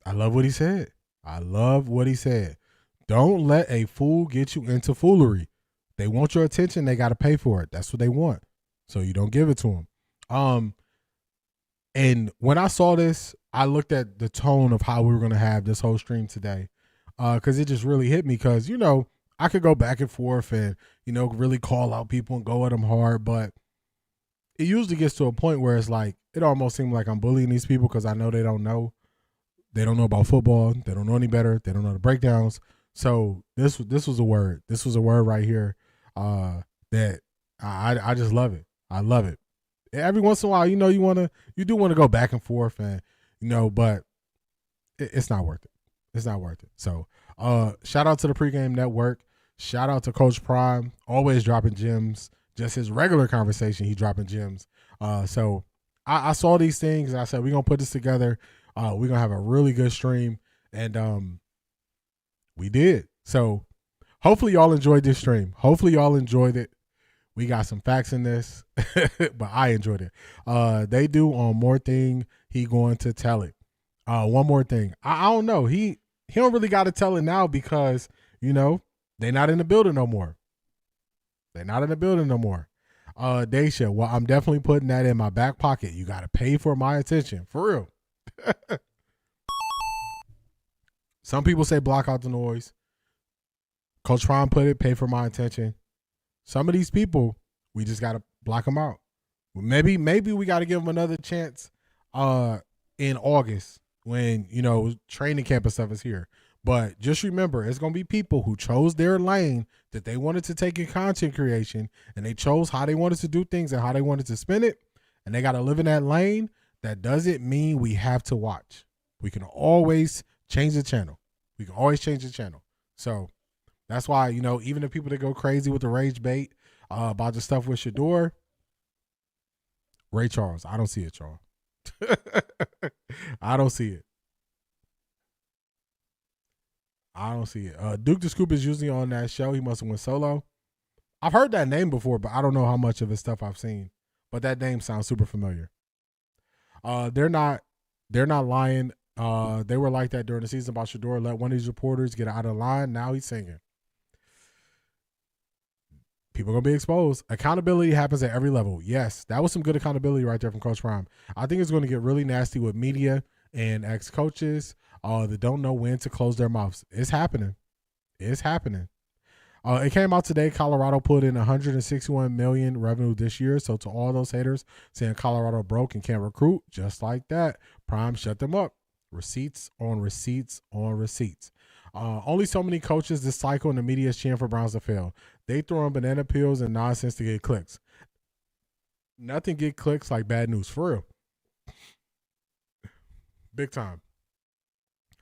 love what he said. Don't let a fool get you into foolery. They want your attention. They got to pay for it. That's what they want. So you don't give it to them. And when I saw this, I looked at the tone of how we were going to have this whole stream today. Because it just really hit me because, you know, I could go back and forth and, you know, really call out people and go at them hard. But it usually gets to a point where it's like, it almost seems like I'm bullying these people because I know they don't know. They don't know about football. They don't know any better. They don't know the breakdowns. So this was a word. This was a word right here that I just love it. I love it. Every once in a while, you know, you do want to go back and forth, and you know, but it's not worth it. It's not worth it. So shout out to the Pregame Network. Shout out to Coach Prime, always dropping gems. Just his regular conversation, he dropping gems. So I saw these things, and I said we're gonna put this together. We're gonna have a really good stream, and we did. So hopefully y'all enjoyed this stream. Hopefully y'all enjoyed it. We got some facts in this, but I enjoyed it. They do on more thing. He going to tell it. One more thing. I don't know. He don't really got to tell it now because, you know, they not in the building no more. They're not in the building no more. Daisha, well, I'm definitely putting that in my back pocket. You got to pay for my attention. For real. Some people say block out the noise. Coach Prime put it, pay for my attention. Some of these people, we just got to block them out. Maybe we got to give them another chance in August when, you know, training camp and stuff is here. But just remember, it's going to be people who chose their lane that they wanted to take in content creation, and they chose how they wanted to do things and how they wanted to spin it, and they got to live in that lane. That doesn't mean we have to watch. We can always change the channel. We can always change the channel. So that's why, you know, even the people that go crazy with the rage bait about the stuff with Shedeur, Ray Charles, I don't see it, y'all. I don't see it. I don't see it. Duke the Scoop is usually on that show. He must have went solo. I've heard that name before, but I don't know how much of his stuff I've seen. But that name sounds super familiar. They're not lying. They were like that during the season about Shedeur. Let one of these reporters get out of line. Now he's singing. People are going to be exposed. Accountability happens at every level. Yes, that was some good accountability right there from Coach Prime. I think it's going to get really nasty with media and ex-coaches that don't know when to close their mouths. It's happening. It's happening. It came out today. Colorado put in $161 million revenue this year. So to all those haters saying Colorado broke and can't recruit, just like that, Prime shut them up. Receipts on receipts on receipts. Only so many coaches this cycle and the media is cheering for Browns to fail. They throw in banana peels and nonsense to get clicks. Nothing get clicks like bad news, for real. Big time.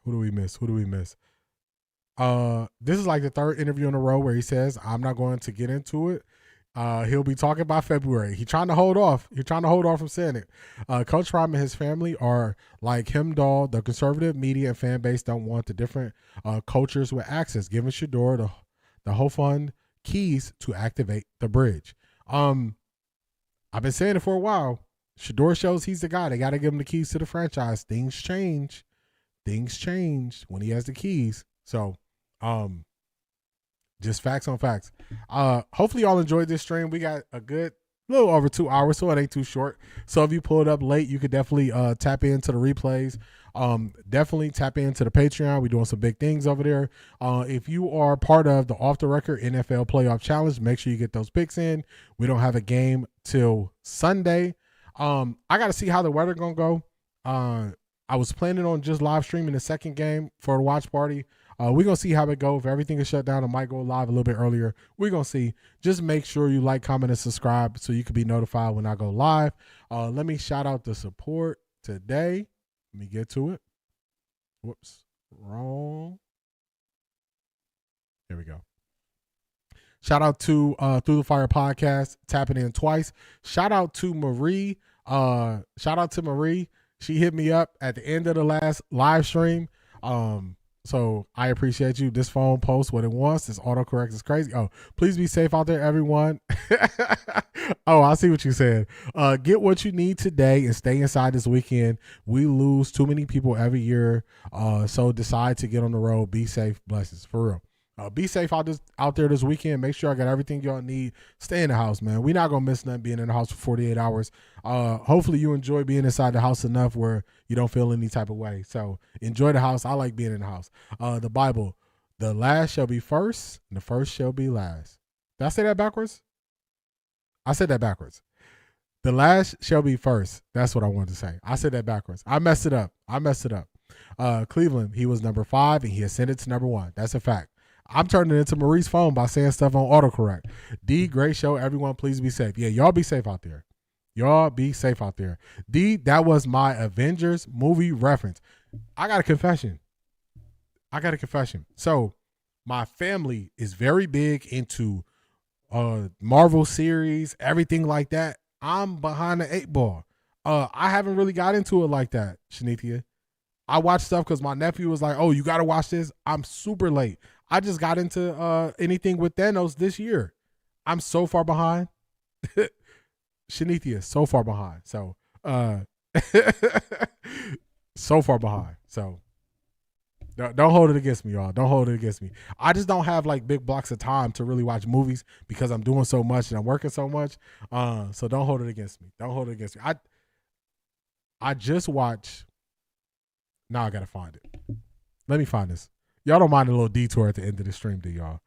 Who do we miss? This is like the third interview in a row where he says, I'm not going to get into it. He'll be talking by February. He's trying to hold off. From saying it. Coach Prime and his family are like him, dog. The conservative media and fan base don't want the different cultures with access, giving Shedeur the whole fund keys to activate the bridge. I've been saying it for a while. Shedeur shows he's the guy. They got to give him the keys to the franchise. Things change when he has the keys. So, just facts on facts. Hopefully y'all enjoyed this stream. We got a good little over 2 hours, so it ain't too short. So if you pulled up late, you could definitely tap into the replays. Definitely tap into the Patreon. We're doing some big things over there. If you are part of the Off the Record NFL Playoff Challenge, make sure you get those picks in. We don't have a game till Sunday. I got to see how the weather gonna go. I was planning on just live streaming the second game for the watch party. We're going to see how it goes. If everything is shut down, it might go live a little bit earlier. We're going to see. Just make sure you like, comment, and subscribe so you can be notified when I go live. Let me shout out the support today. Let me get to it. Whoops. Wrong. Here we go. Shout out to Through the Fire Podcast, tapping in twice. Shout out to Marie. She hit me up at the end of the last live stream. So I appreciate you. This phone posts what it wants. This autocorrect is crazy. Oh, please be safe out there, everyone. Oh, I see what you said. Get what you need today and stay inside this weekend. We lose too many people every year. So decide to get on the road. Be safe. Blessings. For real. Be safe out there this weekend. Make sure I got everything y'all need. Stay in the house, man. We're not going to miss nothing being in the house for 48 hours. Hopefully you enjoy being inside the house enough where you don't feel any type of way. So enjoy the house. I like being in the house. The Bible, the last shall be first and the first shall be last. Did I say that backwards? I said that backwards. The last shall be first. That's what I wanted to say. I said that backwards. I messed it up. Cleveland, he was number 5 and he ascended to number 1. That's a fact. I'm turning it into Marie's phone by saying stuff on autocorrect. D, great show. Everyone, please be safe. Yeah, y'all be safe out there. D, that was my Avengers movie reference. I got a confession. So my family is very big into Marvel series, everything like that. I'm behind the 8 ball. I haven't really got into it like that, Shanithia. I watch stuff because my nephew was like, oh, you got to watch this. I'm super late. I just got into anything with Thanos this year. I'm so far behind. Shanithia, so far behind. So, so far behind. So, don't hold it against me, y'all. Don't hold it against me. I just don't have like big blocks of time to really watch movies because I'm doing so much and I'm working so much. So don't hold it against me. I just watched. Now I got to find it. Let me find this. Y'all don't mind a little detour at the end of the stream, do y'all?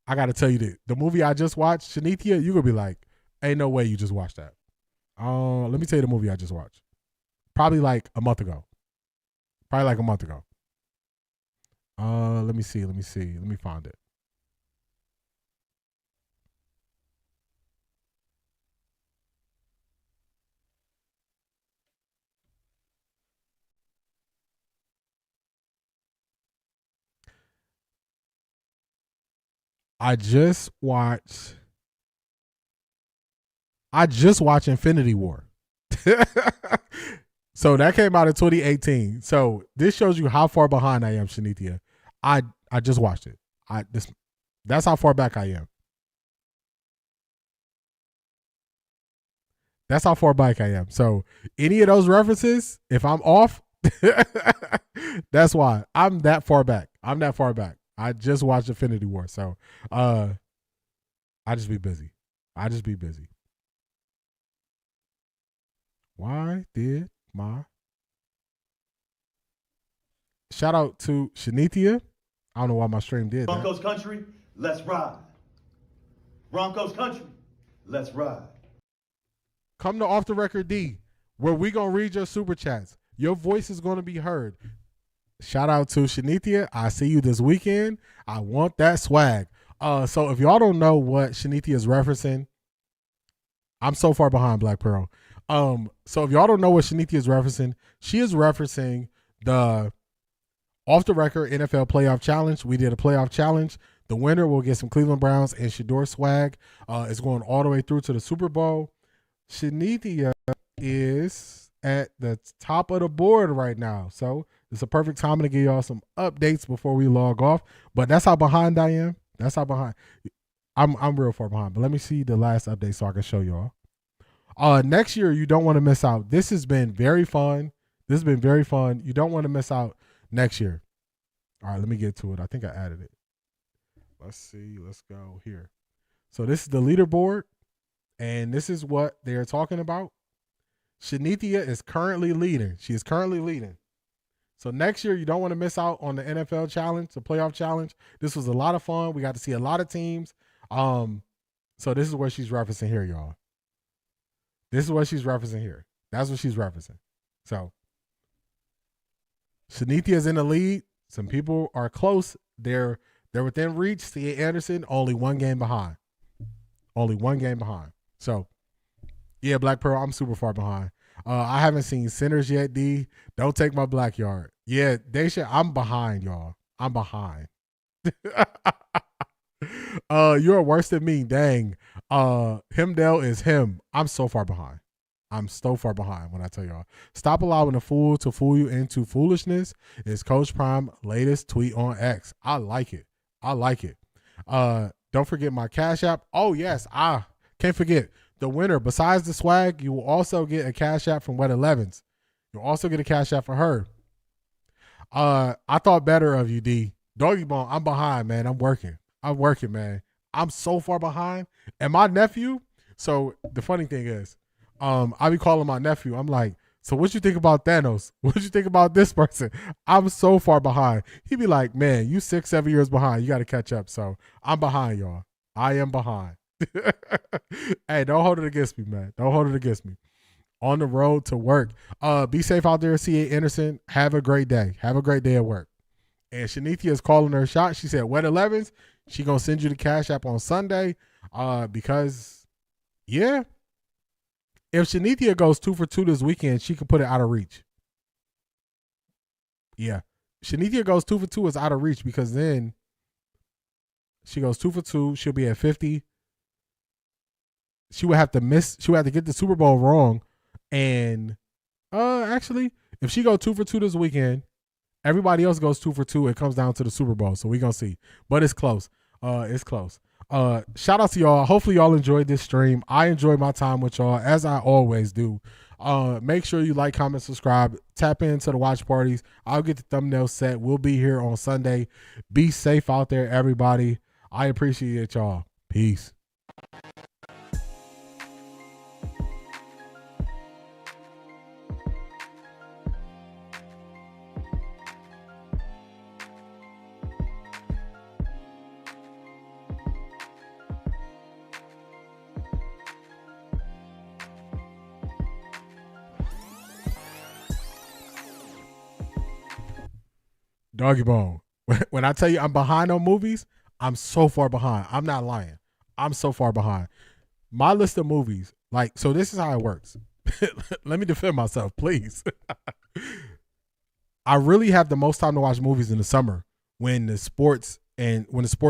I got to tell you that the movie I just watched, Shanithia, you're going to be like, ain't no way you just watched that. Let me tell you the movie I just watched. Probably like a month ago. Let me see. Let me find it. I just watched Infinity War. So that came out in 2018. So this shows you how far behind I am, Shanithia. I I just watched it. That's how far back I am. That's how far back I am. So any of those references, if I'm off, that's why. I'm that far back. I just watched Infinity War. So I just be busy. Why did my shout out to Shanithia? I don't know why my stream did that. Broncos country, let's ride. Broncos country, let's ride. Come to Off the Record D, where we gonna read your super chats. Your voice is gonna be heard. Shout out to Shanithia. I see you this weekend. I want that swag. So if y'all don't know what Shanithia is referencing, I'm so far behind, Black Pearl. So if y'all don't know what Shanithia is referencing, she is referencing the Off the Record NFL Playoff Challenge. We did a playoff challenge. The winner will get some Cleveland Browns and Shedeur swag. It's going all the way through to the Super Bowl. Shanithia is at the top of the board right now. So it's a perfect time to give y'all some updates before we log off. But that's how behind I am. That's how behind. I'm real far behind. But let me see the last update so I can show y'all. Next year, you don't want to miss out. This has been very fun. You don't want to miss out next year. All right, let me get to it. I think I added it. Let's see. Let's go here. So this is the leaderboard, and this is what they're talking about. Shanithia is currently leading. She is currently leading. So next year, you don't want to miss out on the NFL challenge, the playoff challenge. This was a lot of fun. We got to see a lot of teams. So this is what she's referencing here, y'all. This is what she's referencing here. That's what she's referencing. So Shanithia is in the lead. Some people are close. They're within reach. C.A. Anderson, only one game behind. So, yeah, Black Pearl, I'm super far behind. I haven't seen Sinners yet, D. Don't take my black yard. Yeah, Daisha, I'm behind, y'all. I'm behind. You're worse than me. Dang. Himdale is him. I'm so far behind. When I tell y'all. Stop allowing a fool to fool you into foolishness is Coach Prime latest tweet on X. I like it. Don't forget my Cash App. Oh, yes. I can't forget. The winner, besides the swag, you will also get a Cash App from Wet 11s. You'll also get a Cash App for her. I thought better of you, D. Doggy Bone, I'm behind, man. I'm working, man. I'm so far behind. And my nephew, so the funny thing is, I be calling my nephew. I'm like, so what you think about Thanos? What you think about this person? I'm so far behind. He be like, man, you 6-7 years behind. You got to catch up. So I'm behind, y'all. I am behind. Hey, don't hold it against me, man. Don't hold it against me. On the road to work. Be safe out there, C.A. Anderson. Have a great day. Have a great day at work. And Shanithia is calling her shot. She said, Wet 11s. She going to send you the Cash App on Sunday because, yeah, if Shanithia goes 2 for 2 this weekend, she can put it out of reach. Yeah. Shanithia goes 2 for 2 is out of reach because then she goes 2 for 2. She'll be at 50. She would have to get the Super Bowl wrong. And actually, if she goes 2 for 2 this weekend, everybody else goes 2 for 2. It comes down to the Super Bowl. So we're going to see. But it's close. Shout out to y'all. Hopefully y'all enjoyed this stream. I enjoyed my time with y'all as I always do. Make sure you like, comment, subscribe, tap into the watch parties. I'll get the thumbnail set. We'll be here on Sunday. Be safe out there, everybody. I appreciate y'all. Peace. Doggy Bone. When I tell you I'm behind on movies, I'm so far behind. I'm not lying. I'm so far behind. My list of movies, so this is how it works. Let me defend myself, please. I really have the most time to watch movies in the summer when the sports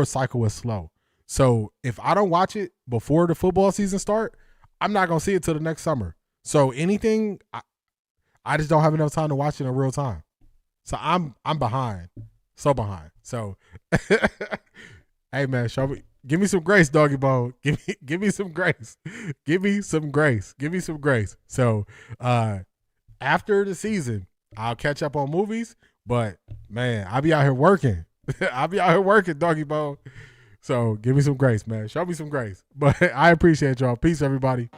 cycle is slow. So if I don't watch it before the football season start, I'm not going to see it till the next summer. So anything, I just don't have enough time to watch it in real time. So I'm behind. So behind. So, hey man, give me some grace, doggy bone. Give me some grace. Give me some grace. Give me some grace. So, after the season, I'll catch up on movies. But man, I'll be out here working. I'll be out here working, doggy bone. So give me some grace, man. Show me some grace. But I appreciate y'all. Peace, everybody.